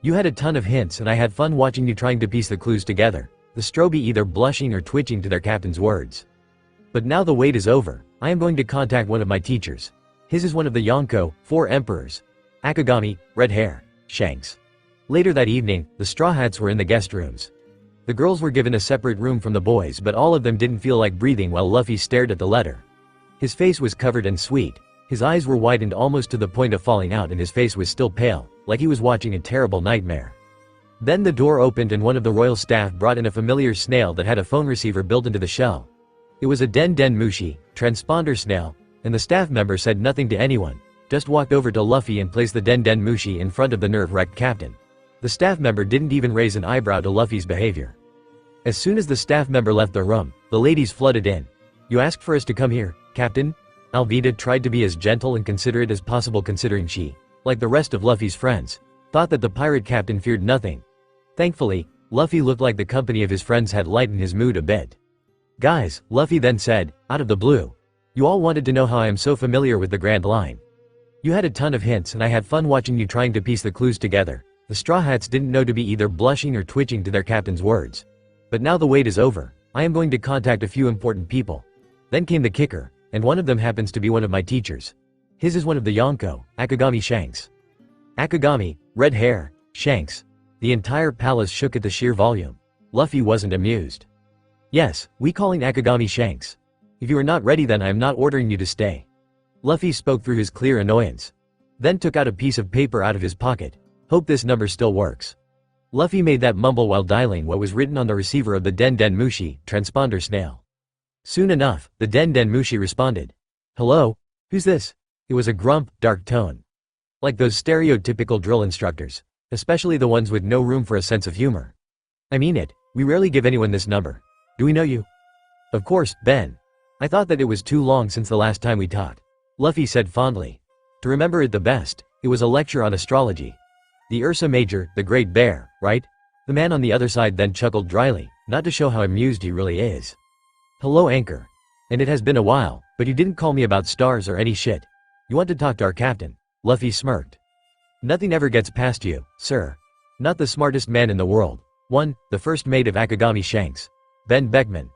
You had a ton of hints and I had fun watching you trying to piece the clues together." The Strobe either blushing or twitching to their captain's words. "But now the wait is over. I am going to contact one of my teachers. His is one of the Yonko, 4 emperors. Akagami, red hair, Shanks." Later that evening, the Straw Hats were in the guest rooms. The girls were given a separate room from the boys, but all of them didn't feel like breathing while Luffy stared at the letter. His face was covered in sweat, his eyes were widened almost to the point of falling out, and his face was still pale, like he was watching a terrible nightmare. Then the door opened and one of the royal staff brought in a familiar snail that had a phone receiver built into the shell. It was a Den Den Mushi, transponder snail, and the staff member said nothing to anyone, just walked over to Luffy and placed the Den Den Mushi in front of the nerve-wrecked captain. The staff member didn't even raise an eyebrow to Luffy's behavior. As soon as the staff member left the room, the ladies flooded in. "You asked for us to come here, Captain?" Alvida tried to be as gentle and considerate as possible, considering she, like the rest of Luffy's friends, thought that the pirate captain feared nothing. Thankfully, Luffy looked like the company of his friends had lightened his mood a bit. "Guys," Luffy then said, out of the blue, "you all wanted to know how I am so familiar with the Grand Line. You had a ton of hints and I had fun watching you trying to piece the clues together." The Straw Hats didn't know to be either blushing or twitching to their captain's words. "But now the wait is over. I am going to contact a few important people." Then came the kicker, and one of them happens to be one of my teachers. His is one of the Yonko, Akagami Shanks. Akagami, red hair, Shanks. The entire palace shook at the sheer volume. Luffy wasn't amused. Yes, we calling Akagami Shanks. If you are not ready then I am not ordering you to stay. Luffy spoke through his clear annoyance. Then took out a piece of paper out of his pocket. Hope this number still works. Luffy made that mumble while dialing what was written on the receiver of the Den Den Mushi, transponder snail. Soon enough, the Den Den Mushi responded. Hello? Who's this? It was a grump, dark tone. Like those stereotypical drill instructors. Especially the ones with no room for a sense of humor. I mean it, we rarely give anyone this number. Do we know you? Of course, Ben. I thought that it was too long since the last time we talked. Luffy said fondly. To remember it the best, it was a lecture on astrology. The Ursa Major, the Great Bear, right? The man on the other side then chuckled dryly, not to show how amused he really is. Hello Anchor. And it has been a while, but you didn't call me about stars or any shit. You want to talk to our captain? Luffy smirked. Nothing ever gets past you, sir. Not the smartest man in the world. The first mate of Akagami Shanks. Ben Beckman.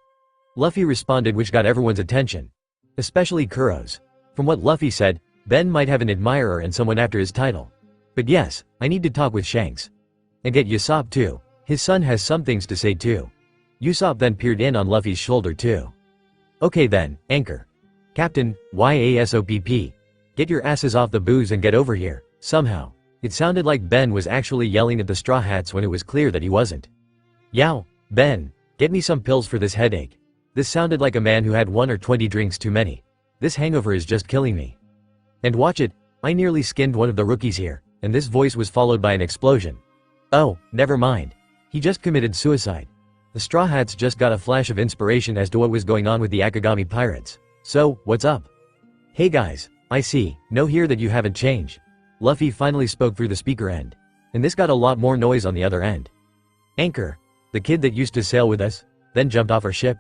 Luffy responded, which got everyone's attention. Especially Kuro's. From what Luffy said, Ben might have an admirer and someone after his title. But yes, I need to talk with Shanks. And get Usopp too. His son has some things to say too. Usopp then peered in on Luffy's shoulder too. Okay then, Anchor. Captain, YASOPP. Get your asses off the booze and get over here, somehow. It sounded like Ben was actually yelling at the Straw Hats when it was clear that he wasn't. Yow, Ben, get me some pills for this headache. This sounded like a man who had 1 or 20 drinks too many. This hangover is just killing me. And watch it, I nearly skinned one of the rookies here, and this voice was followed by an explosion. Oh, never mind. He just committed suicide. The Straw Hats just got a flash of inspiration as to what was going on with the Akagami pirates. So, what's up? Hey guys, I see, hear that you haven't changed. Luffy finally spoke through the speaker end. And this got a lot more noise on the other end. Anchor, the kid that used to sail with us, then jumped off our ship?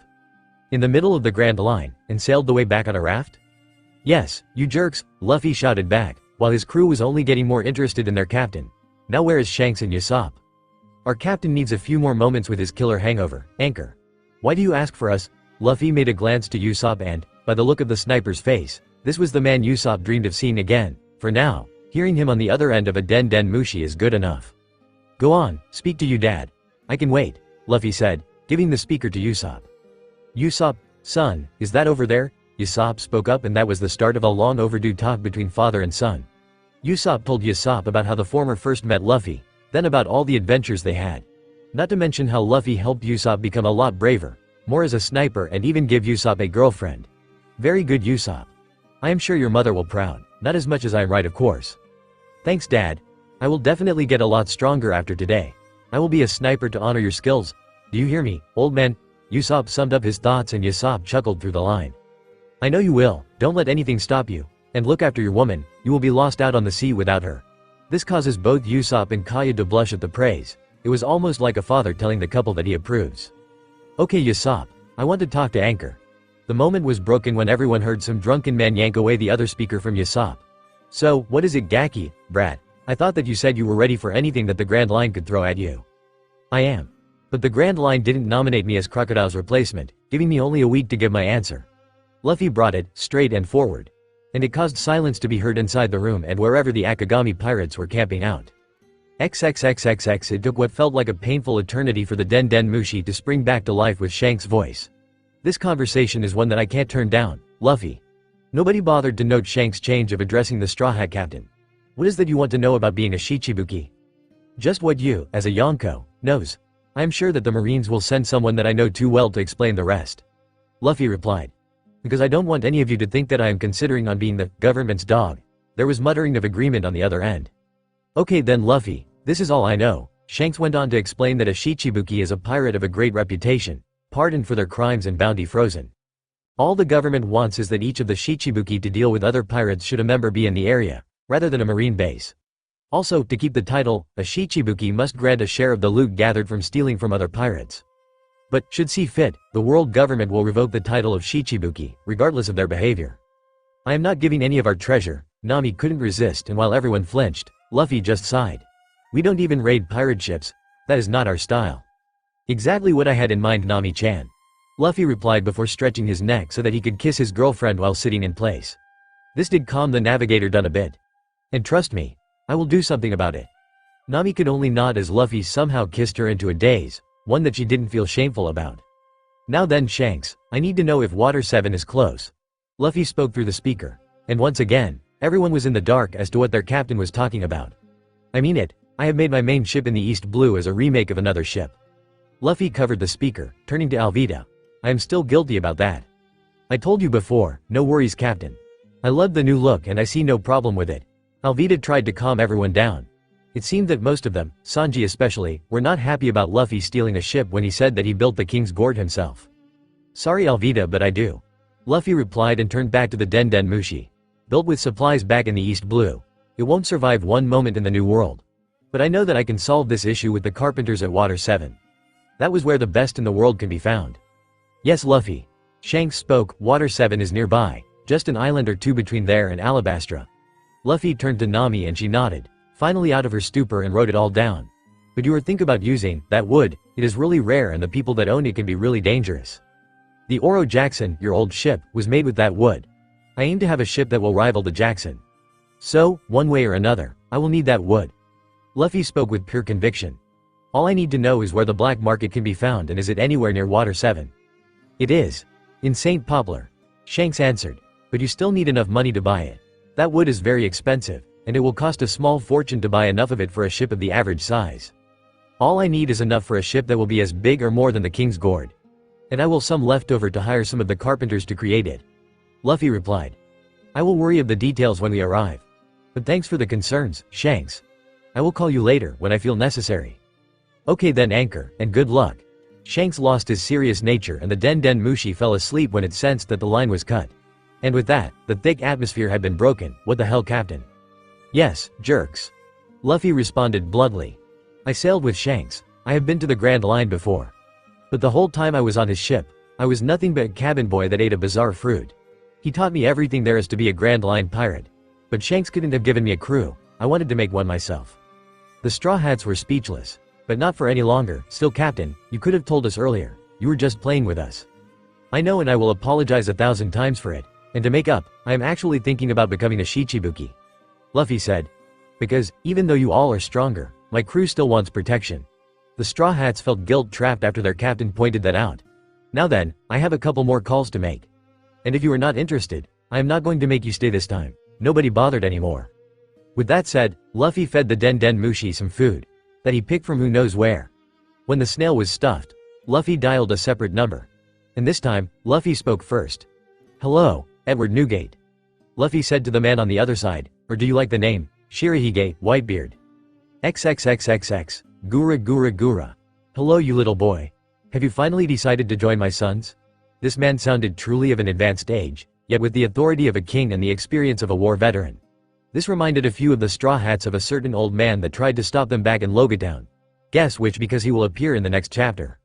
In the middle of the Grand Line, and sailed the way back on a raft? Yes, you jerks, Luffy shouted back, while his crew was only getting more interested in their captain. Now where is Shanks and Usopp? Our captain needs a few more moments with his killer hangover, Anchor. Why do you ask for us? Luffy made a glance to Usopp and, by the look of the sniper's face, this was the man Usopp dreamed of seeing again. For now, hearing him on the other end of a Den Den Mushi is good enough. Go on, speak to you dad. I can wait, Luffy said, giving the speaker to Usopp. Usopp, son, is that over there? Usopp spoke up, and that was the start of a long overdue talk between father and son. Usopp told Usopp about how the former first met Luffy, then about all the adventures they had. Not to mention how Luffy helped Usopp become a lot braver, more as a sniper, and even give Usopp a girlfriend. Very good, Usopp. I am sure your mother will proud, not as much as I am right, of course. Thanks dad. I will definitely get a lot stronger after today. I will be a sniper to honor your skills. Do you hear me, old man? Usopp summed up his thoughts, and Usopp chuckled through the line. I know you will, don't let anything stop you. And look after your woman, you will be lost out on the sea without her. This causes both Usopp and Kaya to blush at the praise. It was almost like a father telling the couple that he approves. Okay Usopp, I want to talk to Anchor. The moment was broken when everyone heard some drunken man yank away the other speaker from Usopp. So, what is it Gaki, brat? I thought that you said you were ready for anything that the Grand Line could throw at you. I am. But the Grand Line didn't nominate me as Crocodile's replacement, giving me only a week to give my answer. Luffy brought it, straight and forward. And it caused silence to be heard inside the room and wherever the Akagami pirates were camping out. XXXXX. It took what felt like a painful eternity for the Den Den Mushi to spring back to life with Shanks' voice. This conversation is one that I can't turn down, Luffy. Nobody bothered to note Shanks' change of addressing the Straw Hat Captain. What is that you want to know about being a Shichibuki? Just what you, as a Yonko, knows. I am sure that the Marines will send someone that I know too well to explain the rest. Luffy replied. Because I don't want any of you to think that I am considering on being the government's dog. There was muttering of agreement on the other end. Okay then Luffy, this is all I know. Shanks went on to explain that a Shichibuki is a pirate of a great reputation, pardoned for their crimes and bounty frozen. All the government wants is that each of the Shichibuki to deal with other pirates should a member be in the area, rather than a marine base. Also, to keep the title, a Shichibuki must grant a share of the loot gathered from stealing from other pirates. But, should see fit, the world government will revoke the title of Shichibuki, regardless of their behavior. I am not giving any of our treasure. Nami couldn't resist, and while everyone flinched, Luffy just sighed. We don't even raid pirate ships. That is not our style. Exactly what I had in mind, Nami-chan. Luffy replied before stretching his neck so that he could kiss his girlfriend while sitting in place. This did calm the navigator down a bit. And trust me, I will do something about it. Nami could only nod as Luffy somehow kissed her into a daze, one that she didn't feel shameful about. Now then, Shanks, I need to know if Water 7 is close. Luffy spoke through the speaker. And once again, everyone was in the dark as to what their captain was talking about. I mean it, I have made my main ship in the East Blue as a remake of another ship. Luffy covered the speaker, turning to Alvida. I am still guilty about that. I told you before, no worries, Captain. I love the new look and I see no problem with it. Alvida tried to calm everyone down. It seemed that most of them, Sanji especially, were not happy about Luffy stealing a ship when he said that he built the King's Gourd himself. Sorry Alvida, but I do. Luffy replied and turned back to the Den Den Mushi. Built with supplies back in the East Blue. It won't survive one moment in the New World. But I know that I can solve this issue with the carpenters at Water 7. That was where the best in the world can be found. Yes, Luffy. Shanks spoke. Water 7 is nearby, just an island or two between there and Alabastra. Luffy turned to Nami and she nodded, finally out of her stupor, and wrote it all down. But you were think about using that wood, it is really rare and the people that own it can be really dangerous. The Oro Jackson, your old ship, was made with that wood. I aim to have a ship that will rival the Jackson. So, one way or another, I will need that wood. Luffy spoke with pure conviction. All I need to know is where the black market can be found and is it anywhere near Water 7? It is. In St. Poplar. Shanks answered. But you still need enough money to buy it. That wood is very expensive, and it will cost a small fortune to buy enough of it for a ship of the average size. All I need is enough for a ship that will be as big or more than the King's Gourd. And I will some left over to hire some of the carpenters to create it. Luffy replied. I will worry of the details when we arrive. But thanks for the concerns, Shanks. I will call you later when I feel necessary. Okay then, Anchor, and good luck. Shanks lost his serious nature and the Den Den Mushi fell asleep when it sensed that the line was cut. And with that, the thick atmosphere had been broken. What the hell, Captain? Yes, jerks. Luffy responded bluntly. I sailed with Shanks. I have been to the Grand Line before. But the whole time I was on his ship, I was nothing but a cabin boy that ate a bizarre fruit. He taught me everything there is to be a Grand Line pirate. But Shanks couldn't have given me a crew. I wanted to make one myself. The Straw Hats were speechless. But not for any longer. Still, Captain, you could have told us earlier. You were just playing with us. I know, and I will apologize 1,000 times for it. And to make up, I am actually thinking about becoming a Shichibuki. Luffy said. Because, even though you all are stronger, my crew still wants protection. The Straw Hats felt guilt-trapped after their captain pointed that out. Now then, I have a couple more calls to make. And if you are not interested, I am not going to make you stay this time. Nobody bothered anymore. With that said, Luffy fed the Den Den Mushi some food that he picked from who knows where. When the snail was stuffed, Luffy dialed a separate number. And this time, Luffy spoke first. Hello, Edward Newgate. Luffy said to the man on the other side, or do you like the name, Shirahige, Whitebeard? XXXXX, Gura Gura Gura. Hello you little boy. Have you finally decided to join my sons? This man sounded truly of an advanced age, yet with the authority of a king and the experience of a war veteran. This reminded a few of the Straw Hats of a certain old man that tried to stop them back in Logatown. Guess which, because he will appear in the next chapter.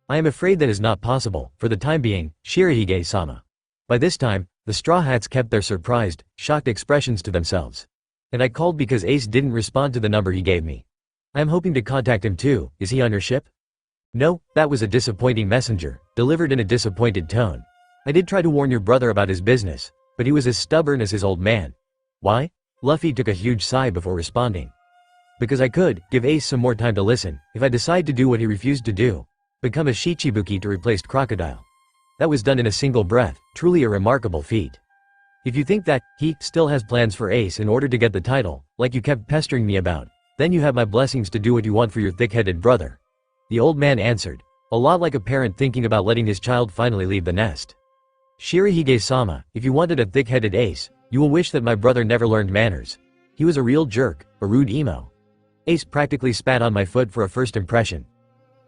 I am afraid that is not possible, for the time being, Shirahige-sama. By this time, the Straw Hats kept their surprised, shocked expressions to themselves. And I called because Ace didn't respond to the number he gave me. I am hoping to contact him too. Is he on your ship? No, that was a disappointing messenger, delivered in a disappointed tone. I did try to warn your brother about his business, but he was as stubborn as his old man. Why? Luffy took a huge sigh before responding. Because I could give Ace some more time to listen, if I decide to do what he refused to do. Become a Shichibuki to replace Crocodile. That was done in a single breath, truly a remarkable feat. If you think that he still has plans for Ace in order to get the title, like you kept pestering me about, then you have my blessings to do what you want for your thick-headed brother. The old man answered, a lot like a parent thinking about letting his child finally leave the nest. Shirahige-sama, if you wanted a thick-headed Ace, you will wish that my brother never learned manners. He was a real jerk, a rude emo. Ace practically spat on my foot for a first impression.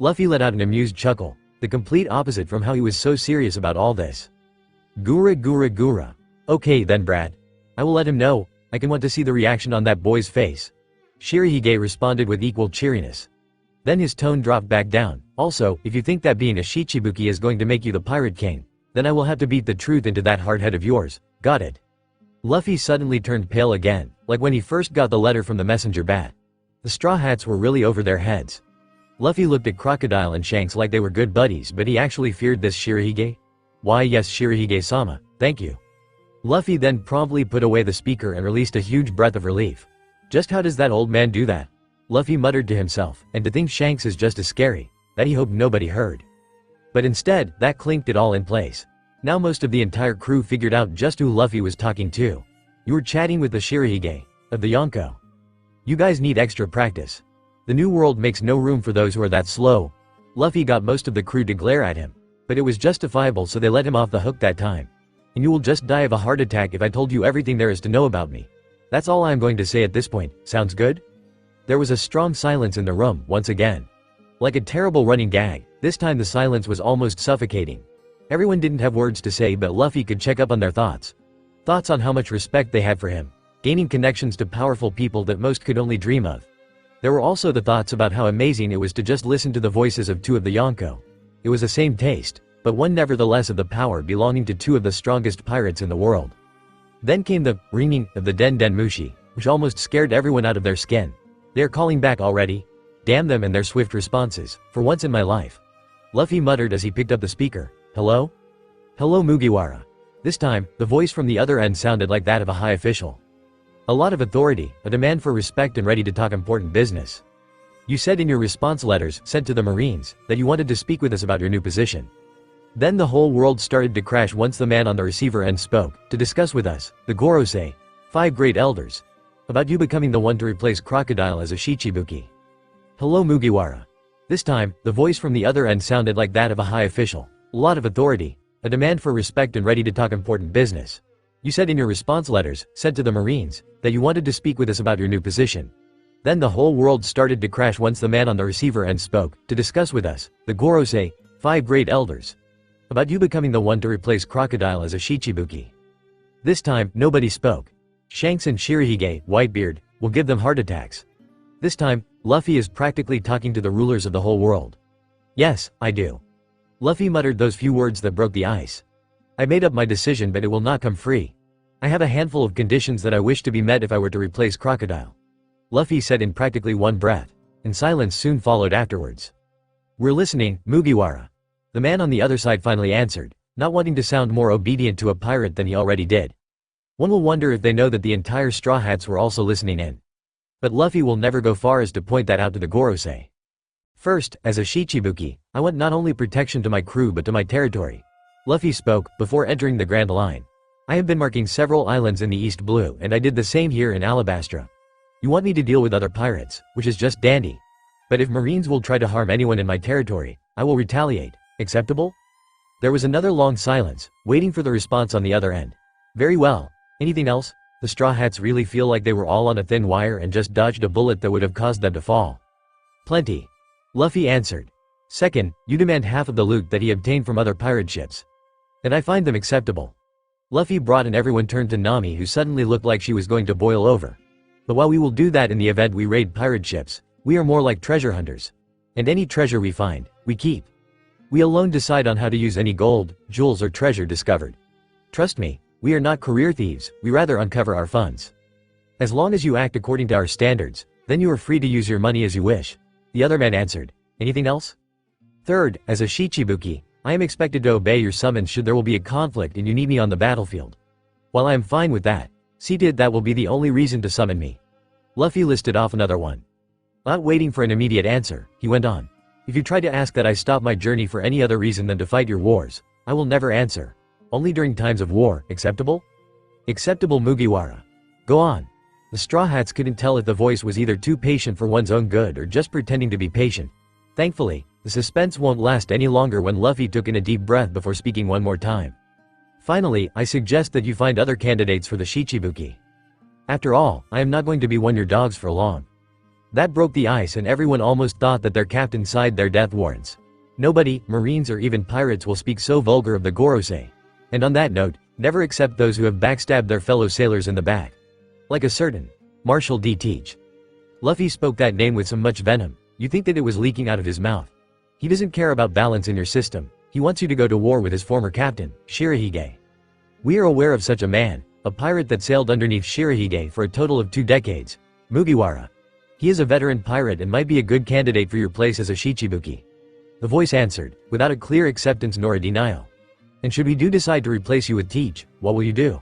Luffy let out an amused chuckle, the complete opposite from how he was so serious about all this. Gura Gura Gura. Okay then, Brad. I will let him know. I can want to see the reaction on that boy's face. Shirahige responded with equal cheeriness. Then his tone dropped back down. Also, if you think that being a Shichibuki is going to make you the Pirate King, then I will have to beat the truth into that hard head of yours. Got it? Luffy suddenly turned pale again, like when he first got the letter from the messenger bat. The Straw Hats were really over their heads. Luffy looked at Crocodile and Shanks like they were good buddies, but he actually feared this Shirahige? Why yes, Shirahige-sama, thank you. Luffy then promptly put away the speaker and released a huge breath of relief. Just how does that old man do that? Luffy muttered to himself, and to think Shanks is just as scary. that he hoped nobody heard. But instead, that clinked it all in place. Now most of the entire crew figured out just who Luffy was talking to. You were chatting with the Shirahige of the Yonko. You guys need extra practice. The new world makes no room for those who are that slow. Luffy got most of the crew to glare at him. But it was justifiable, so they let him off the hook that time. And you will just die of a heart attack if I told you everything there is to know about me. That's all I'm going to say at this point. Sounds good? There was a strong silence in the room, once again. Like a terrible running gag, this time the silence was almost suffocating. Everyone didn't have words to say, but Luffy could check up on their thoughts. Thoughts on how much respect they had for him, gaining connections to powerful people that most could only dream of. There were also the thoughts about how amazing it was to just listen to the voices of two of the Yonko. It was the same taste, but one nevertheless of the power belonging to two of the strongest pirates in the world. Then came the ringing of the Den Den Mushi, which almost scared everyone out of their skin. They are calling back already? Damn them and their swift responses, for once in my life. Luffy muttered as he picked up the speaker. Hello? Hello Mugiwara. This time, the voice from the other end sounded like that of a high official. A lot of authority, a demand for respect, and ready to talk important business. You said in your response letters sent to the Marines that you wanted to speak with us about your new position. Then the whole world started to crash once the man on the receiver end spoke, to discuss with us, the Gorosei, 5 great elders, about you becoming the one to replace Crocodile as a Shichibuki. Hello Mugiwara. This time, the voice from the other end sounded like that of a high official. A lot of authority, a demand for respect, and ready to talk important business. You said in your response letters sent to the Marines that you wanted to speak with us about your new position. Then the whole world started to crash once the man on the receiver end spoke, to discuss with us, the Gorosei, 5 great elders, about you becoming the one to replace Crocodile as a Shichibuki. This time, nobody spoke. Shanks and Shirahige, Whitebeard, will give them heart attacks. This time, Luffy is practically talking to the rulers of the whole world. Yes, I do. Luffy muttered those few words that broke the ice. I made up my decision, but it will not come free. I have a handful of conditions that I wish to be met if I were to replace Crocodile. Luffy said in practically one breath, and silence soon followed afterwards. We're listening, Mugiwara. The man on the other side finally answered, not wanting to sound more obedient to a pirate than he already did. One will wonder if they know that the entire Straw Hats were also listening in. But Luffy will never go far as to point that out to the Gorosei. First, as a Shichibuki, I want not only protection to my crew but to my territory. Luffy spoke, before entering the Grand Line. I have been marking several islands in the East Blue, and I did the same here in Alabastra. You want me to deal with other pirates, which is just dandy. But if Marines will try to harm anyone in my territory, I will retaliate. Acceptable? There was another long silence, waiting for the response on the other end. Very well. Anything else? The Straw Hats really feel like they were all on a thin wire and just dodged a bullet that would have caused them to fall. Plenty. Luffy answered. Second, you demand half of the loot that he obtained from other pirate ships. And I find them acceptable. Luffy brought, and everyone turned to Nami, who suddenly looked like she was going to boil over. But while we will do that in the event we raid pirate ships, we are more like treasure hunters. And any treasure we find, we keep. We alone decide on how to use any gold, jewels, or treasure discovered. Trust me, we are not career thieves, we rather uncover our funds. As long as you act according to our standards, then you are free to use your money as you wish. The other man answered. Anything else? Third, as a Shichibuki, I am expected to obey your summons should there will be a conflict and you need me on the battlefield. While I am fine with that, see to it that will be the only reason to summon me. Luffy listed off another one. Not waiting for an immediate answer, he went on. If you try to ask that I stop my journey for any other reason than to fight your wars, I will never answer. Only during times of war, acceptable? Acceptable Mugiwara. Go on. The Straw Hats couldn't tell if the voice was either too patient for one's own good or just pretending to be patient. Thankfully, the suspense won't last any longer when Luffy took in a deep breath before speaking one more time. Finally, I suggest that you find other candidates for the Shichibuki. After all, I am not going to be one of your dogs for long. That broke the ice, and everyone almost thought that their captain signed their death warrants. Nobody, Marines or even pirates, will speak so vulgar of the Gorosei. And on that note, never accept those who have backstabbed their fellow sailors in the back. Like a certain Marshal D. Teach. Luffy spoke that name with so much venom, you think that it was leaking out of his mouth. He doesn't care about balance in your system, he wants you to go to war with his former captain, Shirahige. We are aware of such a man, a pirate that sailed underneath Shirahige for a total of 2 decades, Mugiwara. He is a veteran pirate and might be a good candidate for your place as a Shichibuki. The voice answered, without a clear acceptance nor a denial. And should we decide to replace you with Teach, what will you do?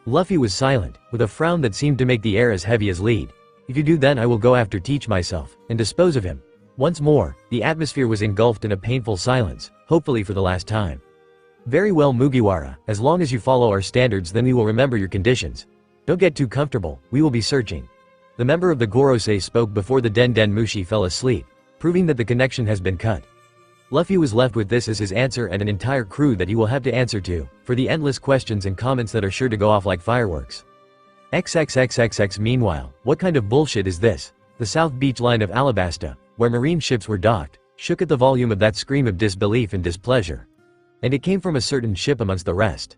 Luffy was silent, with a frown that seemed to make the air as heavy as lead. If you do, then I will go after Teach myself, and dispose of him. Once more, the atmosphere was engulfed in a painful silence, hopefully for the last time. Very well Mugiwara, as long as you follow our standards then we will remember your conditions. Don't get too comfortable, we will be searching. The member of the Gorosei spoke before the Den Den Mushi fell asleep, proving that the connection has been cut. Luffy was left with this as his answer and an entire crew that he will have to answer to, for the endless questions and comments that are sure to go off like fireworks. XXXXX Meanwhile, what kind of bullshit is this? The South Beach line of Alabasta, where marine ships were docked, shook at the volume of that scream of disbelief and displeasure. And it came from a certain ship amongst the rest.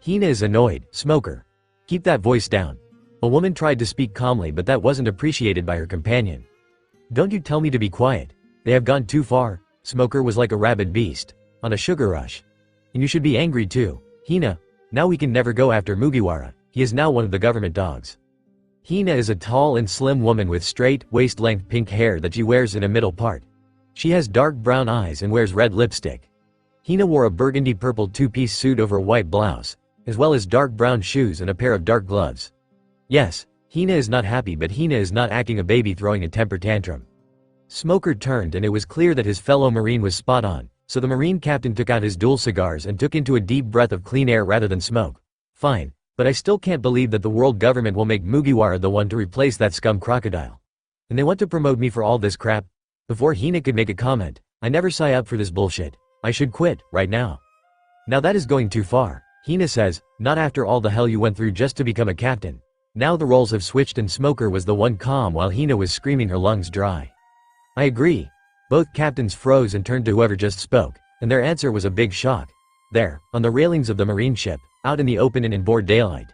Hina is annoyed, Smoker. Keep that voice down. A woman tried to speak calmly but that wasn't appreciated by her companion. Don't you tell me to be quiet. They have gone too far. Smoker was like a rabid beast, on a sugar rush. And you should be angry too, Hina. Now we can never go after Mugiwara, he is now one of the government dogs. Hina is a tall and slim woman with straight, waist-length pink hair that she wears in a middle part. She has dark brown eyes and wears red lipstick. Hina wore a burgundy-purple two-piece suit over a white blouse, as well as dark brown shoes and a pair of dark gloves. Yes, Hina is not happy but Hina is not acting a baby throwing a temper tantrum. Smoker turned and it was clear that his fellow Marine was spot on, so the Marine captain took out his dual cigars and took into a deep breath of clean air rather than smoke. Fine, but I still can't believe that the world government will make Mugiwara the one to replace that scum crocodile. And they want to promote me for all this crap? Before Hina could make a comment, I never sign up for this bullshit. I should quit, right now. Now that is going too far, Hina says, not after all the hell you went through just to become a captain. Now the roles have switched and Smoker was the one calm while Hina was screaming her lungs dry. I agree. Both captains froze and turned to whoever just spoke, and their answer was a big shock. There, on the railings of the marine ship, out in the open and in broad daylight.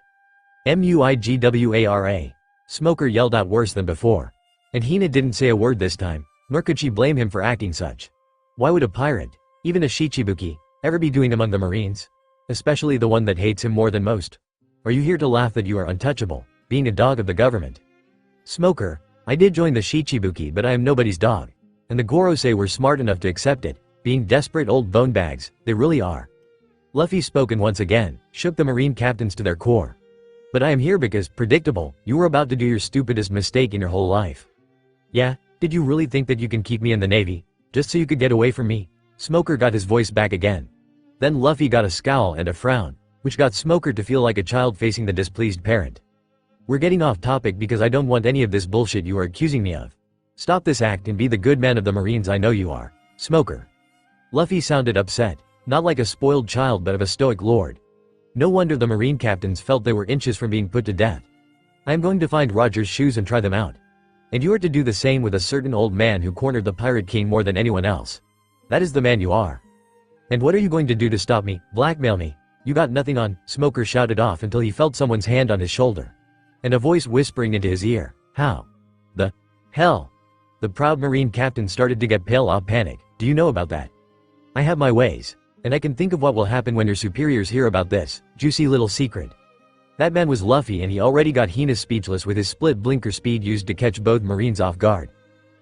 Muigwara. Smoker yelled out worse than before. And Hina didn't say a word this time, nor could she blame him for acting such. Why would a pirate, even a Shichibuki, ever be doing among the Marines? Especially the one that hates him more than most. Are you here to laugh that you are untouchable, being a dog of the government? Smoker, I did join the Shichibuki but I am nobody's dog. And the Gorosei were smart enough to accept it, being desperate old bone bags, they really are. Luffy spoke and once again, shook the Marine captains to their core. But I am here because, predictable, you were about to do your stupidest mistake in your whole life. Yeah, did you really think that you can keep me in the Navy, just so you could get away from me? Smoker got his voice back again. Then Luffy got a scowl and a frown, which got Smoker to feel like a child facing the displeased parent. We're getting off topic because I don't want any of this bullshit you are accusing me of. Stop this act and be the good man of the Marines I know you are, Smoker. Luffy sounded upset, not like a spoiled child but of a stoic lord. No wonder the Marine captains felt they were inches from being put to death. I am going to find Roger's shoes and try them out. And you are to do the same with a certain old man who cornered the Pirate King more than anyone else. That is the man you are. And what are you going to do to stop me, blackmail me? You got nothing on, Smoker shouted off until he felt someone's hand on his shoulder. And a voice whispering into his ear, how? The hell? The proud Marine captain started to get pale of panic. Do you know about that? I have my ways. And I can think of what will happen when your superiors hear about this, juicy little secret. That man was Luffy and he already got Hina speechless with his split blinker speed used to catch both Marines off guard.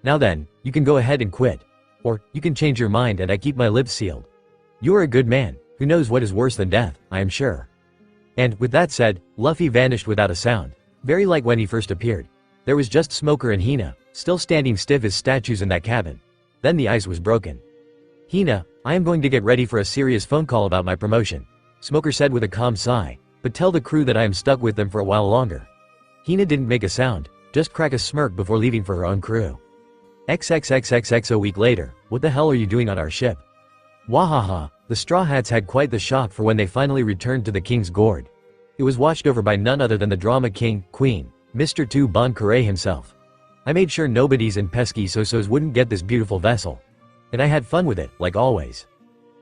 Now then, you can go ahead and quit. Or, you can change your mind and I keep my lips sealed. You are a good man, who knows what is worse than death, I am sure. And, with that said, Luffy vanished without a sound, very like when he first appeared. There was just Smoker and Hina, still standing stiff as statues in that cabin. Then the ice was broken. Hina, I am going to get ready for a serious phone call about my promotion, Smoker said with a calm sigh, but tell the crew that I am stuck with them for a while longer. Hina didn't make a sound, just crack a smirk before leaving for her own crew. XXXXX a week later, what the hell are you doing on our ship? Wahaha, the Straw Hats had quite the shock for when they finally returned to the King's Gourd. It was watched over by none other than the drama king, queen, Mr. Tu Bon Curé himself. I made sure nobodies and pesky so-sos wouldn't get this beautiful vessel. And I had fun with it, like always.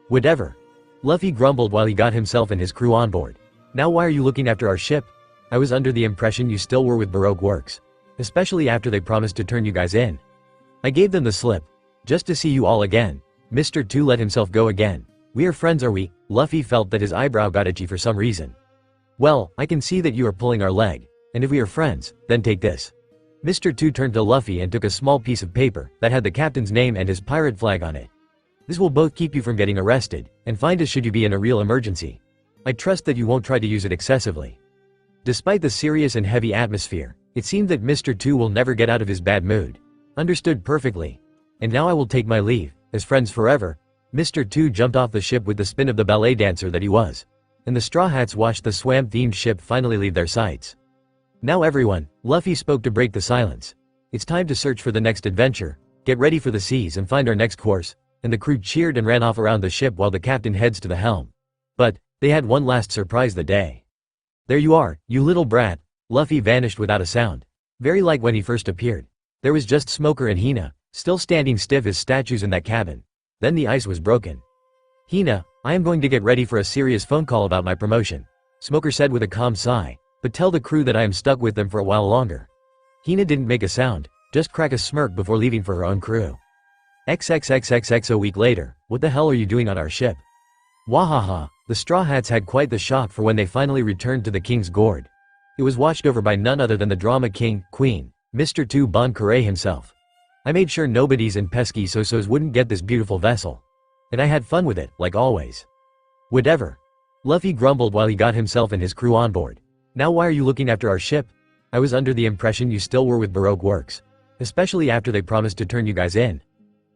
Whatever. Luffy grumbled while he got himself and his crew on board. Now why are you looking after our ship? I was under the impression you still were with Baroque Works. Especially after they promised to turn you guys in. I gave them the slip. Just to see you all again. Mr. Tu let himself go again. We are friends are we? Luffy felt that his eyebrow got itchy for some reason. Well, I can see that you are pulling our leg. And if we are friends, then take this. Mr. Tu turned to Luffy and took a small piece of paper that had the captain's name and his pirate flag on it. This will both keep you from getting arrested, and find us should you be in a real emergency. I trust that you won't try to use it excessively. Despite the serious and heavy atmosphere, it seemed that Mr. Tu will never get out of his bad mood. Understood perfectly. And now I will take my leave, as friends forever. Mr. 2 jumped off the ship with the spin of the ballet dancer that he was. And the Straw Hats watched the swamp-themed ship finally leave their sights. Now everyone, Luffy spoke to break the silence. It's time to search for the next adventure, get ready for the seas and find our next course. And the crew cheered and ran off around the ship while the captain heads to the helm. But, they had one last surprise that day. There you are, you little brat. Luffy vanished without a sound. Very like when he first appeared. There was just Smoker and Hina, still standing stiff as statues in that cabin. Then the ice was broken. Hina, I am going to get ready for a serious phone call about my promotion, Smoker said with a calm sigh, but tell the crew that I am stuck with them for a while longer. Hina didn't make a sound, just crack a smirk before leaving for her own crew. XXXXX a week later, what the hell are you doing on our ship? Wahaha, the Straw Hats had quite the shock for when they finally returned to the King's Gourd. It was watched over by none other than the drama king, queen, Mr. 2 Bon Carré himself. I made sure nobodies and pesky so-sos wouldn't get this beautiful vessel. And I had fun with it, like always. Whatever. Luffy grumbled while he got himself and his crew on board. Now why are you looking after our ship? I was under the impression you still were with Baroque Works. Especially after they promised to turn you guys in.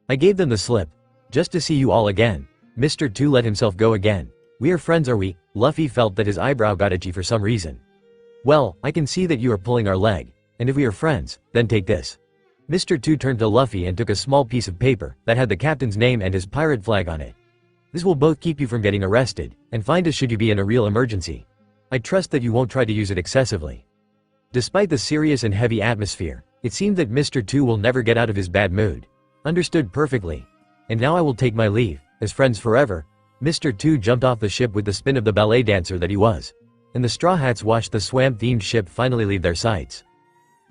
I gave them the slip. Just to see you all again. Mr. 2 let himself go again. We are friends, are we? Luffy felt that his eyebrow got itchy for some reason. Well, I can see that you are pulling our leg. And if we are friends, then take this. Mr. 2 turned to Luffy and took a small piece of paper that had the captain's name and his pirate flag on it. This will both keep you from getting arrested, and find us should you be in a real emergency. I trust that you won't try to use it excessively. Despite the serious and heavy atmosphere, it seemed that Mr. 2 will never get out of his bad mood. Understood perfectly. And now I will take my leave, as friends forever. Mr. 2 jumped off the ship with the spin of the ballet dancer that he was. And the Straw Hats watched the swamp-themed ship finally leave their sights.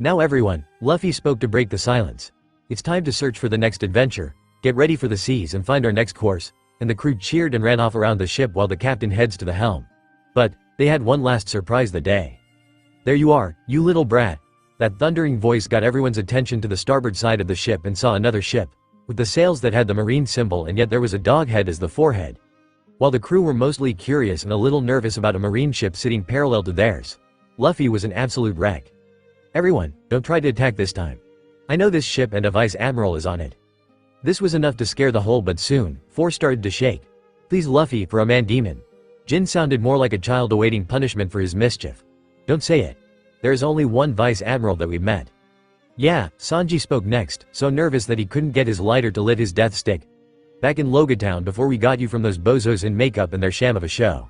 Now everyone, Luffy spoke to break the silence. It's time to search for the next adventure, get ready for the seas and find our next course. And the crew cheered and ran off around the ship while the captain heads to the helm. But, they had one last surprise that day. There you are, you little brat. That thundering voice got everyone's attention to the starboard side of the ship and saw another ship, with the sails that had the marine symbol and yet there was a dog head as the forehead. While the crew were mostly curious and a little nervous about a marine ship sitting parallel to theirs, Luffy was an absolute wreck. Everyone, don't try to attack this time. I know this ship and a vice admiral is on it. This was enough to scare the whole, but soon, Fore started to shake. Please Luffy, for a man demon. Jin sounded more like a child awaiting punishment for his mischief. Don't say it. There is only one vice admiral that we've met. Yeah, Sanji spoke next, so nervous that he couldn't get his lighter to lit his death stick. Back in Logia Town before we got you from those bozos in makeup and their sham of a show.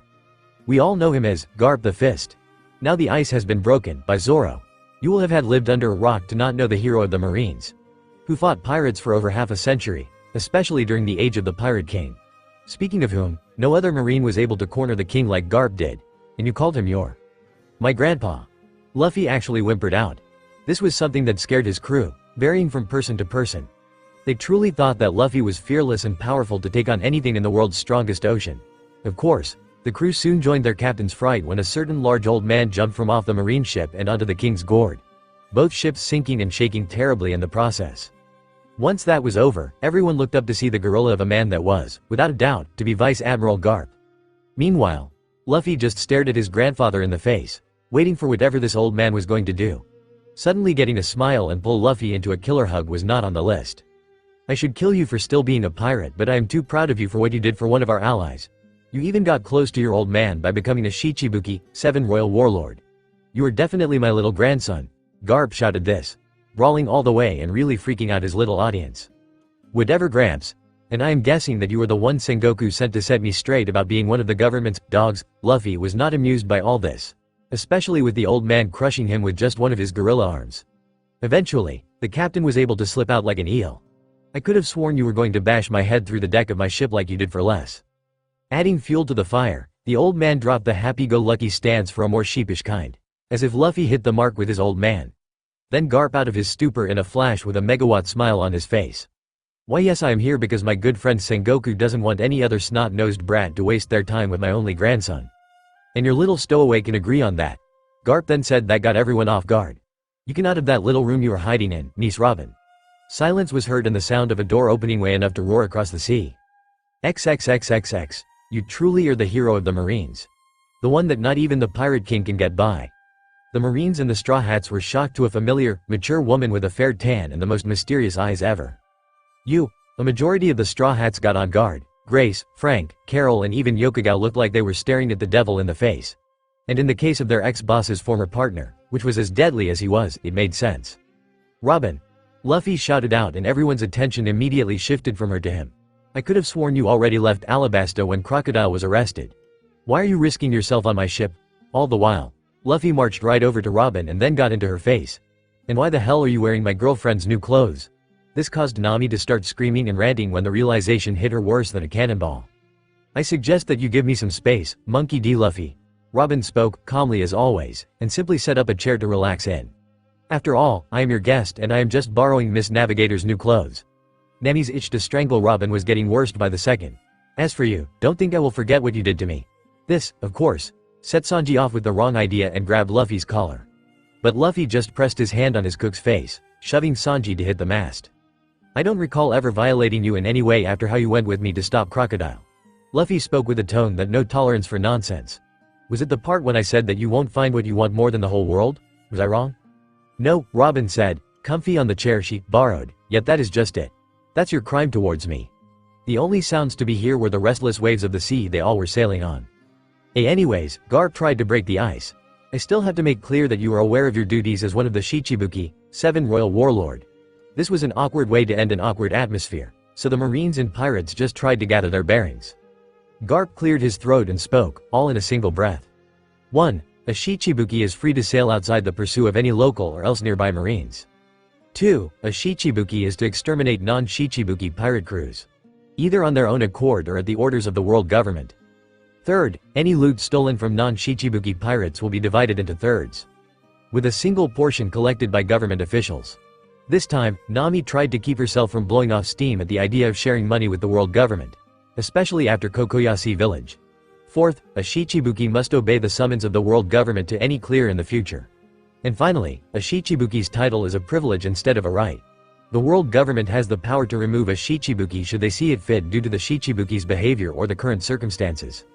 We all know him as Garp the Fist. Now the ice has been broken by Zoro. You will have had lived under a rock to not know the hero of the Marines, who fought pirates for over half a century, especially during the age of the Pirate King. Speaking of whom, no other Marine was able to corner the king like Garp did, and you called him my grandpa. Luffy actually whimpered out. This was something that scared his crew, varying from person to person. They truly thought that Luffy was fearless and powerful to take on anything in the world's strongest ocean. Of course, the crew soon joined their captain's fright when a certain large old man jumped from off the marine ship and onto the King's Gourd, both ships sinking and shaking terribly in the process. Once that was over, everyone looked up to see the gorilla of a man that was, without a doubt, to be Vice Admiral Garp. Meanwhile, Luffy just stared at his grandfather in the face, waiting for whatever this old man was going to do. Suddenly getting a smile and pull Luffy into a killer hug was not on the list. I should kill you for still being a pirate, but I am too proud of you for what you did for one of our allies. You even got close to your old man by becoming a Shichibuki, 7 royal warlord. You are definitely my little grandson. Garp shouted this, brawling all the way and really freaking out his little audience. Whatever, Gramps. And I am guessing that you are the one Sengoku sent to set me straight about being one of the government's dogs. Luffy was not amused by all this, especially with the old man crushing him with just one of his gorilla arms. Eventually, the captain was able to slip out like an eel. I could have sworn you were going to bash my head through the deck of my ship like you did for less. Adding fuel to the fire, the old man dropped the happy-go-lucky stance for a more sheepish kind, as if Luffy hit the mark with his old man. Then Garp out of his stupor in a flash with a megawatt smile on his face. Why yes, I am here because my good friend Sengoku doesn't want any other snot-nosed brat to waste their time with my only grandson. And your little stowaway can agree on that. Garp then said that got everyone off guard. You can out of that little room you are hiding in, niece Robin. Silence was heard and the sound of a door opening way enough to roar across the sea. XXXXX, you truly are the hero of the Marines. The one that not even the Pirate King can get by. The Marines and the Straw Hats were shocked to a familiar, mature woman with a fair tan and the most mysterious eyes ever. A majority of the Straw Hats got on guard. Grace, Frank, Carol and even Yokogao looked like they were staring at the devil in the face. And in the case of their ex-boss's former partner, which was as deadly as he was, it made sense. "Robin!" Luffy shouted out and everyone's attention immediately shifted from her to him. "I could have sworn you already left Alabasta when Crocodile was arrested. Why are you risking yourself on my ship?" All the while, Luffy marched right over to Robin and then got into her face. "And why the hell are you wearing my girlfriend's new clothes?" This caused Nami to start screaming and ranting when the realization hit her worse than a cannonball. "I suggest that you give me some space, Monkey D. Luffy." Robin spoke, calmly as always, and simply set up a chair to relax in. "After all, I am your guest and I am just borrowing Miss Navigator's new clothes." Nami's itch to strangle Robin was getting worse by the second. "As for you, don't think I will forget what you did to me." This, of course, set Sanji off with the wrong idea and grabbed Luffy's collar. But Luffy just pressed his hand on his cook's face, shoving Sanji to hit the mast. "I don't recall ever violating you in any way after how you went with me to stop Crocodile." Luffy spoke with a tone that no tolerance for nonsense. "Was it the part when I said that you won't find what you want more than the whole world? Was I wrong?" "No," Robin said, comfy on the chair she borrowed, "yet that is just it. That's your crime towards me." The only sounds to be here were the restless waves of the sea they all were sailing on. Anyways, Garp tried to break the ice. "I still have to make clear that you are aware of your duties as one of the Shichibuki, 7 Royal Warlord." This was an awkward way to end an awkward atmosphere, so the Marines and pirates just tried to gather their bearings. Garp cleared his throat and spoke, all in a single breath. 1. A Shichibuki is free to sail outside the pursuit of any local or else nearby Marines. 2. A Shichibuki is to exterminate non-Shichibuki pirate crews, either on their own accord or at the orders of the world government. 3rd, any loot stolen from non-Shichibuki pirates will be divided into thirds, with a single portion collected by government officials. This time, Nami tried to keep herself from blowing off steam at the idea of sharing money with the world government, especially after Kokoyashi village. 4th, a Shichibuki must obey the summons of the world government to any clear in the future. And finally, a Shichibuki's title is a privilege instead of a right. The world government has the power to remove a Shichibuki should they see it fit due to the Shichibuki's behavior or the current circumstances.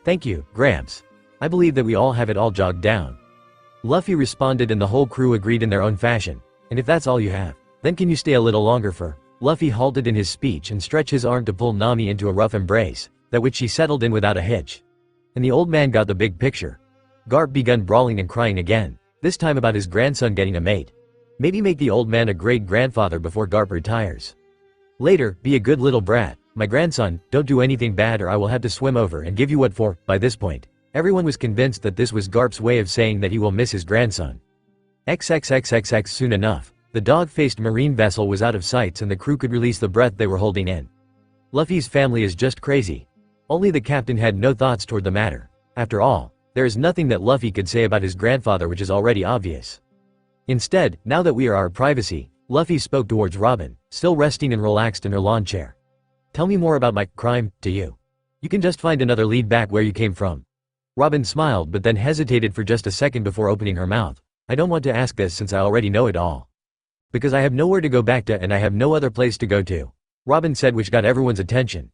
"Thank you, Gramps. I believe that we all have it all jogged down." Luffy responded and the whole crew agreed in their own fashion. "And if that's all you have, then can you stay a little longer for?" Luffy halted in his speech and stretched his arm to pull Nami into a rough embrace, that which she settled in without a hitch. And the old man got the big picture. Garp begun brawling and crying again, this time about his grandson getting a mate. Maybe make the old man a great-grandfather before Garp retires. Later, be a good little brat. "My grandson, don't do anything bad or I will have to swim over and give you what for." By this point, everyone was convinced that this was Garp's way of saying that he will miss his grandson. XXXXX soon enough, the dog-faced marine vessel was out of sight and the crew could release the breath they were holding in. Luffy's family is just crazy. Only the captain had no thoughts toward the matter. After all, there is nothing that Luffy could say about his grandfather which is already obvious. Instead, now that we are our privacy, Luffy spoke towards Robin, still resting and relaxed in her lawn chair. "Tell me more about my crime to you. You can just find another lead back where you came from." Robin smiled but then hesitated for just a second before opening her mouth. "I don't want to ask this since I already know it all. Because I have nowhere to go back to and I have no other place to go to," Robin said, which got everyone's attention.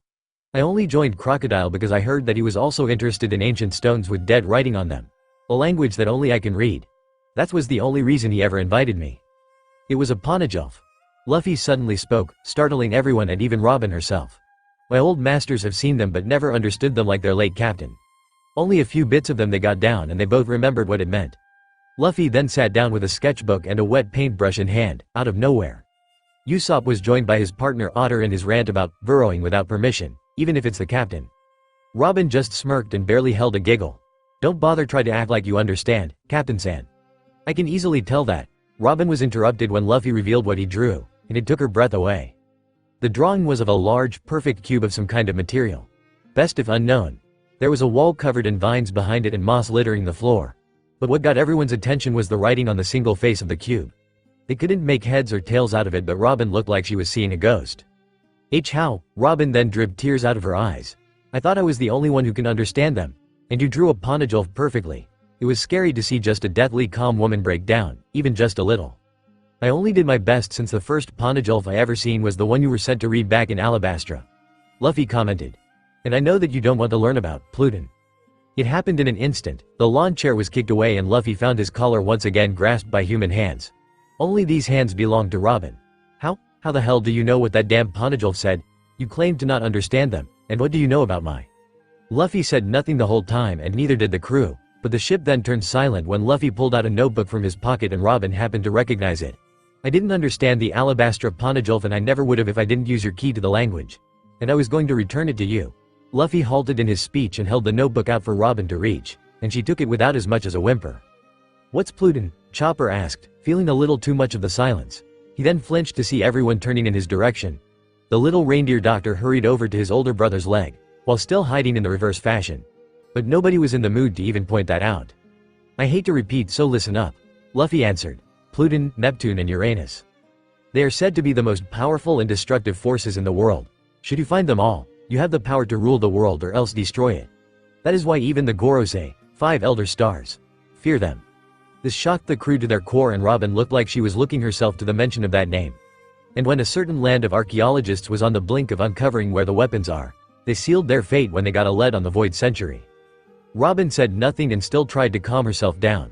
"I only joined Crocodile because I heard that he was also interested in ancient stones with dead writing on them. A language that only I can read. That was the only reason he ever invited me." "It was a Poneglyph." Luffy suddenly spoke, startling everyone and even Robin herself. "My old masters have seen them but never understood them like their late captain. Only a few bits of them they got down and they both remembered what it meant." Luffy then sat down with a sketchbook and a wet paintbrush in hand, out of nowhere. Usopp was joined by his partner Otter in his rant about burrowing without permission, even if it's the captain. Robin just smirked and barely held a giggle. "Don't bother try to act like you understand, Captain-san. I can easily tell that." Robin was interrupted when Luffy revealed what he drew, and it took her breath away. The drawing was of a large, perfect cube of some kind of material. Best if unknown. There was a wall covered in vines behind it and moss littering the floor. But what got everyone's attention was the writing on the single face of the cube. They couldn't make heads or tails out of it but Robin looked like she was seeing a ghost. How? Robin then dripped tears out of her eyes. "I thought I was the only one who can understand them. And you drew a Poneglyph perfectly." It was scary to see just a deathly calm woman break down, even just a little. "I only did my best since the first Poneglyph I ever seen was the one you were sent to read back in Alabastra," Luffy commented. "And I know that you don't want to learn about Pluton." It happened in an instant. The lawn chair was kicked away and Luffy found his collar once again grasped by human hands. Only these hands belonged to Robin. How the hell do you know what that damn Poneglyph said? You claimed to not understand them, and what do you know about my? Luffy said nothing the whole time and neither did the crew, but the ship then turned silent when Luffy pulled out a notebook from his pocket and Robin happened to recognize it. I didn't understand the alabaster of Poneglyph and I never would have if I didn't use your key to the language. And I was going to return it to you. Luffy halted in his speech and held the notebook out for Robin to reach, and she took it without as much as a whimper. What's Pluton? Chopper asked, feeling a little too much of the silence. He then flinched to see everyone turning in his direction. The little reindeer doctor hurried over to his older brother's leg, while still hiding in the reverse fashion. But nobody was in the mood to even point that out. I hate to repeat, so listen up. Luffy answered. Pluton, Neptune and Uranus. They are said to be the most powerful and destructive forces in the world. Should you find them all, you have the power to rule the world or else destroy it. That is why even the Gorosei, 5 elder stars, fear them. This shocked the crew to their core and Robin looked like she was looking herself to the mention of that name. And when a certain land of archaeologists was on the blink of uncovering where the weapons are, they sealed their fate when they got a lead on the Void Century. Robin said nothing and still tried to calm herself down.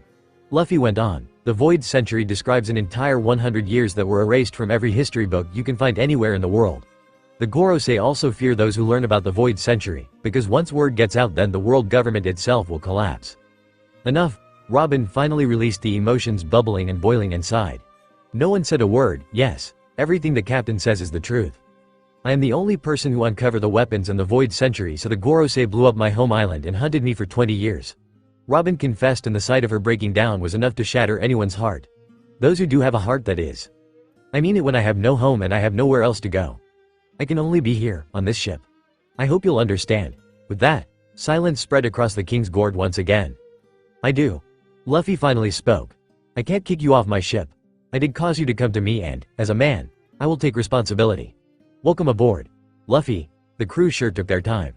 Luffy went on. The Void Century describes an entire 100 years that were erased from every history book you can find anywhere in the world. The Gorosei also fear those who learn about the Void Century, because once word gets out then the world government itself will collapse. Enough. Robin finally released the emotions bubbling and boiling inside. No one said a word. Yes, everything the captain says is the truth. I am the only person who uncovered the weapons and the Void Century, so the Gorosei blew up my home island and hunted me for 20 years. Robin confessed and the sight of her breaking down was enough to shatter anyone's heart. Those who do have a heart, that is. I mean it when I have no home and I have nowhere else to go. I can only be here, on this ship. I hope you'll understand. With that, silence spread across the King's Gourd once again. I do. Luffy finally spoke. I can't kick you off my ship. I did cause you to come to me and, as a man, I will take responsibility. Welcome aboard. Luffy. The crew sure took their time.